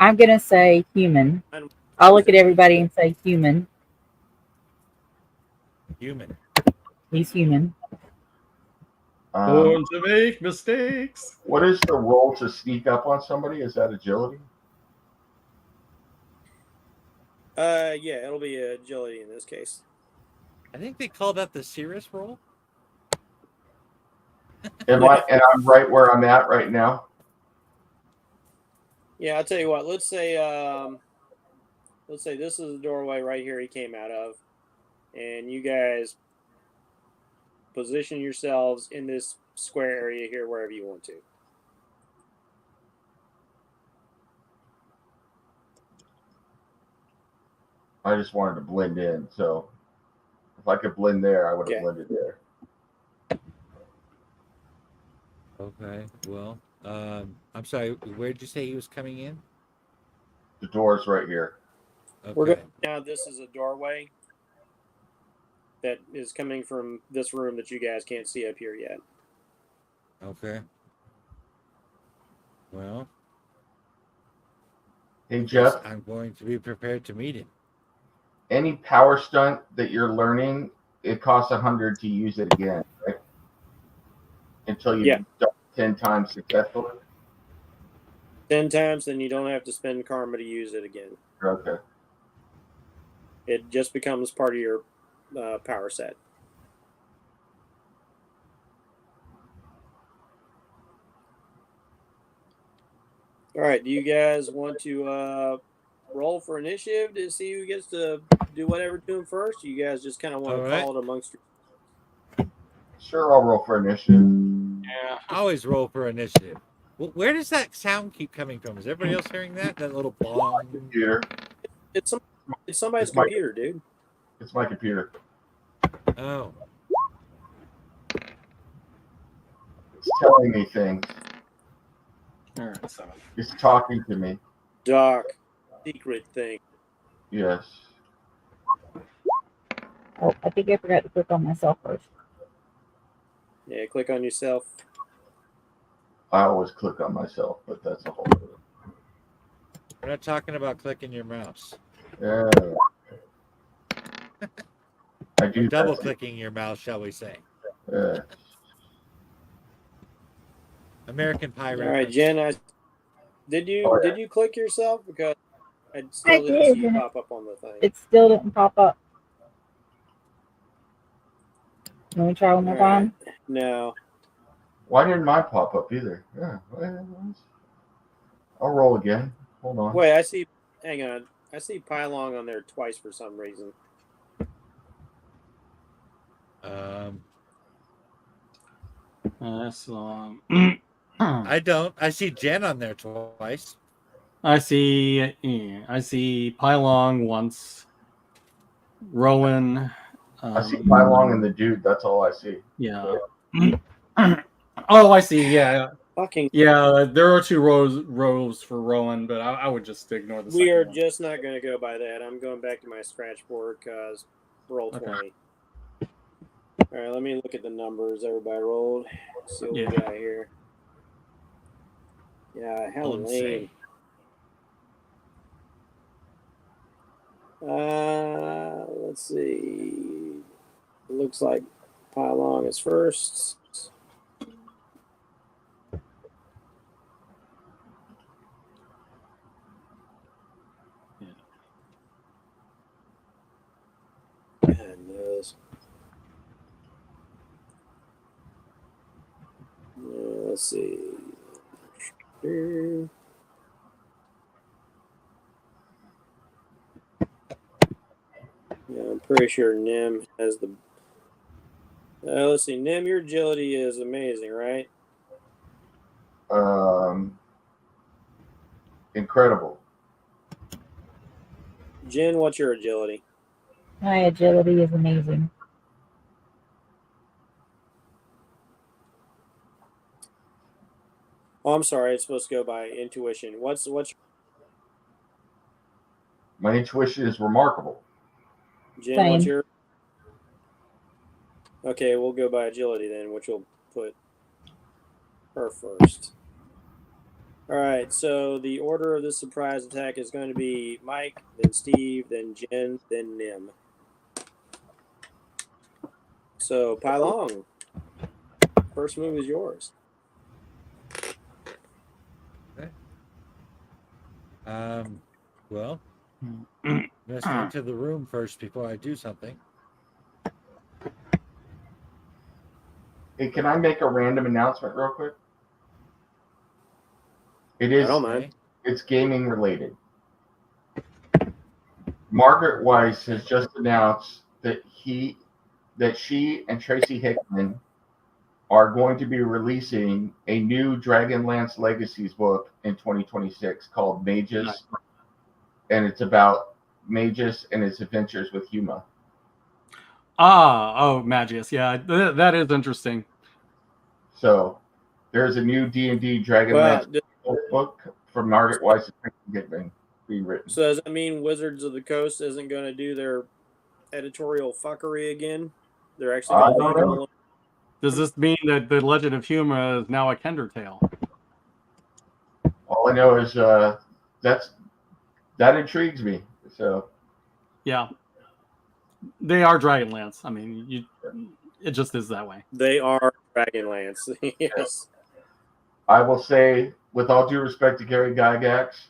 C: I'm going to say human. I'll look at everybody and say human.
A: Human.
C: He's human.
D: Born to make mistakes.
E: What is the roll to sneak up on somebody? Is that agility?
B: Yeah, it'll be agility in this case.
A: I think they call that the Cirrus roll.
E: And I'm right where I'm at right now.
B: Yeah, I'll tell you what. Let's say this is the doorway right here he came out of, and you guys position yourselves in this square area here wherever you want to.
E: I just wanted to blend in, so if I could blend there, I would have
B: Okay.
E: blended there.
A: Okay. Well, I'm sorry. Where did you say he was coming in?
E: The door's right here.
A: Okay.
B: We're going now. This is a doorway that is coming from this room that you guys can't see up here yet.
A: Okay. Well,
E: Hey, Jeff,
A: I'm going to be prepared to meet him.
E: any power stunt that you're learning, it costs 100 to use it again, right? Until you've
B: Yeah.
E: done 10 times successfully?
B: 10 times, then you don't have to spend karma to use it again.
E: Okay.
B: It just becomes part of your power set. All right. Do you guys want to roll for initiative to see who gets to do whatever to him first? You guys just kind of want
A: All
B: to
A: right.
B: call it amongst you?
E: Sure, I'll roll for initiative.
A: Yeah. I always roll for initiative. Where does that sound keep coming from? Is everybody else hearing that? That little bong?
E: Computer.
B: It's somebody's
E: It's my-
B: computer, dude.
E: It's my computer.
A: Oh.
E: It's telling me things.
D: All right. 7.
E: It's talking to me.
B: Dark, secret thing.
E: Yes.
C: Oh, I think I forgot to click on myself first.
B: Yeah, click on yourself.
E: I always click on myself, but that's a whole other.
A: We're not talking about clicking your mouse.
E: I do
A: Or double
E: that.
A: clicking your mouse, shall we say.
E: Uh,
A: American Pie
B: All right,
A: reference.
B: Jen. Did you click yourself? Because I still didn't
C: did,
B: see you
C: and
B: pop up on the thing.
C: it still didn't pop up. Let me try one more
B: All right.
C: time.
B: No.
E: why didn't mine pop up either? Yeah. I'll roll again. Hold on.
B: Wait, I see. Hang on. I see Pylong on there twice for some reason.
D: So,
A: I don't. I see Jen on there twice.
D: I see Pylong once. Rowan.
E: I see Pylong and the dude. That's all I see.
D: Yeah. Oh, I see. Yeah.
B: Fucking.
D: Yeah, there are 2 rows for Rowan, but I would just ignore the
B: We
D: second
B: are
D: one.
B: just not going to go by that. I'm going back to my scratch board because roll
D: Okay.
B: 20. All right, let me look at the numbers everybody rolled. See what
D: Yeah.
B: we got here. Yeah, how lame. Let's see. It looks like Pylong is first. Goodness. Let's see. Yeah, I'm pretty sure Nim has the. Let's see, Nim, your agility is amazing, right?
E: Incredible.
B: Jen, what's your agility?
C: My agility is amazing.
B: Oh, I'm sorry. It's supposed to go by intuition. What's
E: My intuition is remarkable.
B: Jen?
C: Same.
B: What's your? Okay, we'll go by agility then, which will put her first. All right. So the order of this surprise attack is going to be Mike, then Steve, then Jen, then Nim. So Pylong, first move is yours.
A: Well, let's enter the room first before I do something.
E: Hey, can I make a random announcement real quick? It
B: I
E: is.
B: don't mind.
E: It's gaming related. Margaret Weiss has just announced that she and Tracy Hickman are going to be releasing a new Dragonlance Legacies book in 2026 called Magus,
D: Nice.
E: and it's about Magus and his adventures with Huma.
D: Magius. Yeah, that is interesting.
E: So there's a new D&D Dragonlance book from Margaret Weiss and Tracy Hickman being written.
B: So does that mean Wizards of the Coast isn't going to do their editorial fuckery again? They're actually going to leave them alone.
D: Does this mean that the Legend of Huma is now a Kender tale?
E: All I know is that intrigues me. So
D: Yeah, they are Dragonlance. I mean, it just is that way.
B: They are Dragonlance. Yes.
E: I will say, with all due respect to Gary Gygax,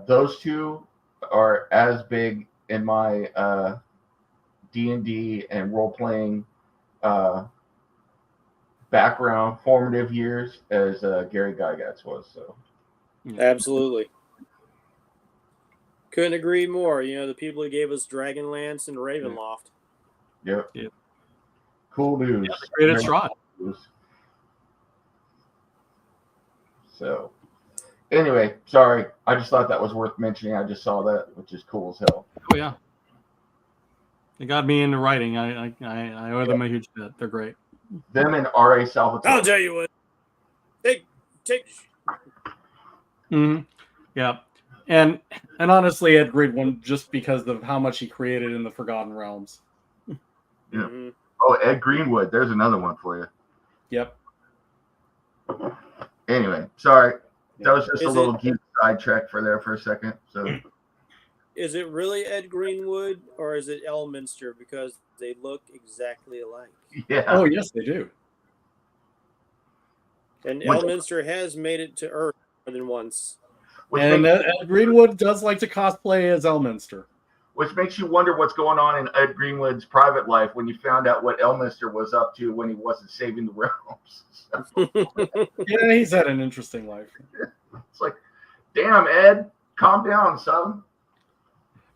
E: those two are as big in my D&D and role-playing background, formative years, as Gary Gygax was. So,
D: Yeah.
B: Absolutely. Couldn't agree more. You know, the people who gave us Dragonlance and Ravenloft.
E: yep.
D: Yep.
E: Cool news.
D: Yeah, they created
E: Very
D: Strahd.
E: cool news. So, anyway, sorry. I just thought that was worth mentioning. I just saw that, which is cool as hell.
D: Oh yeah, they got me into writing. I owe them a huge debt. They're great.
E: Them and R.A. Salvatore.
B: I'll tell you what. Take.
D: Mm-hmm. Yeah, and honestly, Ed Grid one just because of how much he created in the Forgotten Realms.
E: Yeah.
B: Mm-hmm.
E: Oh, Ed Greenwood. There's another one for you.
D: Yep.
E: Anyway, sorry. That was just a little geek sidetracked for there for a second. So
B: Is it really Ed Greenwood or is it Elminster? Because they look exactly alike.
E: yeah.
D: Oh, yes, they do.
B: And
E: Which-
B: Elminster has made it to Earth more than once.
E: Which,
D: And
E: makes,
D: Greenwood does like to cosplay as Elminster.
E: which makes you wonder what's going on in Ed Greenwood's private life when you found out what Elminster was up to when he wasn't saving the realms. So,
D: Yeah, he's had an interesting life.
E: it's like, damn, Ed, calm down, son.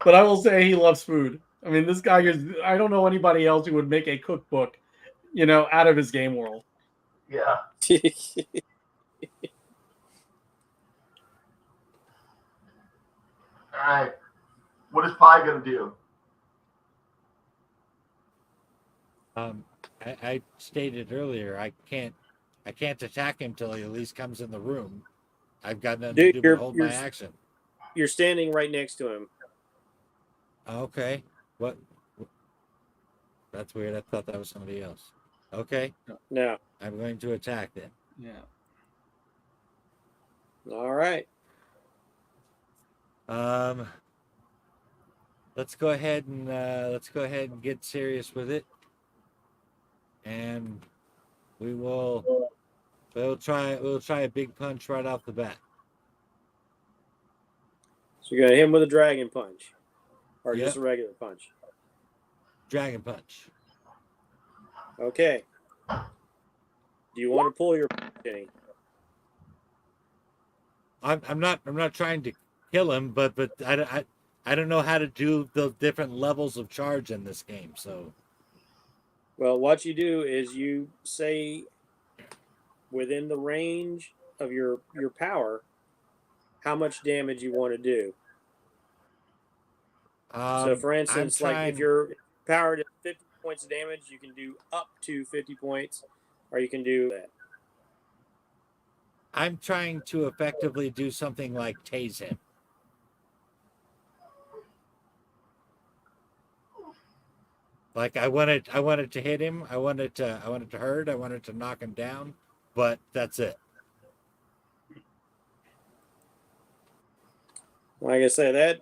D: But I will say he loves food. I mean, this guy is, I don't know anybody else who would make a cookbook, out of his game world.
E: Yeah. All right. What is Pi going to do?
A: I stated earlier I can't attack him till he at least comes in the room. I've got nothing to
B: Dude,
A: do but hold my action.
B: You're standing right next to him.
A: Okay. What? That's weird. I thought that was somebody else. Okay.
B: No.
A: I'm going to attack then.
D: Yeah.
B: All right.
A: Let's go ahead and get serious with it. And we'll try a big punch right off the bat.
B: So you're gonna hit him with a dragon punch, or
A: Yep.
B: just a regular punch.
A: Dragon punch.
B: Okay. Do you want to pull your penny?
A: I'm not trying to kill him, but I don't know how to do the different levels of charge in this game. So,
B: Well, what you do is you say within the range of your power how much damage you want to do. So, for instance, like if you're powered at 50 points of damage, you can do up to 50 points, or you can do that.
A: I'm trying to effectively do something like tase him. Like I wanted to hit him. I wanted to hurt. I wanted to knock him down, but that's it.
B: Like I said, that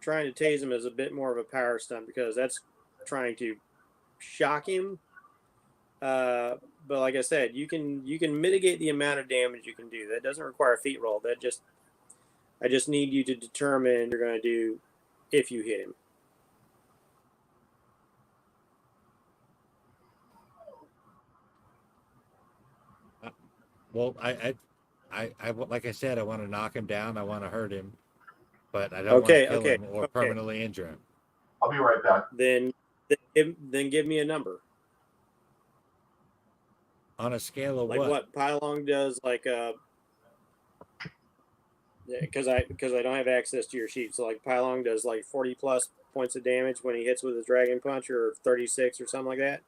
B: trying to tase him is a bit more of a power stunt because that's trying to shock him. But like I said, you can mitigate the amount of damage you can do. That doesn't require a feat roll. I just need you to determine what you're going to do if you hit him.
A: Well, I like I said, I want to knock him down. I want to hurt him, but I don't want
B: Okay,
A: to kill
B: okay,
A: him or
B: okay.
A: permanently injure him.
E: I'll be right back.
B: Then give me a number.
A: On a scale of
B: Like what Pylong does, like because I don't have access to your sheet. So like Pylong does like 40 plus points of damage when he hits with his dragon punch, or 36 or something like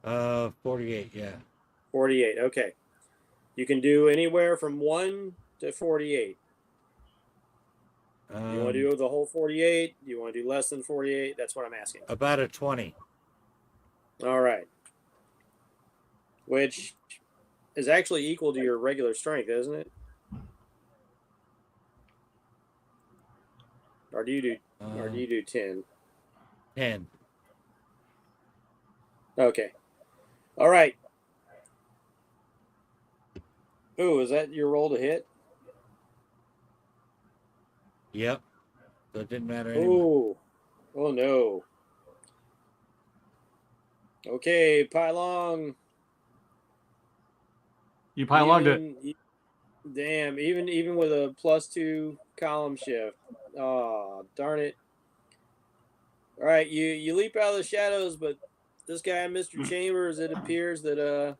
B: that.
A: 48, yeah.
B: 48. Okay, you can do anywhere from 1 to 48. You want to do the whole 48? Do you want to do less than 48? That's what I'm asking.
A: About a 20.
B: All right. Which is actually equal to your regular strength, isn't it? Or do you do 10?
A: 10.
B: Okay. All right. Ooh, is that your roll to hit?
A: Yep. So it didn't matter anyway.
B: Ooh. Oh no. Okay, Pylong.
D: You Pylonged it.
B: Damn, even with a +2 column shift. Oh, darn it. All right, you leap out of the shadows, but this guy, Mr. Chambers, it appears that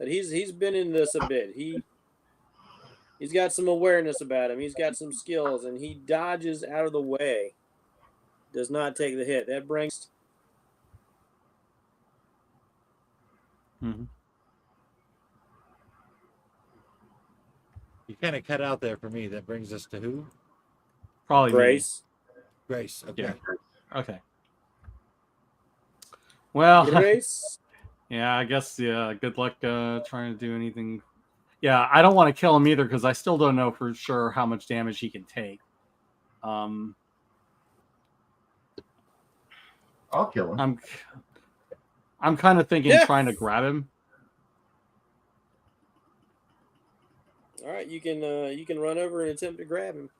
B: he's been in this a bit. He's got some awareness about him. He's got some skills, and he dodges out of the way. Does not take the hit. That brings.
D: Mm-hmm.
A: You kind of cut out there for me. That brings us to who?
D: Probably
B: Grace.
A: Grace. Okay.
D: Yeah. Okay. Well,
B: Grace.
D: yeah, I guess, yeah, good luck trying to do anything Yeah, I don't want to kill him either because I still don't know for sure how much damage he can take.
E: I'll kill him.
D: I'm kind of thinking
B: Yeah.
D: trying to grab him.
B: All right, you can run over and attempt to grab him.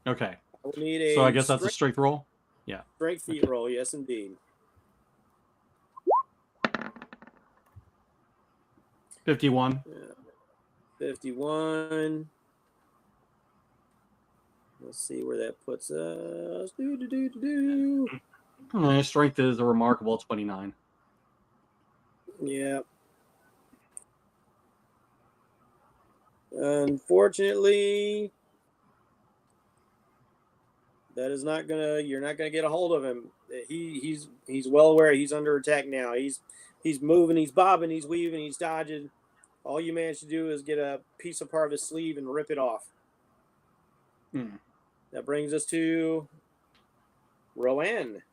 D: Okay.
B: I will need a
D: So I guess that's a strength roll? Yeah.
B: strength feat roll. Yes, indeed.
D: 51.
B: 51. Let's see where that puts us.
D: Strength is a remarkable 29.
B: Yeah. Unfortunately, that is not gonna. You're not gonna get a hold of him. He's well aware he's under attack now. He's moving. He's bobbing. He's weaving. He's dodging. All you manage to do is get a piece of part of his sleeve and rip it off. That brings us to Rowan.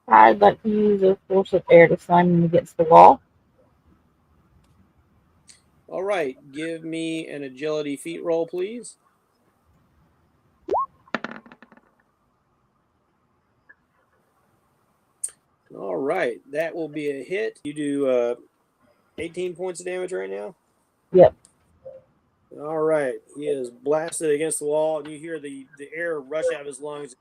C: I'd like to use a force of air to slam him against the wall.
B: All right, give me an agility feat roll, please. All right, that will be a hit. You do 18 points of damage right now?
C: Yep.
B: All right, he is blasted against the wall, and you hear the air rush out of his lungs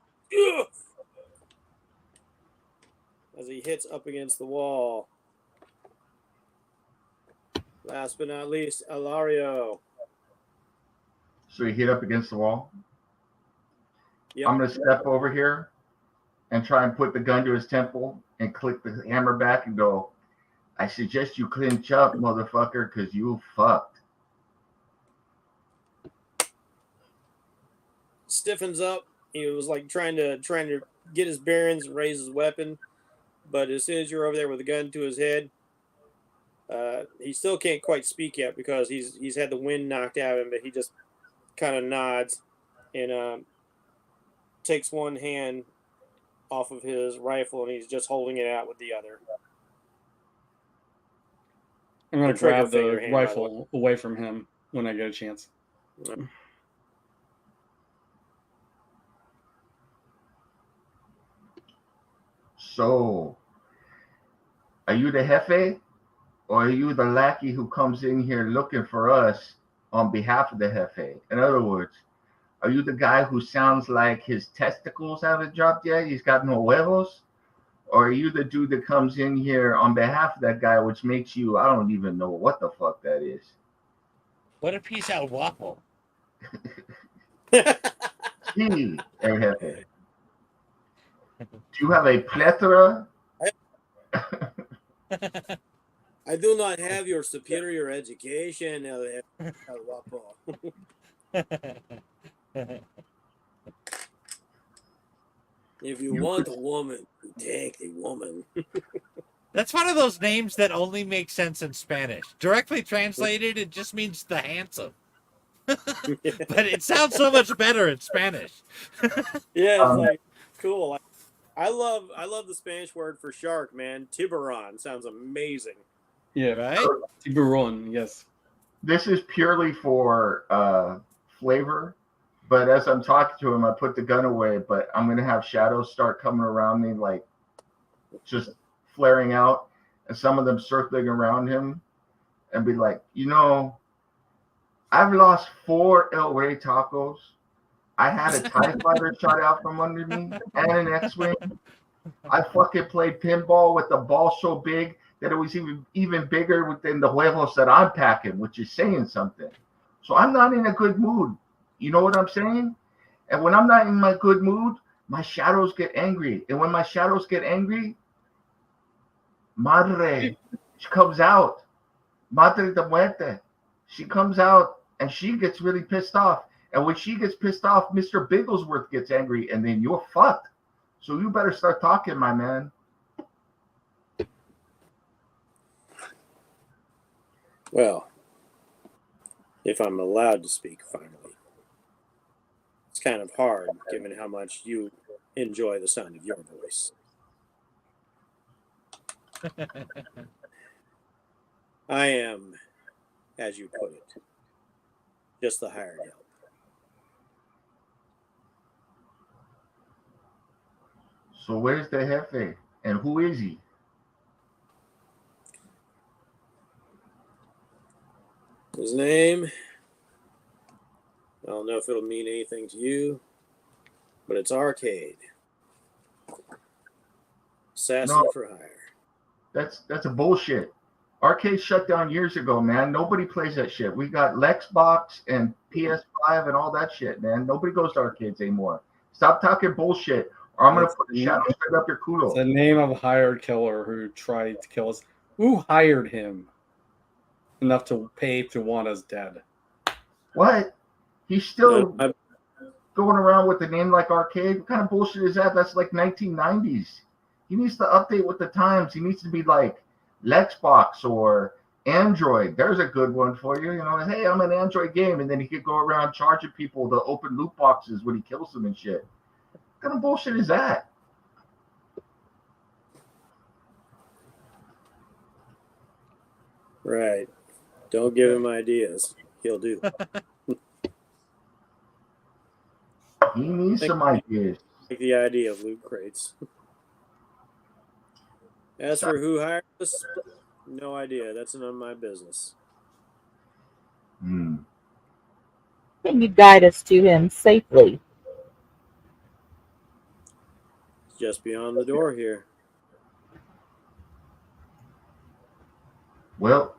B: as he hits up against the wall. Last but not least, Alario.
E: So he hit up against the wall.
B: Yep.
E: I'm going to step over here and try and put the gun to his temple and click the hammer back and go, I suggest you clinch up, motherfucker, because you fucked.
B: Stiffens up. He was like trying to get his bearings and raise his weapon, but as soon as you're over there with a gun to his head, he still can't quite speak yet because he's had the wind knocked out of him. But he just kind of nods and takes one hand off of his rifle and he's just holding it out with the other.
D: I'm going to
B: trigger
D: grab
B: finger
D: the
B: hand, by the
D: rifle away from him when I get a chance.
E: So, are you the jefe? Or are you the lackey who comes in here looking for us on behalf of the jefe? In other words, are you the guy who sounds like his testicles haven't dropped yet? He's got no huevos? Or are you the dude that comes in here on behalf of that guy, which makes you, I don't even know what the fuck that is.
A: What if he's out waffle?
E: Sí, el jefe. Do you have a plethora?
B: I do not have your superior education, El Guapo. If you want a woman, you take the woman.
A: That's one of those names that only makes sense in Spanish. Directly translated, it just means the handsome. But it sounds so much better in Spanish.
B: Yeah, it's like cool. I love the Spanish word for shark, man. Tiburon sounds amazing.
D: Yeah,
A: Right?
D: Tiburon, yes.
E: This is purely for flavor. But as I'm talking to him, I put the gun away, but I'm going to have shadows start coming around me, like just flaring out, and some of them circling around him and be like, I've lost 4 El Rey tacos. I had a TIE fighter shot out from under me and an X-Wing. I fucking played pinball with a ball so big that it was even bigger than the huevos that I'm packing, which is saying something. So I'm not in a good mood. You know what I'm saying? And when I'm not in my good mood, my shadows get angry. And when my shadows get angry, Madre, she comes out. Madre de Muerte. She comes out and she gets really pissed off. And when she gets pissed off, Mr. Bigglesworth gets angry, and then you're fucked. So you better start talking, my man.
B: Well, if I'm allowed to speak finally. It's kind of hard given how much you enjoy the sound of your voice. I am, as you put it, just the hired help.
E: So where's the Jefe? And who is he?
B: His name, I don't know if it'll mean anything to you, but it's Arcade. Assassin
E: No.
B: for hire.
E: That's a bullshit. Arcade shut down years ago, man. Nobody plays that shit. We got Lexbox and PS5 and all that shit, man. Nobody goes to arcades anymore. Stop talking bullshit, or I'm gonna
D: That's
E: put a shadow straight up your
D: It's
E: culo.
D: the name of a hired killer who tried to kill us. Who hired him enough to pay to want us dead?
E: What? He's still
B: No,
E: going around with a name like Arcade? What kind of bullshit is that? That's like 1990s. He needs to update with the times. He needs to be like Lexbox or Android. There's a good one for you. You know, hey, I'm an Android game, and then he could go around charging people to open loot boxes when he kills them and shit. What kind of bullshit is that?
B: right. Don't give him ideas. He'll do that.
E: He needs some ideas.
B: Like the idea of loot crates. As for who hired us, no idea. That's none of my business.
C: Can you guide us to him safely?
B: It's just beyond the door here.
E: Well,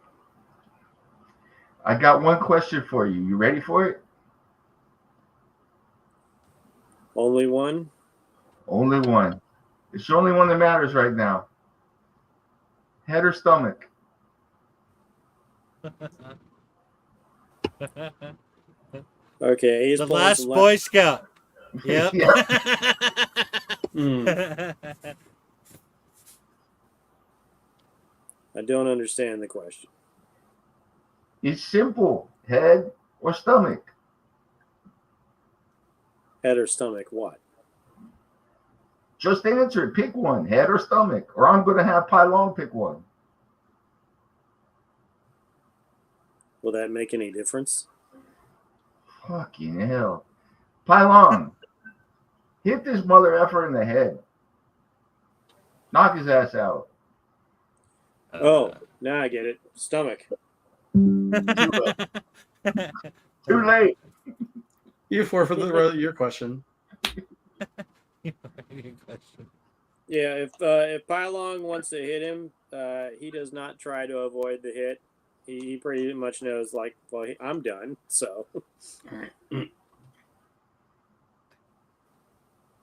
E: I got one question for you. You ready for it?
B: Only one?
E: Only one. It's the only one that matters right now. Head or stomach?
B: Okay, he's
A: The
B: pulling
A: last
B: some
A: Boy Scout. Yep.
B: I don't understand the question.
E: It's simple. Head or stomach?
B: Head or stomach, what?
E: Just answer it. Pick one. Head or stomach. Or I'm going to have Pylon pick one.
B: Will that make any difference?
E: Fucking hell. Pylon. Hit this mother effer in the head. Knock his ass out.
B: Oh, now I get it. Stomach.
E: Too late.
D: You forfeit your question.
B: Yeah, if Pylong wants to hit him, he does not try to avoid the hit. He pretty much knows, like, well, I'm done. So,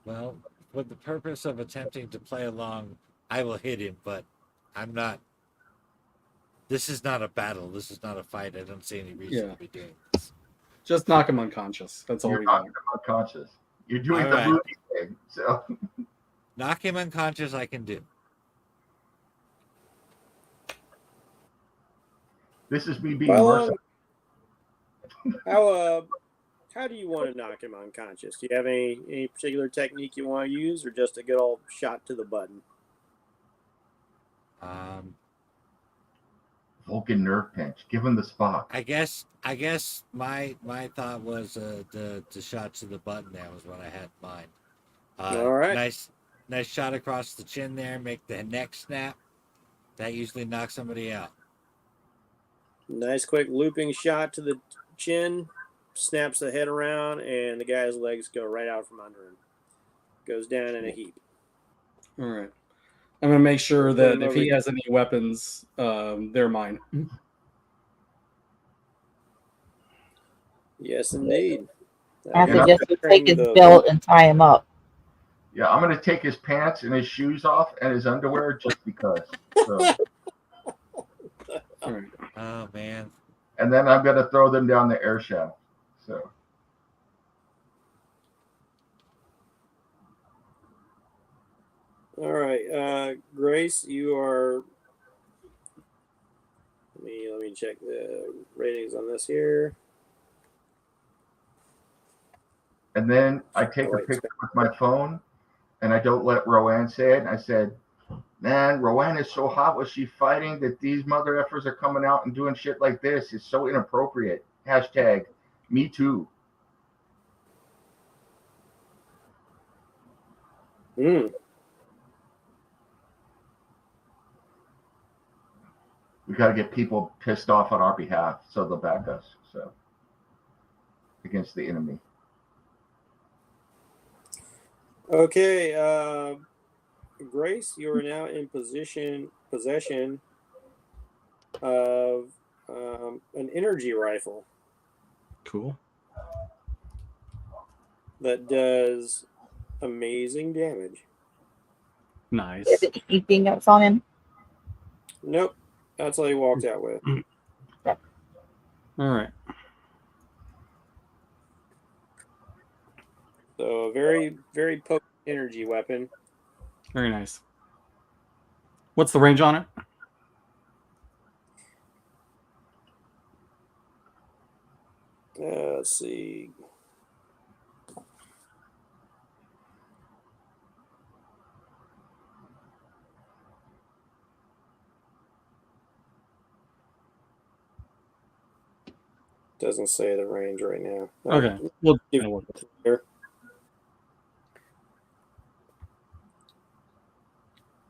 A: Well, for the purpose of attempting to play along, I will hit him, but I'm not. This is not a battle. This is not a fight. I don't see any reason to be doing this.
D: Just knock him unconscious. That's all
E: You're
D: we
E: knocking
D: want.
E: him unconscious. You're doing
A: All
E: the
A: right.
E: movie thing. So
A: Knock him unconscious, I can do.
E: this is me being
B: Pylong,
E: merciful.
B: how do you want to knock him unconscious? Do you have any particular technique you want to use, or just a good old shot to the button?
E: Vulcan nerve pinch. Give him the spot.
A: I guess my thought was the shot to the button. There was what I had in mind.
B: All right.
A: Nice shot across the chin there. Make the neck snap. That usually knocks somebody out.
B: Nice quick looping shot to the chin, snaps the head around, and the guy's legs go right out from under him. Goes down in a heap.
D: All right. I'm going to make sure that
B: him
D: if
B: over
D: he
B: here.
D: has any weapons, they're mine.
B: Yes, indeed.
C: I
E: Yeah.
C: suggest you take his belt and tie him up.
E: Yeah, I'm gonna take his pants and his shoes off and his underwear just because. So,
D: All right.
A: Oh man.
E: and then I'm gonna throw them down the air shaft. So
B: All right, Grace, you are. Let me check the ratings on this here.
E: and then I take a picture with my phone and I don't let Roanne say it. I said, man, Roanne is so hot was she fighting that these mother effers are coming out and doing shit like this. It's so inappropriate. Hashtag Me too.
B: Mm.
E: We got to get people pissed off on our behalf so they'll back us. So against the enemy.
B: Okay, Grace, you are now in possession of an energy rifle
D: Cool.
B: that does amazing damage.
D: Nice.
C: Is it anything else on him?
B: Nope, that's all he walked out with.
D: All right.
B: So a very, very potent energy weapon.
D: Very nice. What's the range on it?
B: Let's see. Doesn't say the range right now.
D: Okay. We'll
B: Give
D: work.
B: here.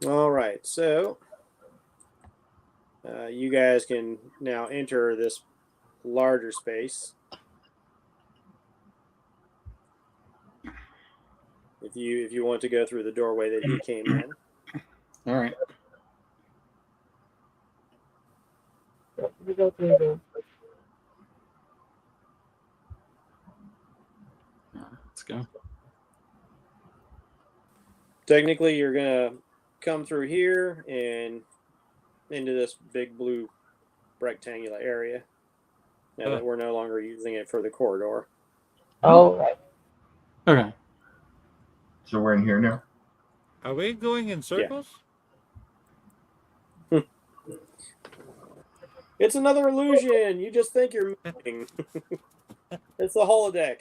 B: All right, so you guys can now enter this larger space. If you want to go through the doorway that he came in.
D: All right.
C: We go through the
D: Let's go.
B: Technically, you're gonna come through here and into this big blue rectangular area. Now that we're no longer using it for the corridor.
C: Oh, right.
D: Okay.
E: So we're in here now.
A: Are we going in circles?
B: It's another illusion. You just think you're moving. It's the holodeck.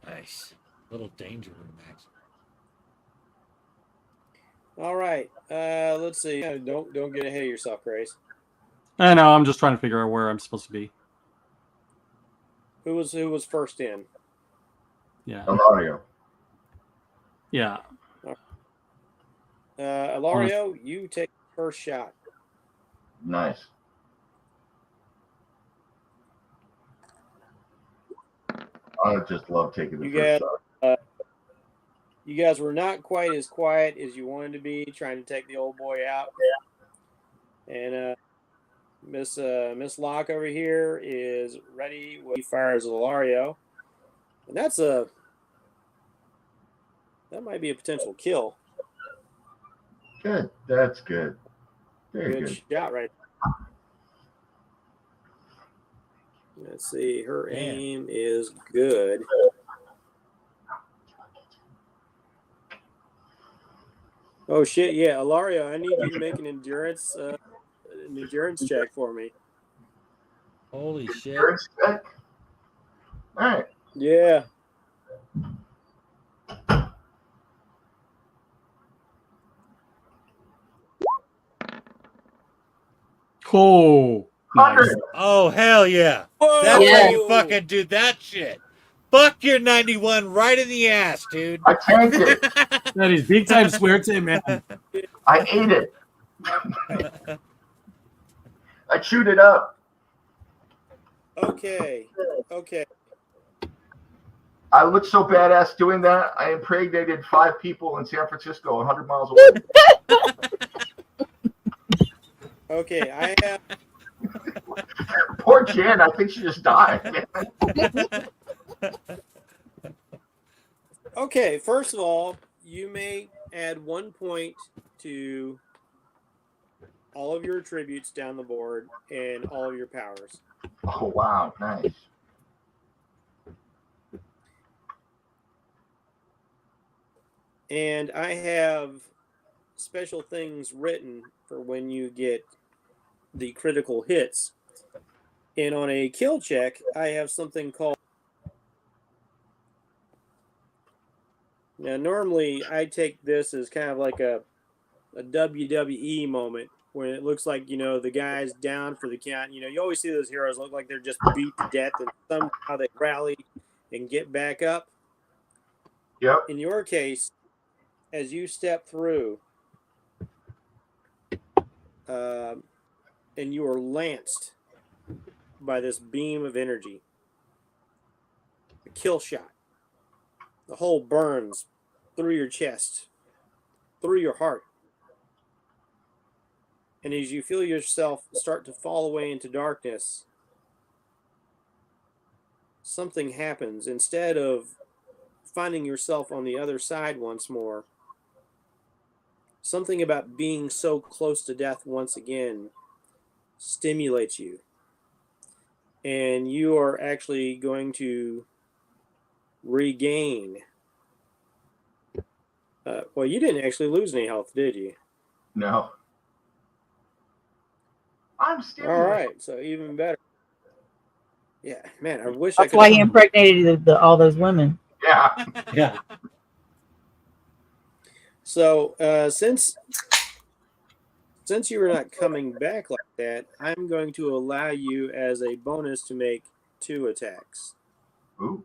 A: Nice. Little danger room, Max.
B: All right. Let's see. Don't get ahead of yourself, Grace.
D: I know. I'm just trying to figure out where I'm supposed to be.
B: Who was first in?
D: Yeah.
E: Alario.
D: Yeah.
B: Alario, you take the first shot.
E: Nice. I just love taking the
B: You
E: first
B: guys-
E: shot.
B: You guys were not quite as quiet as you wanted to be, trying to take the old boy out. And Miss Locke over here is ready when he fires Alario, and that might be a potential kill.
E: Good. That's good. Very
B: Good
E: good.
B: shot, right? Let's see. Her aim is good. Oh shit! Yeah, Alario, I need you to make an endurance check for me.
A: Holy shit.
E: First check. All right.
B: Yeah.
D: Cool. Nice.
E: 100.
A: Oh, hell yeah.
B: Whoa!
A: That's
C: Yeah.
A: how you fucking do that shit. Fuck your 91 right in the ass, dude.
E: I tanked it.
D: That is big time swear to him, man.
E: I ate it. I chewed it up.
B: Okay.
E: I looked so badass doing that. I impregnated 5 people in San Francisco, 100 miles away.
B: Okay. I have.
E: Poor Jen. I think she just died.
B: Okay. First of all, you may add 1 point to all of your attributes down the board and all of your powers.
E: Oh wow, nice.
B: And I have special things written for when you get the critical hits. And on a kill check, I have something called. Now, normally I take this as kind of like a WWE moment when it looks like, the guy's down for the count. You always see those heroes look like they're just beat to death, and somehow they rally and get back up.
E: Yep.
B: In your case, as you step through, and you are lanced by this beam of energy, a kill shot. The hole burns through your chest, through your heart. And as you feel yourself start to fall away into darkness, something happens. Instead of finding yourself on the other side once more, something about being so close to death once again stimulates you. And you are actually going to regain. Well, you didn't actually lose any health, did you?
E: No. I'm still.
B: All right, so even better. Yeah, man, I wish
C: That's
B: I could.
C: why he impregnated all those women.
E: Yeah.
D: Yeah.
B: So since you are not coming back like that, I'm going to allow you as a bonus to make 2 attacks.
E: Ooh.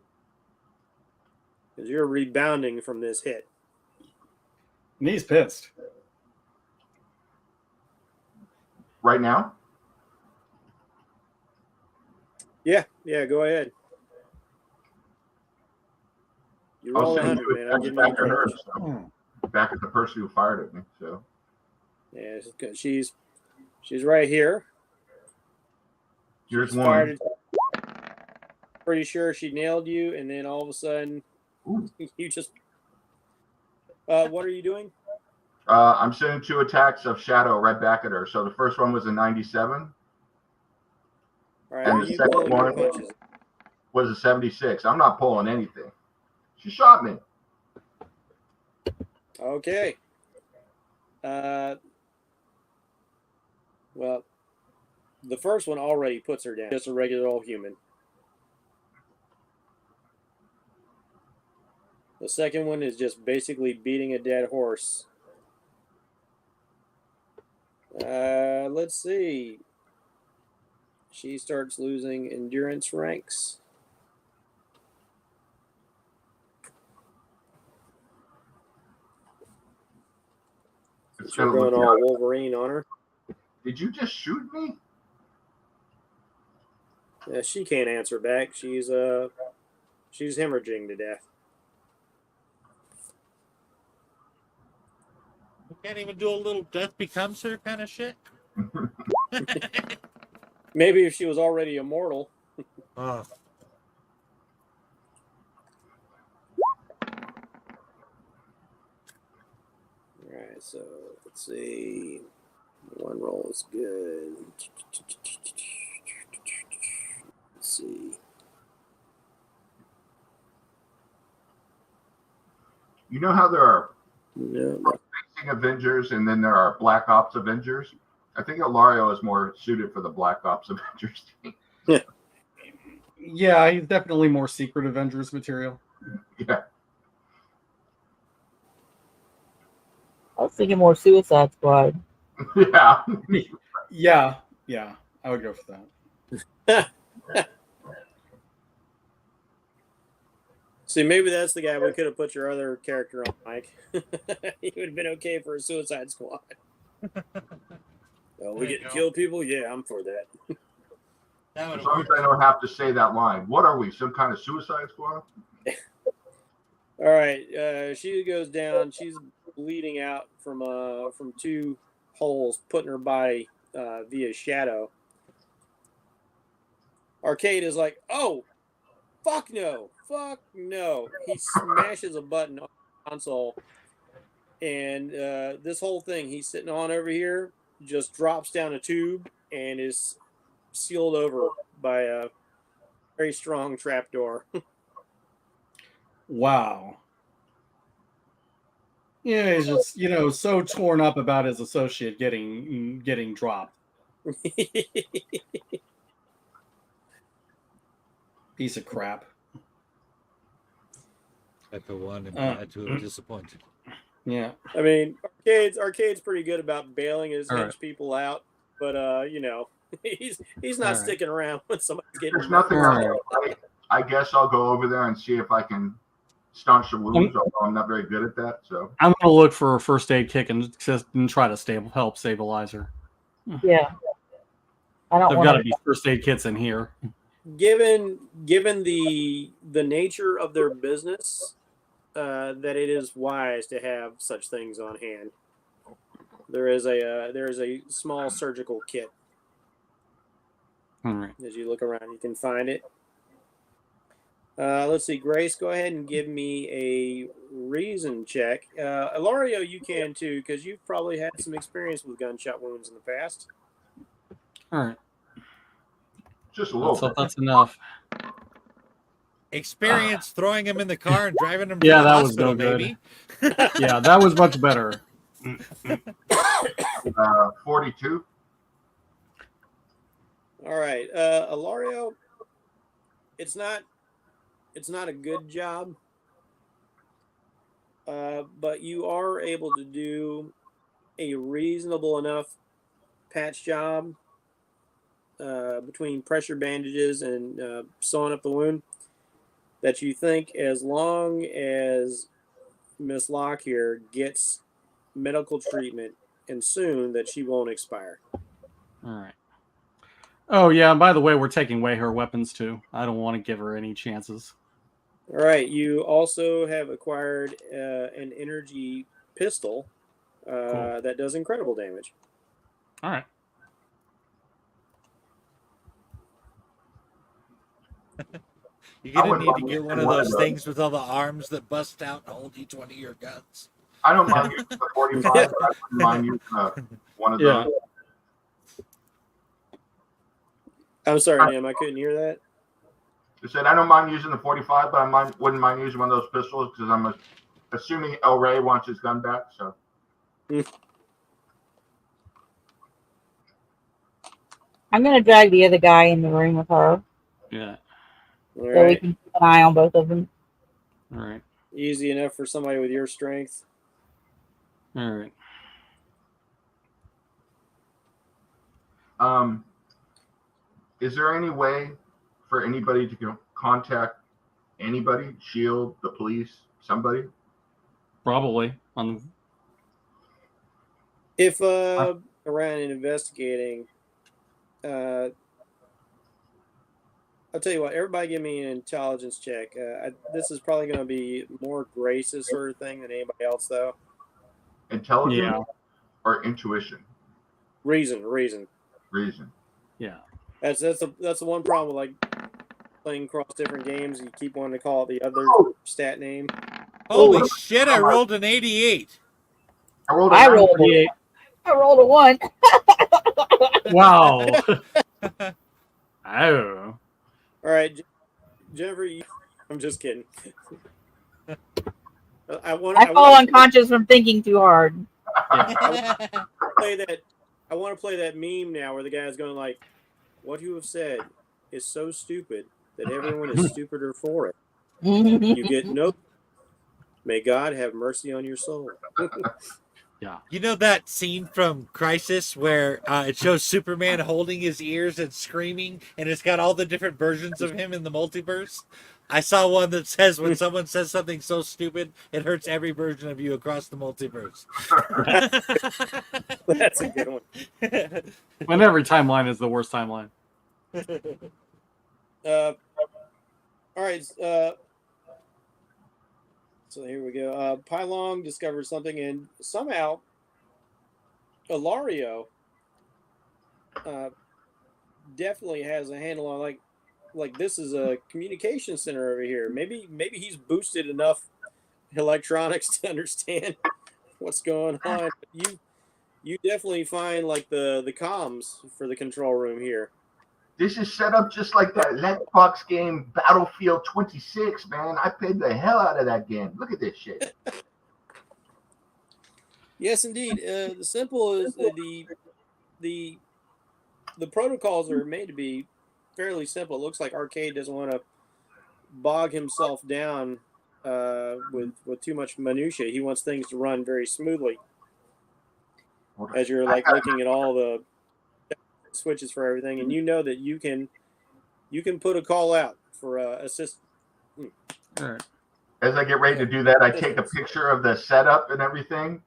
B: Because you're rebounding from this hit.
D: And he's pissed.
E: Right now?
B: Yeah, go ahead. You
E: I'll
B: roll
E: send
B: 100,
E: you
B: man. I'm giving you
E: back at her.
B: advantage.
E: So. Back at the person who fired at me. So.
B: Yeah, she's right here.
E: Here's
B: She's
E: one.
B: fired. Pretty sure she nailed you, and then all of a sudden,
E: Ooh.
B: you just. What are you doing?
E: I'm sending 2 attacks of shadow right back at her. So the first one was a 97.
B: All right,
E: And
B: are
E: the
B: you
E: second
B: pulling your
E: one
B: punches?
E: was a 76. I'm not pulling anything. She shot me.
B: Okay. Well, the first one already puts her down. Just a regular old human. The second one is just basically beating a dead horse. Let's see. She starts losing endurance ranks.
E: It's
B: You're
E: gonna
B: going
E: look
B: all
E: out.
B: Wolverine on her.
E: Did you just shoot me?
B: Yeah, she can't answer back. She's hemorrhaging to death.
A: We can't even do a little death becomes her kind of shit.
B: Maybe if she was already immortal.
A: Oh.
B: Alright, so let's see. One roll is good. Let's see.
E: You know how there are
B: No.
E: facing Avengers and then there are Black Ops Avengers? I think Ilario is more suited for the Black Ops Avengers team.
D: Yeah, he's definitely more Secret Avengers material.
E: Yeah.
C: I was thinking more Suicide Squad.
E: Yeah.
D: Yeah, I would go for that.
B: See, maybe that's the guy we could have put your other character on, Mike. He would have been okay for a Suicide Squad. Oh, we get to kill people? Yeah, I'm for that.
E: As long as I don't have to say that line. What are we? Some kind of Suicide Squad?
B: All right, she goes down. She's bleeding out from 2 holes, putting her body via shadow. Arcade is like, oh, fuck no. He smashes a button on the console, and this whole thing he's sitting on over here just drops down a tube and is sealed over by a very strong trapdoor.
D: Wow. Yeah, he's just, so torn up about his associate getting dropped. Piece of crap.
A: At the one and glad to have disappointed.
D: Yeah.
B: I mean, arcade's pretty good about bailing his
D: All right.
B: hench people out, but he's not
D: All right.
B: sticking around when somebody's getting
E: There's nothing
B: murdered.
E: else. I guess I'll go over there and see if I can staunch the wounds, although I'm not very good at that. So
D: I'm gonna look for a first aid kit and try to help stabilize her.
C: Yeah. I don't
D: There've
C: want
D: got to
C: to.
D: be first aid kits in here.
B: Given the nature of their business, that it is wise to have such things on hand. There is a small surgical kit.
D: All right.
B: As you look around, you can find it. Let's see, Grace, go ahead and give me a reason check. Ilario, you can too, because you've probably had some experience with gunshot wounds in the past.
D: All right.
E: just a little
D: So
E: bit.
D: that's enough.
A: Experience throwing him in the car and driving him to
D: Yeah,
A: the
D: that was
A: hospital,
D: no good.
A: maybe.
D: Yeah, that was much better.
E: 42.
B: All right, Ilario, it's not a good job, but you are able to do a reasonable enough patch job between pressure bandages and sewing up the wound that you think as long as Miss Locke here gets medical treatment and soon that she won't expire.
D: All right. Oh yeah, and by the way, we're taking away her weapons too. I don't want to give her any chances.
B: All right, you also have acquired an energy pistol
D: Cool.
B: that does incredible damage.
D: All right.
A: You're
E: I
A: gonna
E: wouldn't
A: need to
E: mind
A: get one
E: using
A: of
E: one of
A: those
E: those.
A: things with all the arms that bust out and hold each one of your guns.
E: I don't mind using the 45, but I wouldn't mind using one of
D: Yeah.
E: those.
B: I'm sorry, Nim, I couldn't hear that.
E: I said I don't mind using the 45, but wouldn't mind using one of those pistols because I'm assuming El Rey wants his gun back. So
C: I'm going to drag the other guy in the room with her
D: Yeah.
B: All
C: so we
B: right,
C: can keep an eye on both of them.
D: All right.
B: easy enough for somebody with your strength.
D: All right.
E: is there any way for anybody to contact anybody? Shield, the police, somebody?
D: Probably on.
B: If around and investigating, I'll tell you what. Everybody, give me an intelligence check. This is probably going to be more Grace's sort of thing than anybody else, though.
E: Intelligence
D: Yeah.
E: or intuition?
B: Reason.
E: Reason.
D: Yeah.
B: That's the one problem with like playing across different games. You keep wanting to call it the other stat name.
A: Holy
E: Oh,
A: shit! I rolled an 88.
E: I rolled a
C: I
E: 90.
C: rolled a, I rolled a 1.
D: Wow. Oh.
B: All right, Jennifer. I'm just kidding. I
C: fall unconscious from thinking too hard.
B: play that. I want to play that meme now where the guy's going like, "What you have said is so stupid that everyone is stupider for it. You get no. May God have mercy on your soul."
D: Yeah.
A: You know that scene from Crisis where it shows Superman holding his ears and screaming, and it's got all the different versions of him in the multiverse? I saw one that says when someone says something so stupid, it hurts every version of you across the multiverse.
B: That's a good one.
D: When every timeline is the worst timeline.
B: All right. So here we go. Pylong discovers something, and somehow Ilario definitely has a handle on like this is a communication center over here. Maybe he's boosted enough electronics to understand what's going on. You definitely find like the comms for the control room here.
E: This is set up just like that Xbox game Battlefield 26, man. I played the hell out of that game. Look at this shit.
B: Yes, indeed. The simple is the protocols are made to be fairly simple. It looks like Arcade doesn't want to bog himself down with too much minutia. He wants things to run very smoothly. As you're like looking at all the switches for everything, and you know that you can put a call out for assist.
D: All right.
E: As I get ready to do that, I take a picture of the setup and everything.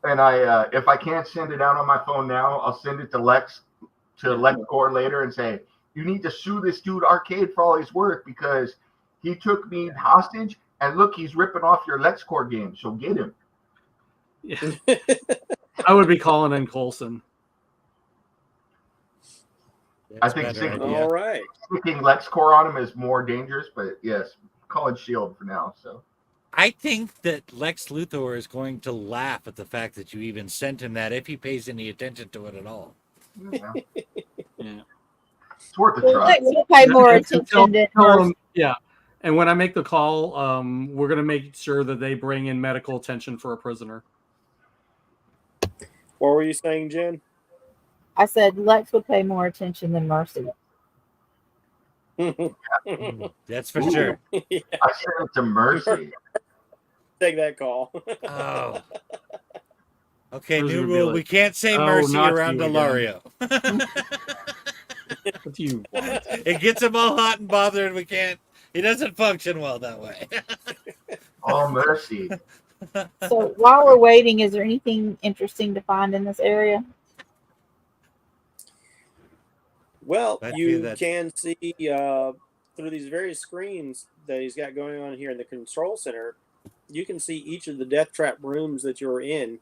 E: And I, if I can't send it out on my phone now, I'll send it to LexCorp later and say, you need to sue this dude Arcade for all his work because he took me hostage. And look, he's ripping off your LexCorp game. So get him.
D: Yeah. I would be calling in Coulson.
E: I think
B: All right.
E: sticking LexCorp on him is more dangerous, but yes, call it Shield for now. So
A: I think that Lex Luthor is going to laugh at the fact that you even sent him that if he pays any attention to it at all.
E: yeah.
D: Yeah.
E: It's worth a
C: Well,
E: try.
C: Lex will pay more
D: And
C: attention than
D: tell
C: Mercy.
D: them, yeah. And when I make the call, we're going to make sure that they bring in medical attention for a prisoner.
B: What were you saying, Jen?
C: I said Lex would pay more attention than Mercy.
A: That's for
E: Ooh.
A: sure.
B: Yeah,
E: I sent it to Mercy.
B: take that call.
A: Oh. Okay,
D: Mercy
A: new
D: would be
A: rule.
D: like,
A: We can't say
D: "Oh,
A: mercy
D: not
A: around
D: you again."
A: Delario.
D: What do you want?
A: It gets him all hot and bothered. We can't. He doesn't function well that way.
E: Oh, Mercy.
C: So while we're waiting, is there anything interesting to find in this area?
B: Well,
A: I feel
B: you
A: that-
B: can see through these various screens that he's got going on here in the control center. You can see each of the death trap rooms that you're in.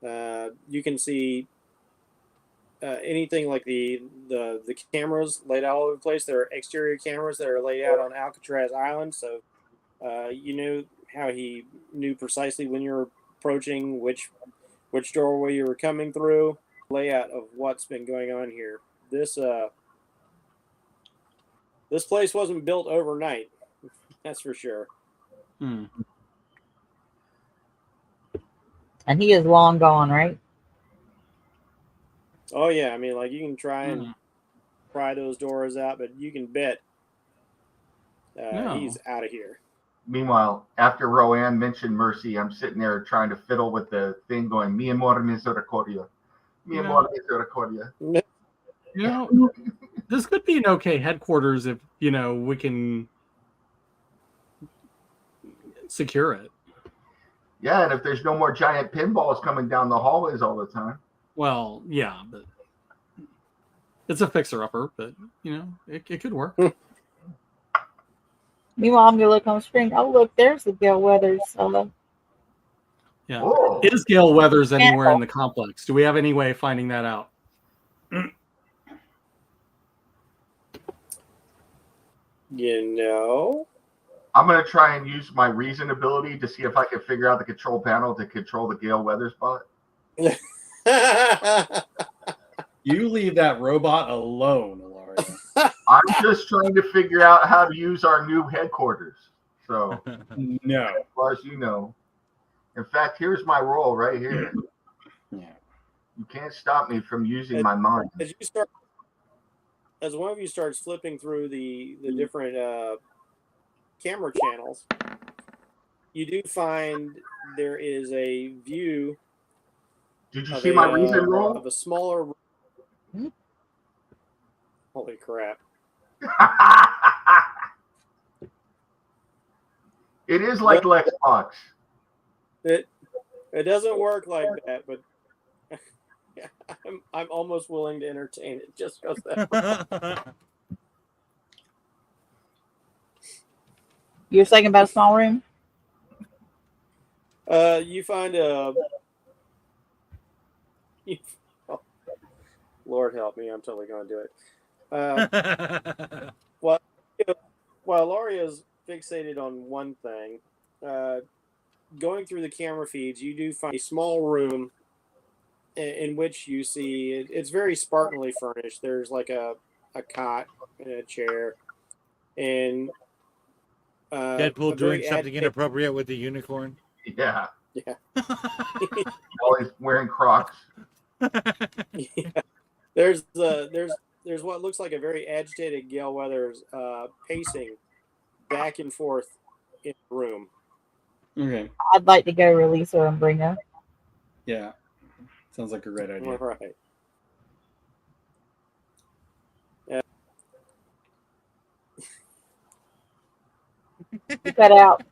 B: You can see anything like the cameras laid out all over the place. There are exterior cameras that are laid out on Alcatraz Island, so you know how he knew precisely when you're approaching, which doorway you were coming through. Layout of what's been going on here. This place wasn't built overnight. That's for sure.
D: Hmm.
C: And he is long gone, right?
B: Oh yeah, I mean, like you can try and
D: Hmm.
B: pry those doors out, but you can bet
D: No.
B: he's out of here.
E: Meanwhile, after Roanne mentioned Mercy, I'm sitting there trying to fiddle with the thing going, Mi amor misericordia. Mi amor misericordia.
D: You know, this could be an okay headquarters if, we can secure it.
E: Yeah, and if there's no more giant pinballs coming down the hallways all the time.
D: Well, yeah, but it's a fixer-upper, but, it could work.
C: Meanwhile, I'm going to look on screen. Oh, look, there's the Gale Weathers.
D: Yeah.
E: Oh,
D: Is Gale Weathers anywhere in the complex? Do we have any way of finding that out?
E: I'm going to try and use my reason ability to see if I can figure out the control panel to control the Gale Weather spot.
D: You leave that robot alone, Ilaria.
E: I'm just trying to figure out how to use our new headquarters. So,
D: No.
E: as far as you know. In fact, here's my role right here.
D: Yeah.
E: You can't stop me from using my mind.
B: As one of you starts flipping through the different camera channels, you do find there is a view.
E: Did you see my reason roll?
B: Of a smaller. Holy crap!
E: It is like Lexbox.
B: It doesn't work like that, but I'm almost willing to entertain it just because that.
C: You're saying about a small room?
B: You find a. Lord help me! I'm totally going to do it. While Loria's fixated on one thing, going through the camera feeds, you do find a small room in which you see it's very spartanly furnished. There's like a cot and a chair, and
A: Deadpool doing something inappropriate with the unicorn.
E: Yeah.
B: Yeah.
E: Always wearing Crocs.
B: Yeah. There's what looks like a very agitated Gale Weathers pacing back and forth in the room.
D: Okay.
C: I'd like to go release her and bring her.
D: Yeah. Sounds like a great idea.
B: All right.
C: You cut out.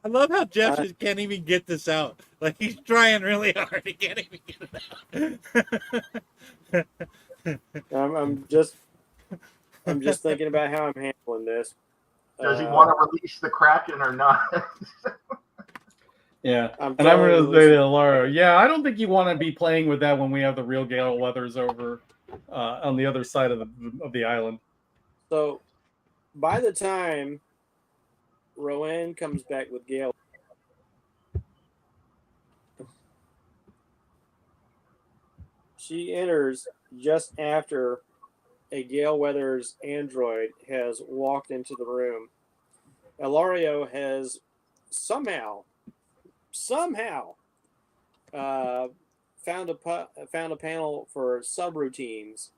A: I love how Jeff just can't even get this out. Like he's trying really hard. He can't even get it out.
B: I'm just thinking about how I'm handling this.
E: Does he want to release the Kraken or not?
D: Yeah.
B: I'm
D: And I'm
B: totally
D: going to say
B: releasing-
D: to Laura, yeah, I don't think you want to be playing with that when we have the real Gale Weathers over on the other side of the island.
B: So, by the time Rowan comes back with Gale, she enters just after a Gale Weathers android has walked into the room. Elario has somehow found a panel for subroutines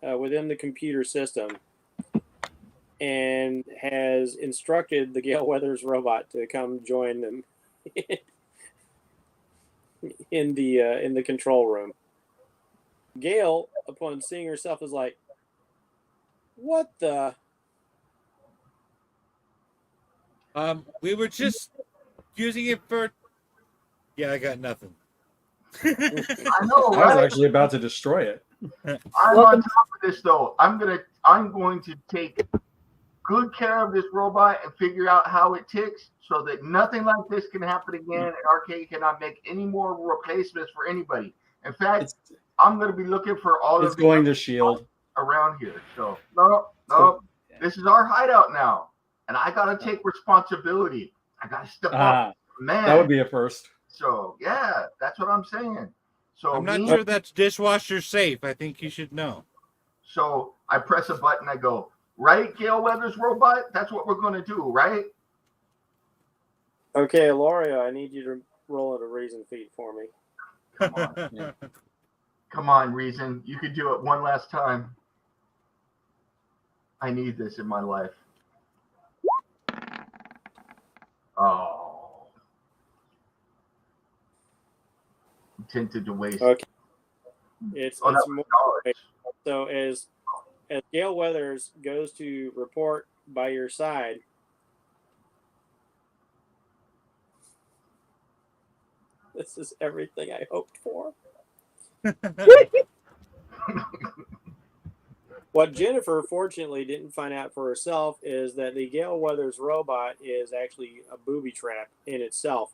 B: within the computer system, and has instructed the Gale Weathers robot to come join them in the control room. Gale, upon seeing herself, is like, "What the?"
A: We were just using it for. Yeah, I got nothing.
E: I know,
D: I was
E: right?
D: actually about to destroy it.
E: I'm on top of this though. I'm going to take good care of this robot and figure out how it ticks so that nothing like this can happen again, and Arcade cannot make any more replacements for anybody. In fact, I'm going to be looking for all
D: It's
E: of
D: going to shield
E: around here. So no, this is our hideout now, and I got to take responsibility. I got to step up, man.
D: That would be a first.
E: So yeah, that's what I'm saying. So
A: I'm not sure that's dishwasher safe. I think you should know.
E: So I press a button. I go, right, Gale Weathers robot? That's what we're going to do, right?
B: Okay, Elario, I need you to roll at a reason feat for me.
E: Come on. Yeah. Come on, Reason. You could do it one last time. I need this in my life. Oh. I'm tempted to waste.
B: Okay. It's more.
E: $100.
B: So as Gale Weathers goes to report by your side, this is everything I hoped for. What Jennifer fortunately didn't find out for herself is that the Gale Weathers robot is actually a booby trap in itself.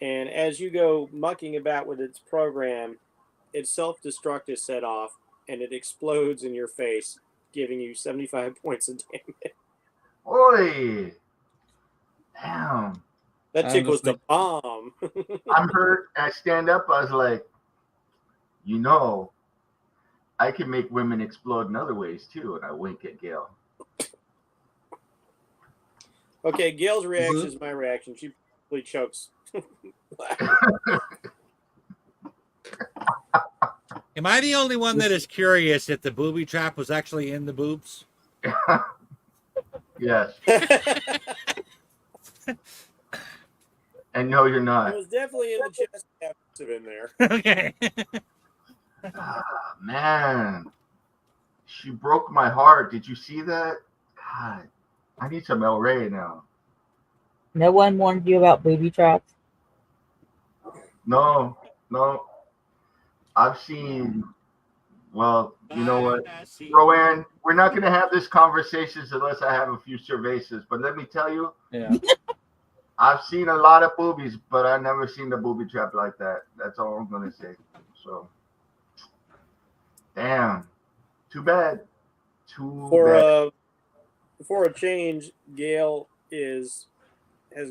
B: And as you go mucking about with its program, its self-destruct is set off and it explodes in your face, giving you 75 points of damage.
E: Oi! Damn.
B: That chick was the bomb.
E: I'm hurt. I stand up. I was like, I can make women explode in other ways too. And I wink at Gale.
B: Okay, Gail's reaction is my reaction. She probably chokes.
A: Am I the only one that is curious if the booby trap was actually in the boobs?
E: Yes. And no, you're not.
B: It was definitely in the chest cavity in there.
A: Okay.
E: Man, she broke my heart. Did you see that? God, I need some El Rey now.
C: No one warned you about booby traps?
E: No. I've seen. Well, you know what, Rowan, we're not going to have this conversation unless I have a few cervezas. But let me tell you, I've seen a lot of boobies, but I've never seen the booby trap like that. That's all I'm going to say. So, damn, too bad.
B: For a change, Gail has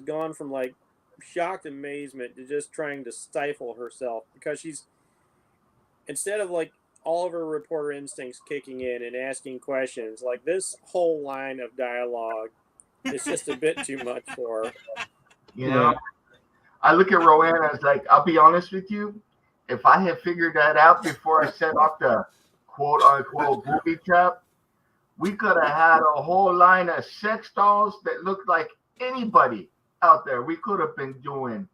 B: gone from like shocked amazement to just trying to stifle herself because she's, instead of like all of her reporter instincts kicking in and asking questions, like this whole line of dialogue is just a bit too much for her.
E: You know, I look at Rowan and I was like, I'll be honest with you, if I had figured that out before I set off the quote unquote booby trap, we could have had a whole line of sex dolls that looked like anybody out there. We could have been doing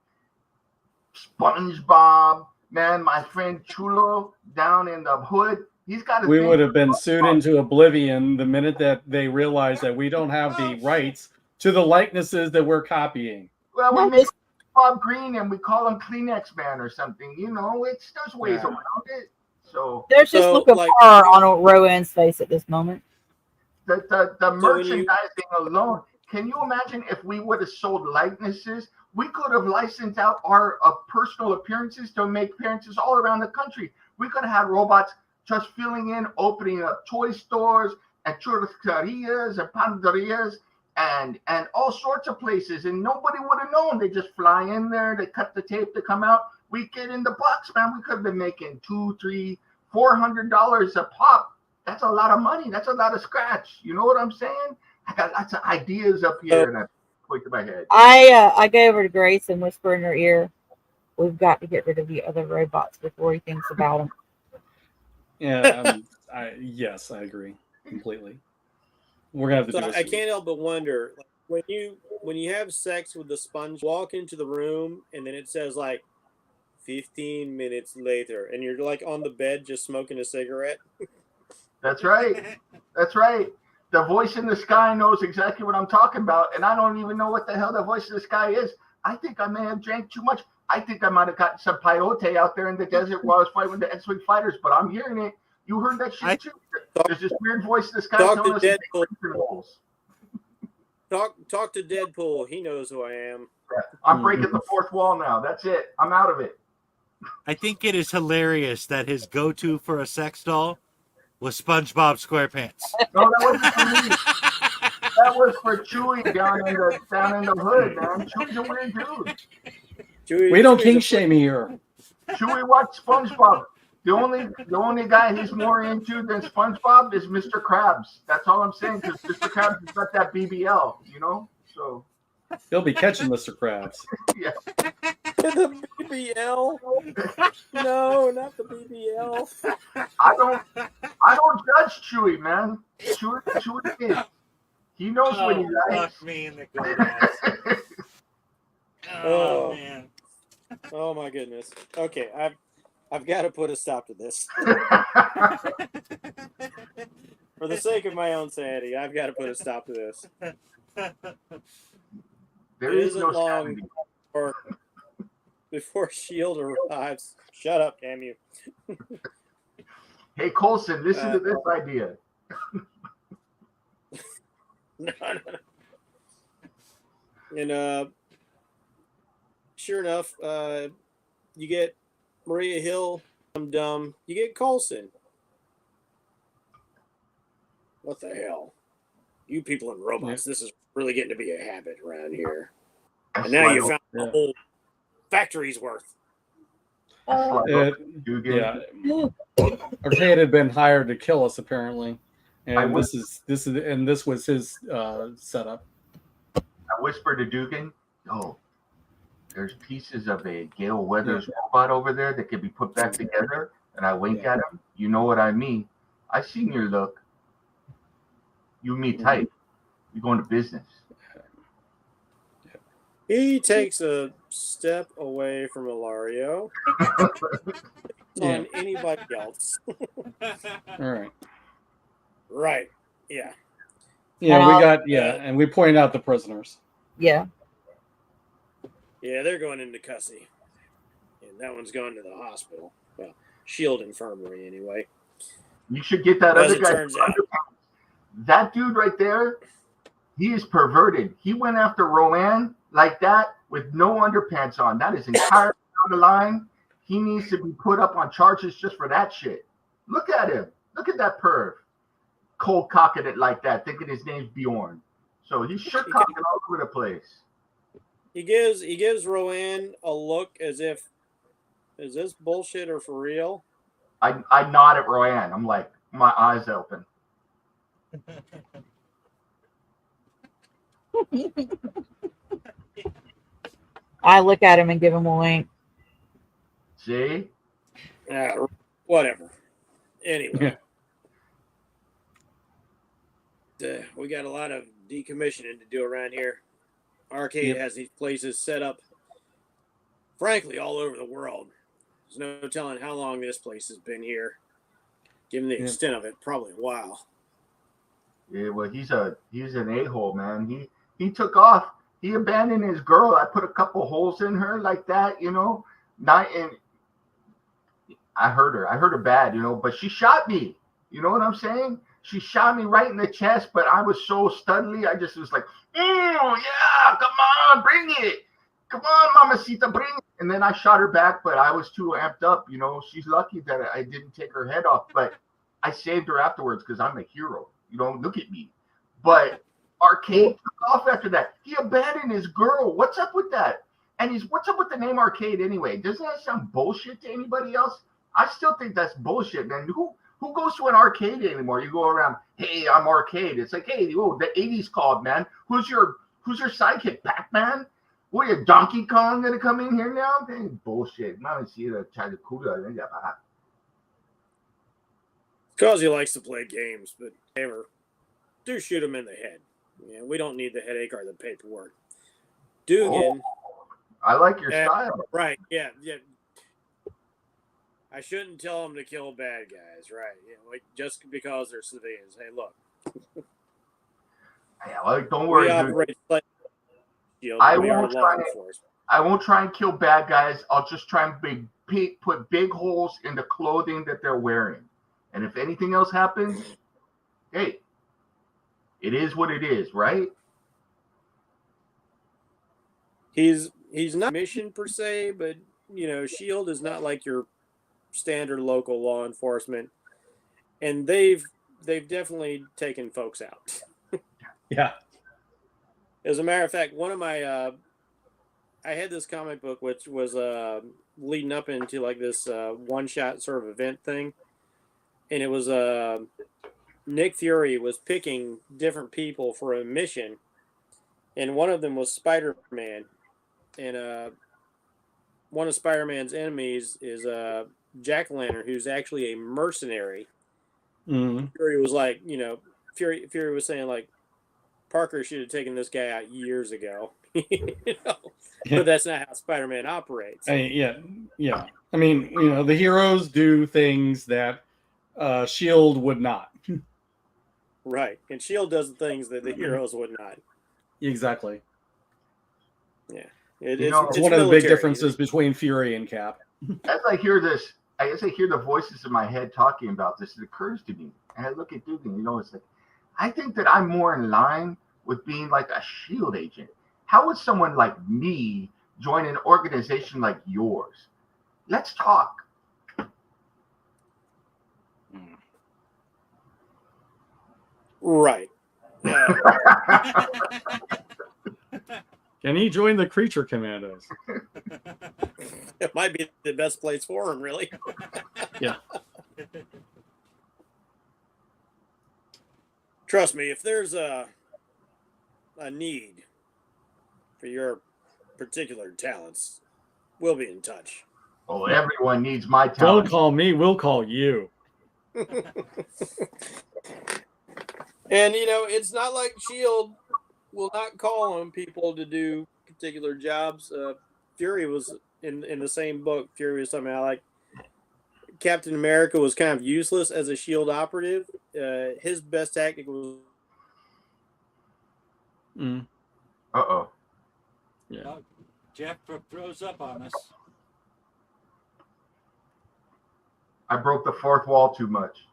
E: SpongeBob, man. My friend Chulo down in the hood, he's got a
D: We
E: thing
D: would have
E: for
D: been sued
E: SpongeBob.
D: into oblivion the minute that they realize that we don't have the rights to the likenesses that we're copying.
E: Well, we
C: No,
E: make
C: this,
E: Bob Green and we call him Kleenex Man or something. You know, there's ways
D: Yeah.
E: around it. So
C: there's just
B: So,
C: look of
B: like,
C: horror on Rowan's face at this moment.
E: the
B: So when you-
E: merchandising alone, can you imagine if we would have sold likenesses? We could have licensed out our personal appearances to make appearances all around the country. We could have had robots just filling in, opening up toy stores and churrascarias and panderias and all sorts of places, and nobody would have known. They just fly in there, they cut the tape, they come out. We get in the box, man. We could have been making $200, $300, $400 a pop. That's a lot of money. That's a lot of scratch. You know what I'm saying? I got lots of ideas up here, and I point to my head.
C: I go over to Grace and whisper in her ear, "We've got to get rid of the other robots before he thinks about them."
D: Yeah, yes, I agree completely. We're gonna have to
B: So
D: do
B: I can't help but wonder, like, when you have sex with the sponge, walk into the room and then it says like 15 minutes later, and you're like on the bed just smoking a cigarette.
E: That's right. That's right. The voice in the sky knows exactly what I'm talking about, and I don't even know what the hell the voice in the sky is. I think I may have drank too much. I think I might have gotten some peyote out there in the desert while I was fighting with the X-Wing fighters, but I'm hearing it. You heard that shit too? There's this weird voice in the sky
B: Talk
E: telling
B: to
E: us to
B: Deadpool. Talk to Deadpool. He knows who I am.
E: I'm breaking the fourth wall now. That's it. I'm out of it.
A: I think it is hilarious that his go-to for a sex doll was SpongeBob SquarePants.
E: No, that wasn't for me. That was for Chewie down in the hood, man. Chewie's a weird dude.
D: We don't kink shame here.
E: Chewie watched SpongeBob. The only guy he's more into than SpongeBob is Mr. Krabs. That's all I'm saying, because Mr. Krabs has got that BBL, you know? So
D: He'll be catching Mr. Krabs.
E: yeah.
B: The BBL? No, not the BBL.
E: I don't judge Chewie, man. Chewie is. He knows what he likes.
A: Fuck me in the gonads. Oh, man.
B: Oh my goodness. Okay, I've got to put a stop to this. For the sake of my own sanity, I've got to put a stop to this.
E: There
B: It
E: is
B: isn't
E: no
B: long
E: sanity.
B: before Shield arrives. Shut up, damn you.
E: Hey, Coulson, listen to this idea.
B: No. And sure enough, you get Maria Hill, dumb. You get Coulson. What the hell? You people in robots, this is really getting to be a habit around here. And now you found the whole factory's worth.
D: Yeah, Arcade had been hired to kill us apparently, and this was his setup.
E: I whispered to Dugan, "Oh, there's pieces of a Gale Weathers robot over there that could be put back together." And I wink at him. You know what I mean? I seen your look. You and me tight. We going to business.
B: He takes a step away from Ilario. On anybody else.
D: All right.
B: Right. Yeah.
D: Yeah, we got and we point out the prisoners.
C: Yeah.
B: Yeah, they're going into custody. And that one's going to the hospital. Well, Shield Infirmary anyway.
E: You should get that
B: As
E: other
B: it
E: guy.
B: turns out.
E: That dude right there, he is perverted. He went after Rowan like that with no underpants on. That is entirely out of line. He needs to be put up on charges just for that shit. Look at him. Look at that perv. Cold cocking it like that, thinking his name's Bjorn. So he's shit cocking all over the place.
B: He gives Rowan a look as if, is this bullshit or for real?
E: I nod at Rowan. I'm like, my eyes open.
C: I look at him and give him a wink.
E: See?
B: Whatever. Anyway. we got a lot of decommissioning to do around here. Arcade has these places set up, frankly, all over the world. There's no telling how long this place has been here. Given the extent of it, probably a while.
E: Yeah, well, he's an a-hole, man. He took off. He abandoned his girl. I put a couple holes in her like that, you know. I hurt her bad, you know, but she shot me. You know what I'm saying? She shot me right in the chest, but I was so studly. I just was like, yeah, come on, bring it. Come on, mamacita, bring it. And then I shot her back, but I was too amped up. You know, she's lucky that I didn't take her head off, but I saved her afterwards because I'm a hero. You know, look at me. But Arcade took off after that. He abandoned his girl. What's up with that? And what's up with the name Arcade anyway? Doesn't that sound bullshit to anybody else? I still think that's bullshit, man. Who goes to an arcade anymore? You go around, hey, I'm Arcade. It's like, hey, oh, the 80s called, man. Who's your sidekick, Pac-Man? What are you, Donkey Kong gonna come in here now? Dang, bullshit.
B: Because he likes to play games, but never do shoot him in the head. Yeah, we don't need the headache or the paperwork. Dugan.
E: I like your style.
B: Right, yeah. I shouldn't tell them to kill bad guys, right? You know, like just because they're civilians. Hey, look.
E: Yeah, well, don't worry, dude. I won't try and kill bad guys. I'll just try and put big holes in the clothing that they're wearing. And if anything else happens, hey, it is what it is, right?
B: He's not a mission per se, but you know, SHIELD is not like your standard local law enforcement, and they've definitely taken folks out.
D: Yeah.
B: As a matter of fact, one of my I had this comic book which was leading up into like this one-shot sort of event thing, and it was Nick Fury was picking different people for a mission, and one of them was Spider-Man, and one of Spider-Man's enemies is Jack-o'-lantern, who's actually a mercenary.
D: Mm-hmm.
B: Fury was like, you know, Fury was saying like, Parker should have taken this guy out years ago. You know? But that's not how Spider-Man operates.
D: Yeah. I mean, you know, the heroes do things that SHIELD would not.
B: Right. And SHIELD does the things that the heroes would not.
D: Exactly.
B: Yeah.
D: It's one of the big differences between Fury and Cap.
E: As I hear the voices in my head talking about this, it occurs to me. And I look at Dugan, you know, it's like, I think that I'm more in line with being like a SHIELD agent. How would someone like me join an organization like yours? Let's talk.
B: Right.
D: Can he join the Creature Commandos?
B: It might be the best place for him, really.
D: Yeah.
B: Trust me, if there's a need for your particular talents, we'll be in touch.
E: Oh, everyone needs my talent.
D: Don't call me, we'll call you.
B: And, you know, it's not like SHIELD will not call on people to do particular jobs. Fury was in the same book. Fury was somehow like Captain America was kind of useless as a SHIELD operative. His best tactic was.
E: Uh-oh.
D: Yeah.
A: Oh, Jeff throws up on us.
E: I broke the fourth wall too much.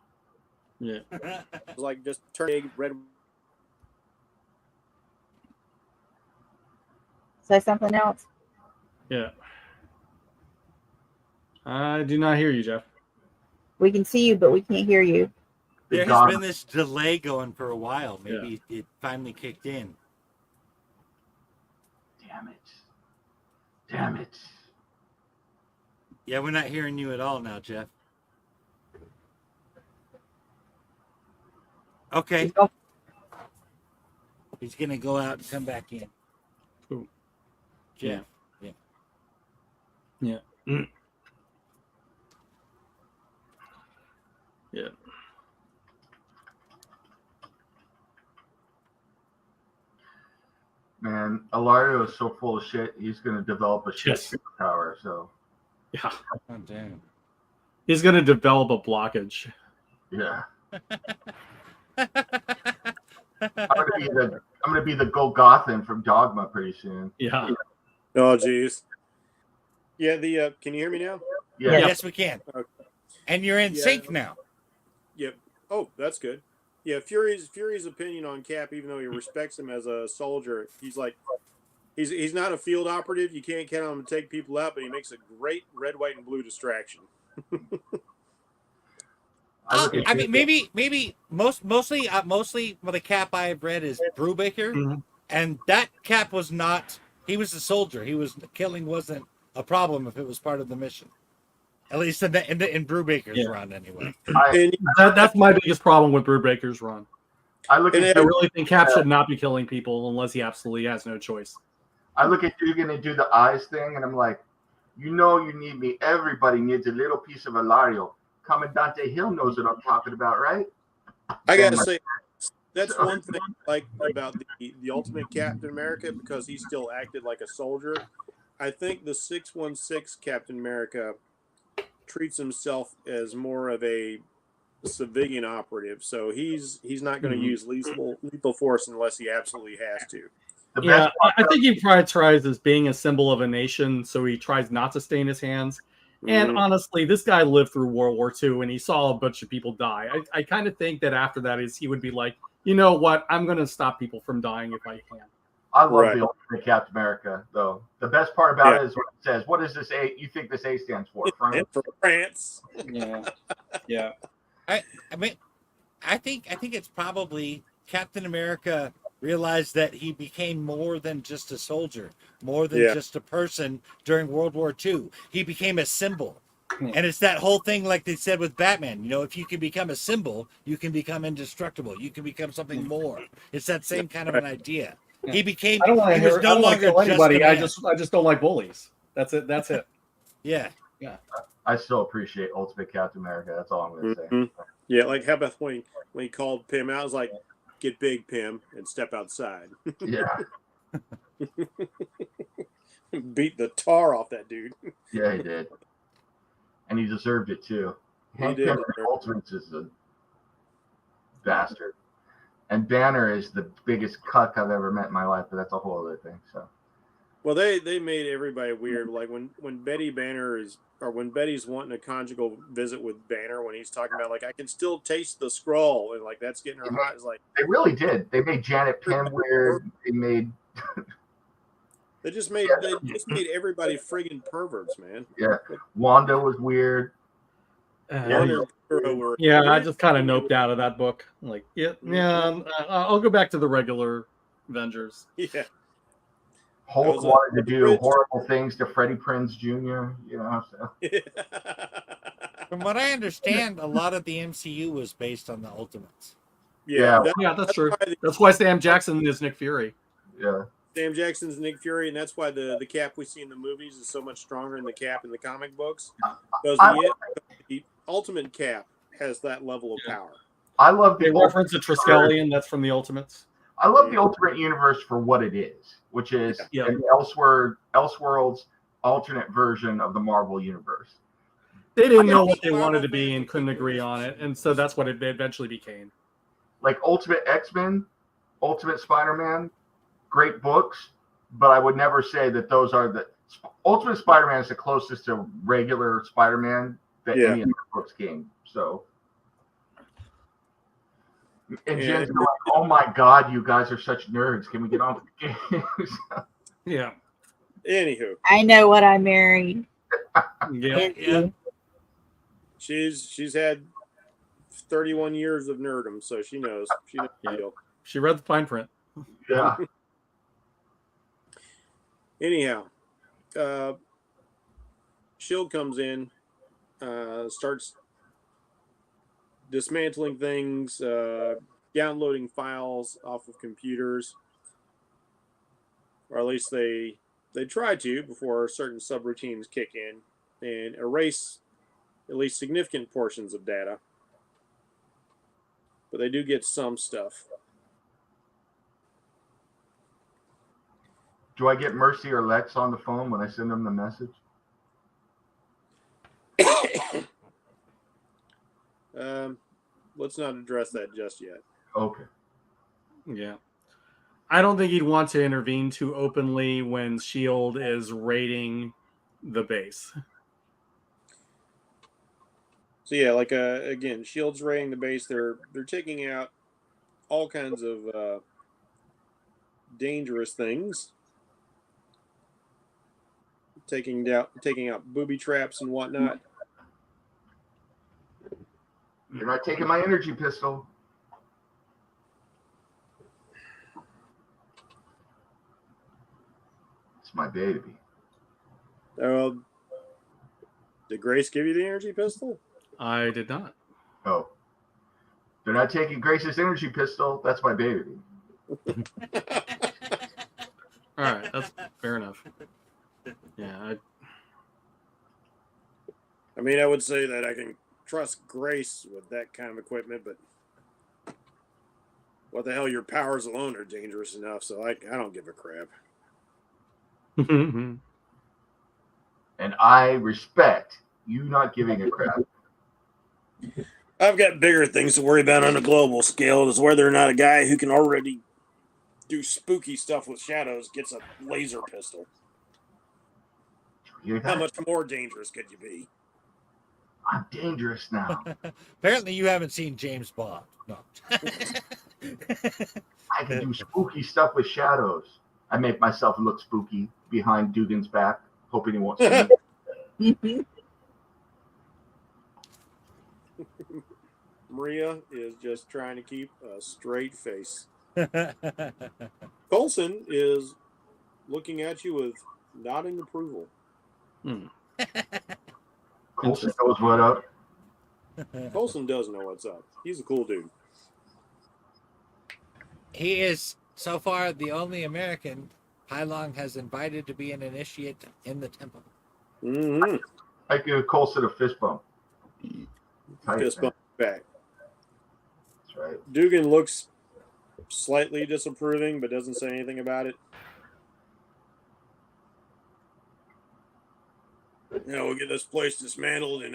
D: Yeah.
B: It was like just turning red.
C: Say something else.
D: Yeah. I do not hear you, Jeff.
C: We can see you, but we can't hear you.
A: There has been this delay going for a while. Maybe it finally kicked in.
E: Damn it.
A: Yeah, we're not hearing you at all now, Jeff. Okay. He's going to go out and come back in.
D: Ooh.
A: Jeff.
D: Yeah. Yeah.
E: Man, Alario is so full of shit. He's going to develop a shit
D: Yes.
E: superpower. So
D: Yeah,
A: Oh, damn.
D: he's going to develop a blockage.
E: yeah, I'm gonna be the Golgothan from Dogma pretty soon.
D: Yeah.
B: Oh, geez. Yeah, can you hear me now?
E: Yeah,
A: Yes, we can.
B: Okay.
A: And you're in
B: Yeah.
A: sync now.
B: Yep. Oh, that's good. Yeah, Fury's opinion on Cap, even though he respects him as a soldier, he's like, he's not a field operative. You can't count on him to take people out, but he makes a great red, white, and blue distraction.
A: I mean, maybe mostly the Cap I've read is Brubaker,
D: Mhm.
A: and that Cap was not. He was a soldier. Killing wasn't a problem if it was part of the mission. At least in Brubaker's run, anyway.
B: And
D: That's my biggest problem with Brubaker's run.
E: I look
B: And
E: at
D: I
E: you,
D: really think Cap should not be killing people unless he absolutely has no choice.
E: I look at you gonna do the eyes thing, and I'm like, you need me. Everybody needs a little piece of Alario. Commandante Hill knows what I'm talking about, right?
B: I gotta
E: And
B: say, that's
E: So-
B: one thing I like about the Ultimate Captain America, because he still acted like a soldier. I think the 616 Captain America treats himself as more of a civilian operative, so he's not going to use lethal force unless he absolutely has to.
E: the
D: Yeah,
E: best part
D: I think he prioritizes being a symbol of a nation, so he tries not to stain his hands. And
B: Mhm.
D: honestly, this guy lived through World War II, and he saw a bunch of people die. I kind of think that after that he would be like, you know what, I'm going to stop people from dying if I can.
E: I love
B: Right.
E: the Ultimate Captain America, though. The best part about it is what it says. What is this A? You think this A stands for?
B: And for France.
D: Yeah.
A: I mean, I think it's probably Captain America realized that he became more than just a soldier, more than
B: Yeah.
A: just a person during World War II. He became a symbol.
D: Yeah.
A: And it's that whole thing, like they said with Batman, if you can become a symbol, you can become indestructible. You can become something more. It's that same kind of an idea.
D: Yeah.
A: He became,
D: I don't want
A: he
D: to
A: was
D: hear.
A: no
D: I don't want to
A: longer
D: kill
A: just
D: anybody.
A: a
D: I
A: man.
D: just don't like bullies. That's it. That's it.
A: Yeah.
E: I still appreciate Ultimate Captain America. That's all I'm going to say.
B: Mhm. Yeah, like how about when he called Pym out, I was like, "Get big, Pym, and step outside."
E: Yeah,
B: Beat the tar off that dude.
E: yeah, he did, and he deserved it too.
B: He
E: Hank
B: did.
E: Pym in Ultimates is a bastard, and Banner is the biggest cuck I've ever met in my life. But that's a whole other thing. So
B: Well, they made everybody weird. Like when when Betty's wanting a conjugal visit with Banner, when he's talking about like I can still taste the scroll, and like that's getting her hot. It's like
E: they really did. They made Janet Pym weird. They made
B: they just made everybody friggin' perverts, man.
E: Wanda was weird.
B: Wanda and Hero were
D: Yeah, I just kind of noped out of that book. Like, I'll go back to the regular Avengers.
B: Yeah.
E: Hulk
B: was a
E: wanted to do
B: bridge.
E: horrible things to Freddie Prinze Jr. So
A: From what I understand, a lot of the MCU was based on the Ultimates.
B: yeah,
D: Yeah, that's true.
B: why
D: That's why Sam Jackson is Nick Fury.
E: yeah,
B: Sam Jackson's Nick Fury, and that's why the Cap we see in the movies is so much stronger than the Cap in the comic books. Because the Ultimate Cap has that level of power.
E: I love
D: They
E: the
D: reference a Triskelion. That's from the Ultimates.
E: I love the Ultimate Universe for what it is, which is
D: Yeah.
E: an Elseworlds alternate version of the Marvel Universe.
D: They didn't know what they wanted to be and couldn't agree on it, and so that's what it eventually became.
E: Like Ultimate X-Men, Ultimate Spider-Man, great books, but I would never say that those are the Ultimate Spider-Man is the closest to regular Spider-Man that any of the books came. So, and Jen's like, "Oh my God, you guys are such nerds. Can we get on with the games?"
D: Yeah.
B: Anywho,
C: I know what I married.
D: Yeah.
A: Yeah.
B: she's had 31 years of nerdom, so she knows. She knows the deal.
D: She read the fine print.
E: Yeah,
B: Anyhow, Shield comes in, starts dismantling things, downloading files off of computers, or at least they try to before certain subroutines kick in and erase at least significant portions of data. But they do get some stuff.
E: Do I get Mercy or Lex on the phone when I send them the message?
B: Let's not address that just yet.
E: Okay.
D: Yeah. I don't think he'd want to intervene too openly when S.H.I.E.L.D. is raiding the base.
B: So yeah, like again, Shield's raiding the base. They're taking out all kinds of dangerous things, taking out booby traps and whatnot.
E: You're not taking my energy pistol. It's my baby.
B: Did Grace give you the energy pistol?
D: I did not.
E: Oh. They're not taking Grace's energy pistol. That's my baby.
D: All right, that's fair enough. Yeah.
B: I mean, I would say that I can trust Grace with that kind of equipment, but what the hell? Your powers alone are dangerous enough, so I don't give a crap.
E: And I respect you not giving a crap.
B: I've got bigger things to worry about on a global scale. Is whether or not a guy who can already do spooky stuff with shadows gets a laser pistol. How much more dangerous could you be?
E: I'm dangerous now.
A: Apparently, you haven't seen James Bond. No.
E: I can do spooky stuff with shadows. I make myself look spooky behind Dugan's back, hoping he won't see me.
B: Maria is just trying to keep a straight face. Coulson is looking at you with nodding approval.
E: Coulson knows what up.
B: Coulson does know what's up. He's a cool dude.
A: He is so far the only American Pylong has invited to be an initiate in the temple.
B: Mm-hmm.
E: I give Coulson a fist bump.
B: Fist bump back.
E: That's right.
B: Dugan looks slightly disapproving, but doesn't say anything about it. We'll get this place dismantled and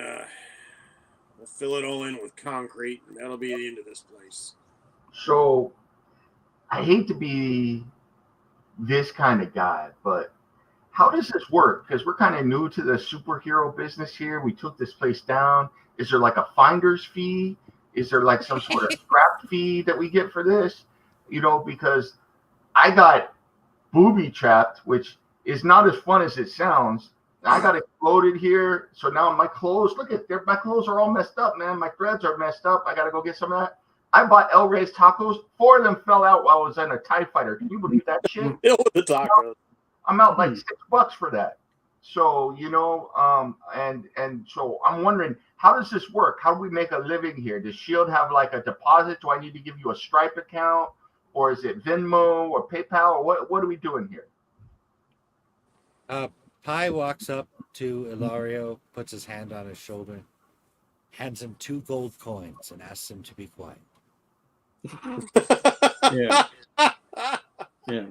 B: we'll fill it all in with concrete, and that'll be the end of this place.
E: So, I hate to be this kind of guy, but how does this work? Because we're kind of new to the superhero business here. We took this place down. Is there like a finder's fee? Is there like some sort of scrap fee that we get for this? Because I got booby trapped, which is not as fun as it sounds. I got exploded here. So now my clothes, my clothes are all messed up, man. My threads are messed up. I got to go get some of that. I bought El Rey's tacos. 4 of them fell out while I was in a TIE fighter. Can you believe that shit?
B: Deal with the tacos.
E: I'm out like $6 for that. So, and so I'm wondering, how does this work? How do we make a living here? Does S.H.I.E.L.D. have like a deposit? Do I need to give you a Stripe account? Or is it Venmo or PayPal? Or what are we doing here?
A: Pi walks up to Ilario, puts his hand on his shoulder, hands him 2 gold coins, and asks him to be quiet.
D: Yeah. Yeah.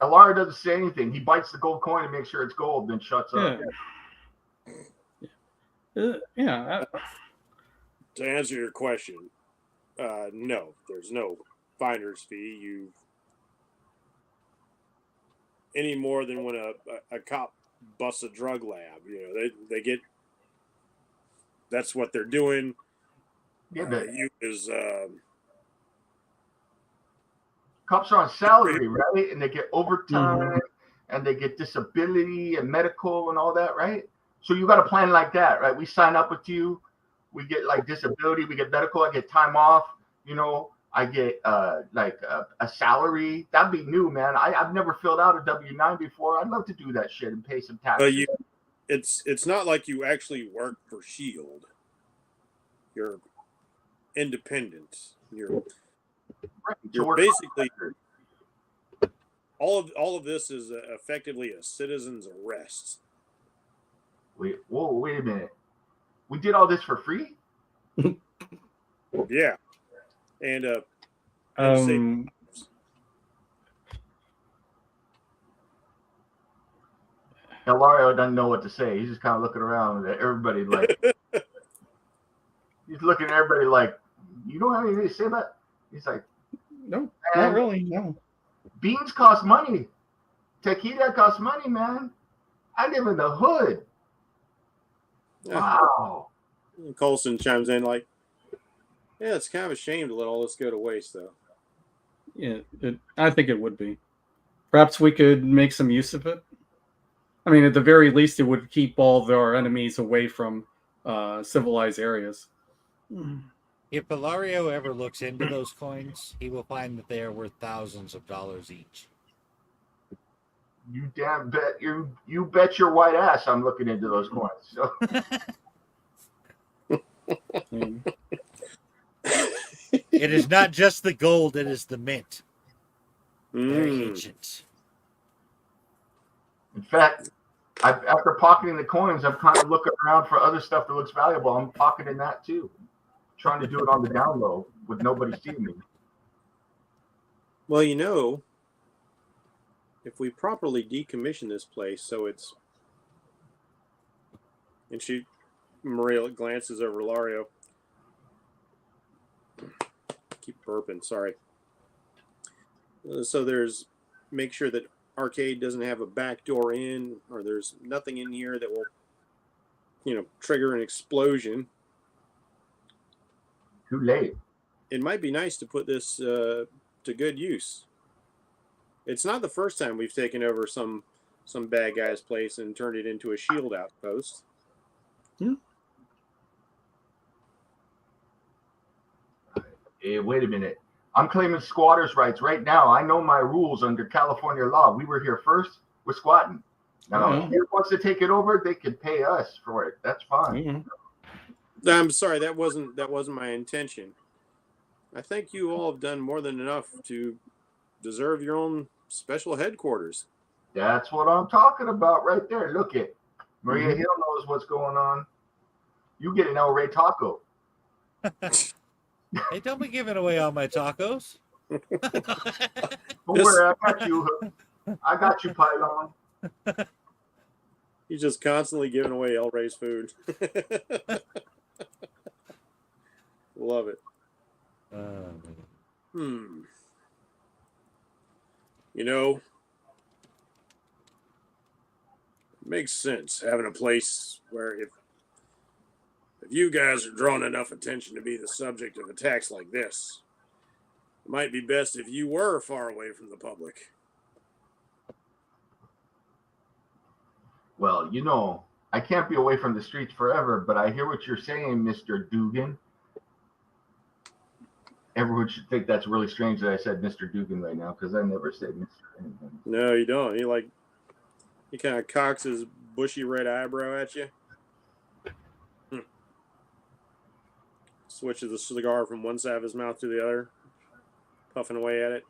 E: Ilario doesn't say anything. He bites the gold coin and makes sure it's gold, then shuts up.
D: Yeah.
B: To answer your question, no, there's no finder's fee. Any more than when a cop busts a drug lab, they get. That's what they're doing.
E: Yeah, but cops are on salary, right? And they get overtime, and they get disability and medical and all that, right? So you got a plan like that, right? We sign up with you, we get like disability, we get medical, I get time off, I get a salary. That'd be new, man. I've never filled out a W-9 before. I'd love to do that shit and pay some taxes.
B: It's not like you actually work for S.H.I.E.L.D. You're independent. You're basically all of this is effectively a citizen's arrest.
E: Wait a minute. We did all this for free?
B: Yeah. And
E: Elario doesn't know what to say. He's just kind of looking around at everybody like he's looking at everybody like, you don't have anything to say about. He's like,
D: No, not really. No.
E: Beans cost money. Tequila costs money, man. I live in the hood.
B: Yeah.
E: Wow.
B: Colson chimes in like, yeah, it's kind of a shame to let all this go to waste, though.
D: Yeah, I think it would be. Perhaps we could make some use of it. I mean, at the very least, it would keep all of our enemies away from civilized areas.
A: If Hilario ever looks into those coins, he will find that they are worth thousands of dollars each.
E: You damn bet you bet your white ass I'm looking into those coins. So.
A: It is not just the gold, it is the mint. Very ancient.
E: In fact, after pocketing the coins, I'm kind of looking around for other stuff that looks valuable. I'm pocketing that too. Trying to do it on the down low with nobody seeing me.
B: Well, you know, if we properly decommission this place so it's... And Maria glances over Lario. Keep burping, sorry. So make sure that Arcade doesn't have a back door in, or there's nothing in here that will, trigger an explosion.
E: Too late.
B: It might be nice to put this to good use. It's not the first time we've taken over some bad guy's place and turned it into a shield outpost.
E: Hey, wait a minute. I'm claiming squatters' rights right now. I know my rules under California law. We were here first. We're squatting. Now, if he wants to take it over, they can pay us for it. That's fine.
B: I'm sorry, that wasn't my intention. I think you all have done more than enough to deserve your own special headquarters.
E: That's what I'm talking about right there. Look at Maria Hill knows what's going on. You get an El Rey taco.
A: Hey, don't be giving away all my tacos.
E: Don't worry, I got you. I got you, Pylon.
B: He's just constantly giving away El Rey's food. Love it. It makes sense having a place where if you guys are drawing enough attention to be the subject of attacks like this, it might be best if you were far away from the public.
E: Well, I can't be away from the streets forever, but I hear what you're saying, Mr. Dugan. Everyone should think that's really strange that I said Mr. Dugan right now, because I never said Mr. anything.
B: No, you don't. He kind of cocks his bushy red eyebrow at you. Switches the cigar from one side of his mouth to the other, puffing away at it.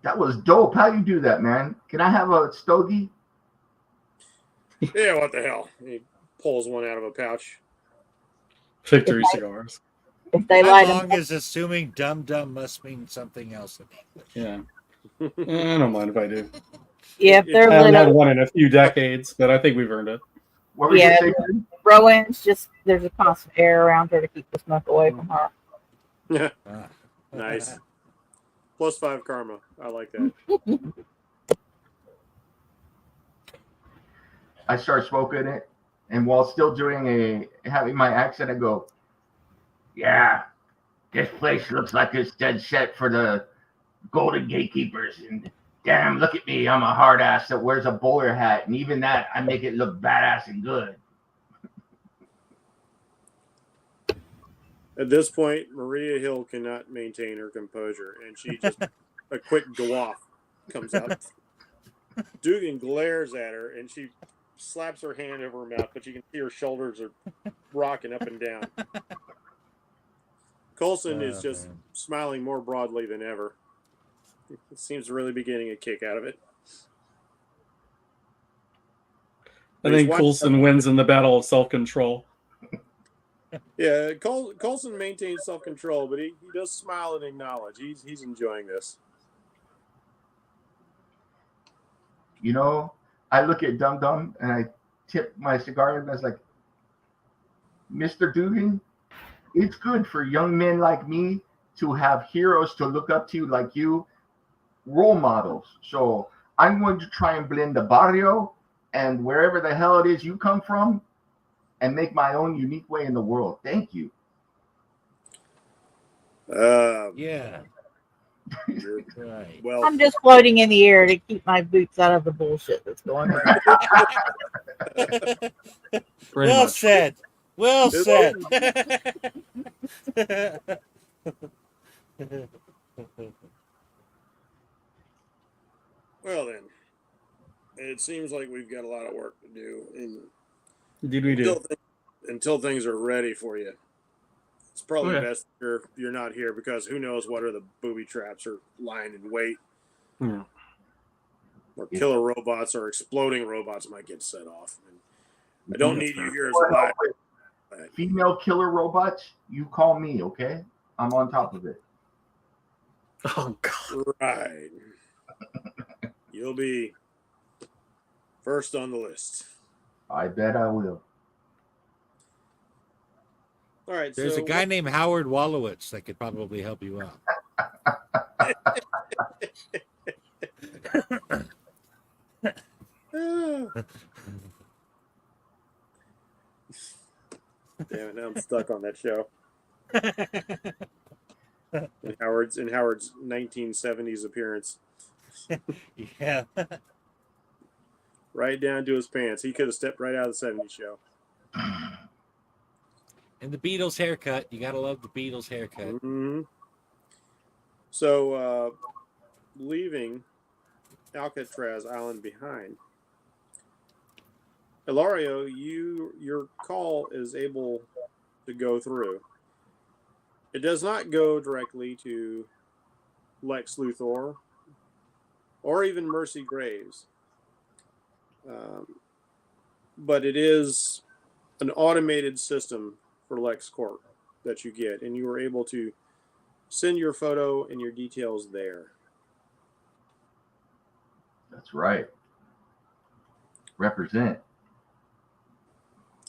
E: That was dope. How you do that, man? Can I have a stogie?
B: Yeah, what the hell? He pulls one out of a pouch.
D: Victory cigars.
C: If they
A: How
C: light
A: long
C: them,
A: is assuming dumb must mean something else in English?
D: Yeah. I don't mind if I do.
C: yeah, if they're
D: I haven't
C: lit
D: had
C: up,
D: one in a few decades, but I think we've earned it.
E: What were you saying?
C: Rowan's just there's a constant air around her to keep the smoke away from her.
B: Yeah,
A: Ah.
B: nice. +5 karma. I like that.
E: I start smoking it, and while still having my accent, I go, yeah, this place looks like it's dead set for the Golden Gatekeepers. And damn, look at me. I'm a hard ass that wears a bowler hat. And even that, I make it look badass and good.
B: At this point, Maria Hill cannot maintain her composure, and she just, a quick gawaf comes out. Dugan glares at her, and she slaps her hand over her mouth, but you can see her shoulders are rocking up and down. Coulson is just smiling more broadly than ever. It seems to really be getting a kick out of it.
D: I think Coulson wins in the battle of self-control.
B: Yeah, Coulson maintains self-control, but he does smile and acknowledge he's enjoying this.
E: I look at Dum Dum and I tip my cigar and I was like, Mr. Dugan, it's good for young men like me to have heroes to look up to like you, role models. So I'm going to try and blend the barrio and wherever the hell it is you come from and make my own unique way in the world. Thank you.
A: Yeah.
B: You're,
A: Right.
B: well,
C: I'm just floating in the air to keep my boots out of the bullshit that's going on.
D: Pretty
A: Well
D: much.
A: said. Well
B: It's-
A: said.
B: well then, it seems like we've got a lot of work to do, and
D: Indeed, we do.
B: until things are ready for you. It's probably
D: Okay.
B: best you're not here because who knows what other booby traps are lying in wait,
D: Yeah.
B: or killer robots or exploding robots might get set off. And I don't
D: That's
B: need you
D: fair.
B: here as a live.
E: Female killer robots, you call me, okay? I'm on top of it.
D: Oh God.
B: Right. You'll be first on the list.
E: I bet I will.
B: All right.
A: There's
B: so
A: a guy named Howard Wolowitz that could probably help you out.
B: Damn it! Now I'm stuck on that show. In Howard's 1970s appearance,
A: Yeah.
B: right down to his pants. He could have stepped right out of the '70s show.
A: And the Beatles haircut. You gotta love the Beatles haircut.
B: Mm-hmm. So, leaving Alcatraz Island behind, Ilario, your call is able to go through. It does not go directly to Lex Luthor or even Mercy Graves, but it is an automated system for LexCorp that you get, and you are able to send your photo and your details there.
E: That's right. Represent.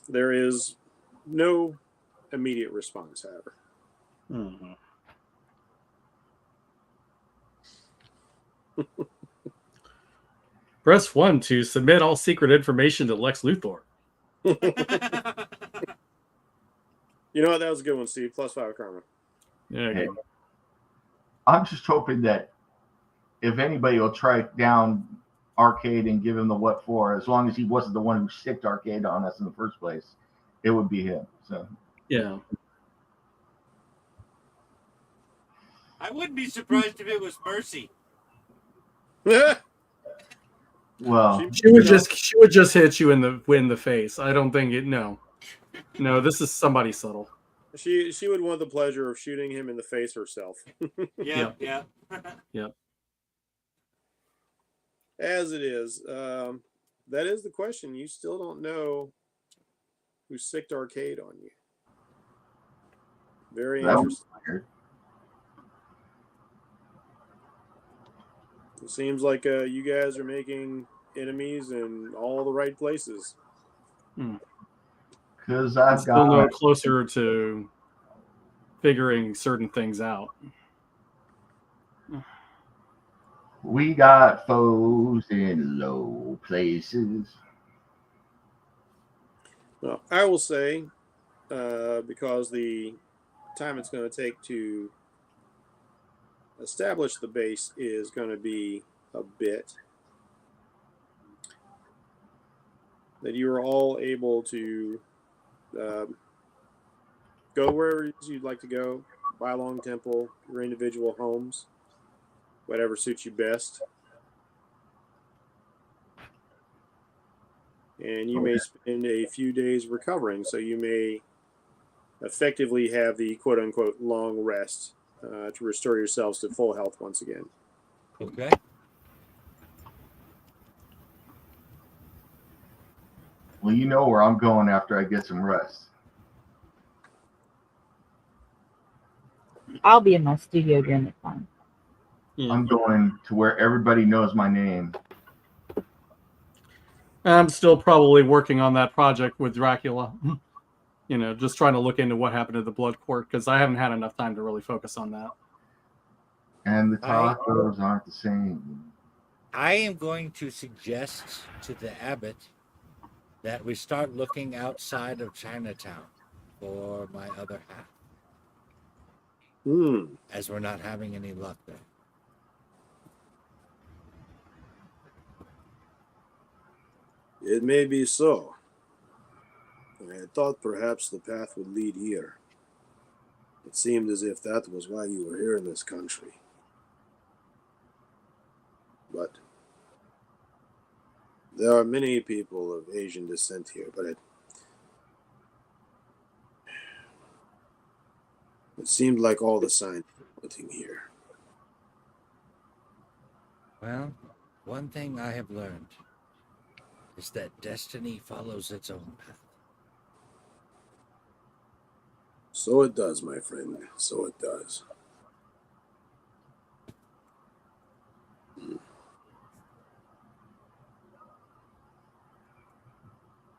B: There is no immediate response, however.
D: Mhm. Press 1 to submit all secret information to Lex Luthor.
B: You know what? That was a good one, Steve. +5 karma.
D: Yeah.
E: Hey, I'm just hoping that if anybody will track down Arcade and give him the what for, as long as he wasn't the one who sicked Arcade on us in the first place, it would be him. So
D: Yeah.
A: I wouldn't be surprised if it was Mercy.
E: well,
D: She would just hit you in the face. I don't think it. No, this is somebody subtle.
B: She would want the pleasure of shooting him in the face herself.
A: Yeah.
B: As it is, that is the question. You still don't know who sicked Arcade on you. Very
E: that was
B: interesting.
E: weird.
B: It seems like you guys are making enemies in all the right places.
E: Because I've
D: Still no
E: got
D: closer to figuring certain things out.
E: we got foes in low places.
B: Well, I will say, because the time it's going to take to establish the base is going to be a bit, that you are all able to go wherever you'd like to go, buy a long temple, your individual homes, whatever suits you best. And you may spend a few days recovering, so you may effectively have the quote-unquote long rest to restore yourselves to full health once again.
A: Okay.
E: Well, you know where I'm going after I get some rest.
C: I'll be in my studio during the time.
E: I'm going to where everybody knows my name.
D: I'm still probably working on that project with Dracula. Just trying to look into what happened to the Blood Court because I haven't had enough time to really focus on that.
E: And the tacos aren't the same.
A: I am going to suggest to the abbot that we start looking outside of Chinatown for my other half, as we're not having any luck there.
F: It may be so. I had thought perhaps the path would lead here. It seemed as if that was why you were here in this country. But there are many people of Asian descent here, but it seemed like all the signs were pointing here.
A: Well, one thing I have learned is that destiny follows its own path.
F: So it does, my friend. So it does.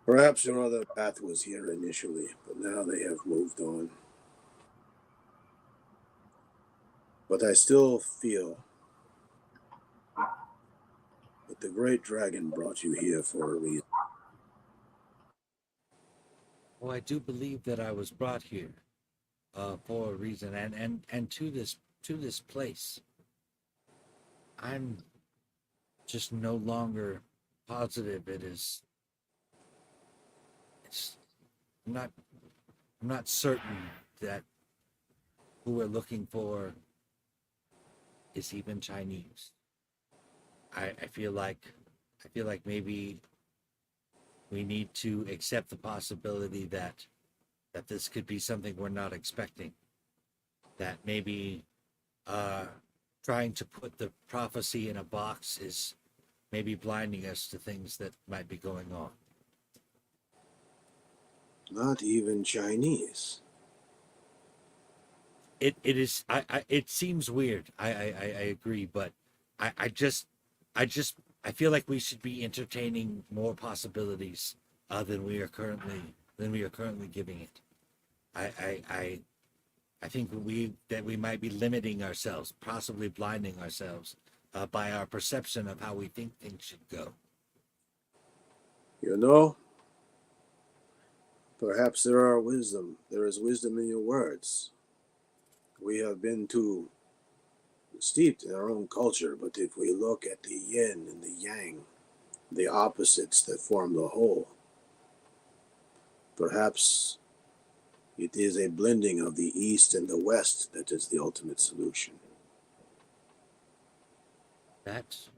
F: Perhaps your other path was here initially, but now they have moved on. But I still feel that the great dragon brought you here for a reason.
A: Well, I do believe that I was brought here for a reason, and to this place. I'm just no longer positive it is. I'm not certain that who we're looking for is even Chinese. I feel like maybe we need to accept the possibility that this could be something we're not expecting. That maybe trying to put the prophecy in a box is maybe blinding us to things that might be going on.
F: Not even Chinese.
A: It is. It seems weird. I agree, but I feel like we should be entertaining more possibilities than we are currently giving it. I think we might be limiting ourselves, possibly blinding ourselves by our perception of how we think things should go.
F: You know, perhaps there is wisdom in your words. We have been too steeped in our own culture, but if we look at the yin and the yang, the opposites that form the whole, perhaps it is a blending of the East and the West that is the ultimate solution.
A: That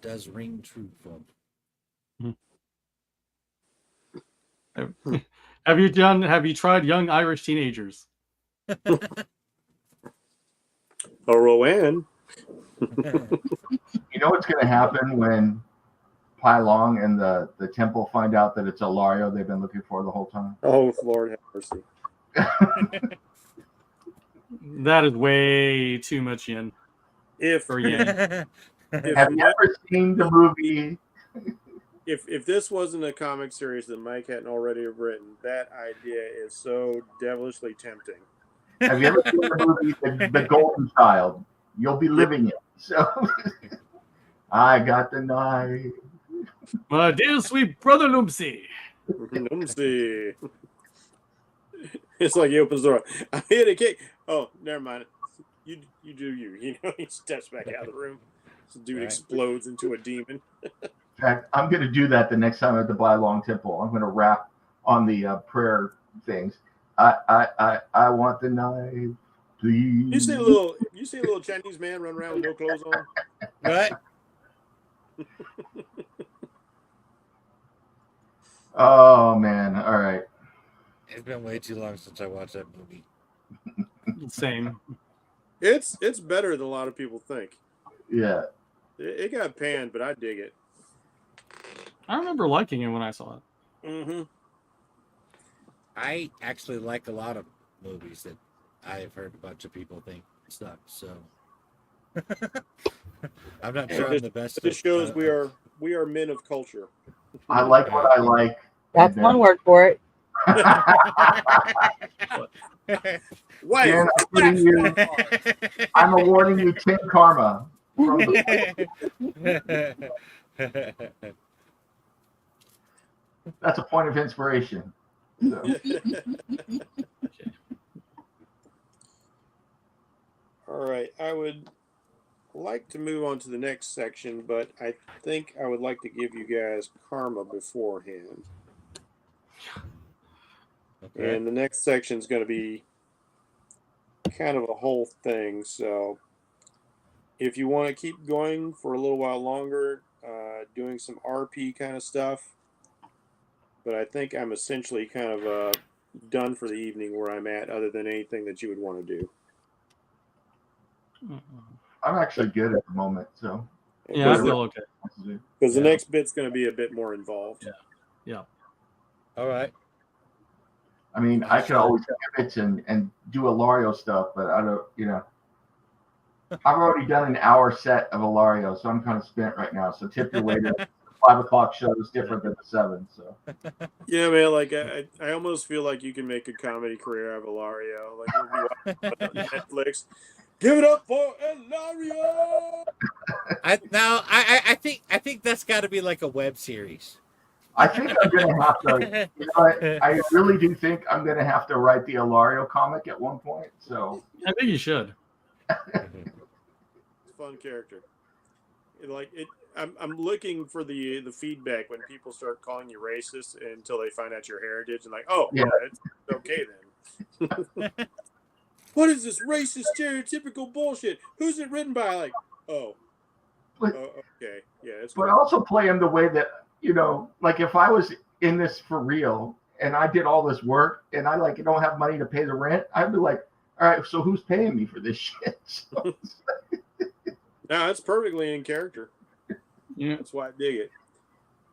A: does ring true for me.
D: Have you tried Young Irish Teenagers?
F: A Rowan.
E: You know what's going to happen when Pai Long and the temple find out that it's Alario they've been looking for the whole time?
F: Oh, Lord have mercy.
D: That is way too much yin. For yin.
E: Have you ever seen the movie?
F: If this wasn't a comic series that Mike hadn't already written, that idea is so devilishly tempting.
E: Have you ever seen the movie The Golden Child? You'll be living it. So I got the knife.
D: My dear sweet brother Lumpsy.
F: Lumpsy. It's like he opens the door. I hit a cake. Oh, never mind. You do you. He steps back out of the room. This dude explodes into a demon.
E: In fact, I'm going to do that the next time at the Bai Long Temple. I'm going to rap on the prayer things. I want the knife, please.
F: You see a little Chinese man run around with no clothes on,
A: Right?
E: Oh man! All right.
A: It's been way too long since I watched that movie.
D: Same.
F: it's better than a lot of people think.
E: Yeah.
F: It got panned, but I dig it.
D: I remember liking it when I saw it.
F: Mm-hmm.
A: I actually like a lot of movies that I've heard a bunch of people think suck. So I'm not sure I'm the best.
F: This shows we are
B: are men of culture.
E: I like what I like.
C: That's
E: and,
C: one word for it.
B: Wife,
E: Dan, I'm putting you. I'm awarding you 10 karma. From that's a point of inspiration. So.
B: All right, I would like to move on to the next section, but I think I would like to give you guys karma beforehand.
A: Okay.
B: And the next section is going to be kind of a whole thing. So if you want to keep going for a little while longer, doing some RP kind of stuff, but I think I'm essentially kind of done for the evening where I'm at, other than anything that you would want to do.
E: I'm actually good at the moment, so.
D: Yeah, I feel okay.
B: Because the
D: Yeah.
B: next bit's going to be a bit more involved.
D: Yeah.
A: All right.
E: I mean, I could always pivot and do Alario stuff, but I don't, I've already done an hour set of Alario, so I'm kind of spent right now. So tip your waiter. 5 o'clock show is different than the 7. So.
B: Yeah, man. Like I almost feel like you can make a comedy career out of Ilario. Like we'll be watching on Netflix. Give it up for Ilario.
A: I think that's got to be like a web series.
E: I think I'm gonna have to. I really do think I'm gonna have to write the Alario comic at one point. So
D: I think you should.
B: It's a fun character. Like it. I'm looking for the feedback when people start calling you racist until they find out your heritage and like, oh,
E: yeah,
B: it's okay then. What is this racist stereotypical bullshit? Who's it written by? Like, okay, yeah, it's.
E: But also play him the way that like if I was in this for real and I did all this work and I don't have money to pay the rent, I'd be like, all right, so who's paying me for this shit? So,
B: no, it's perfectly in character.
D: Yeah.
B: That's why I dig it.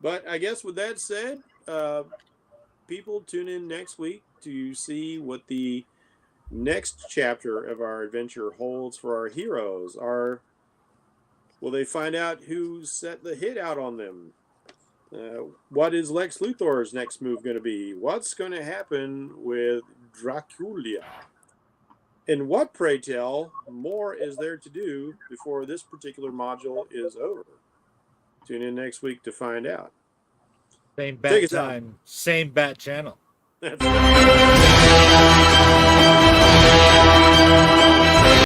B: But I guess with that said, people tune in next week to see what the next chapter of our adventure holds for our heroes. Will they find out who set the hit out on them? What is Lex Luthor's next move going to be? What's going to happen with Dracula? And what, pray tell, more is there to do before this particular module is over? Tune in next week to find out.
A: Same
B: Take
A: bat
B: us out.
A: time, same bat channel.
B: That's right.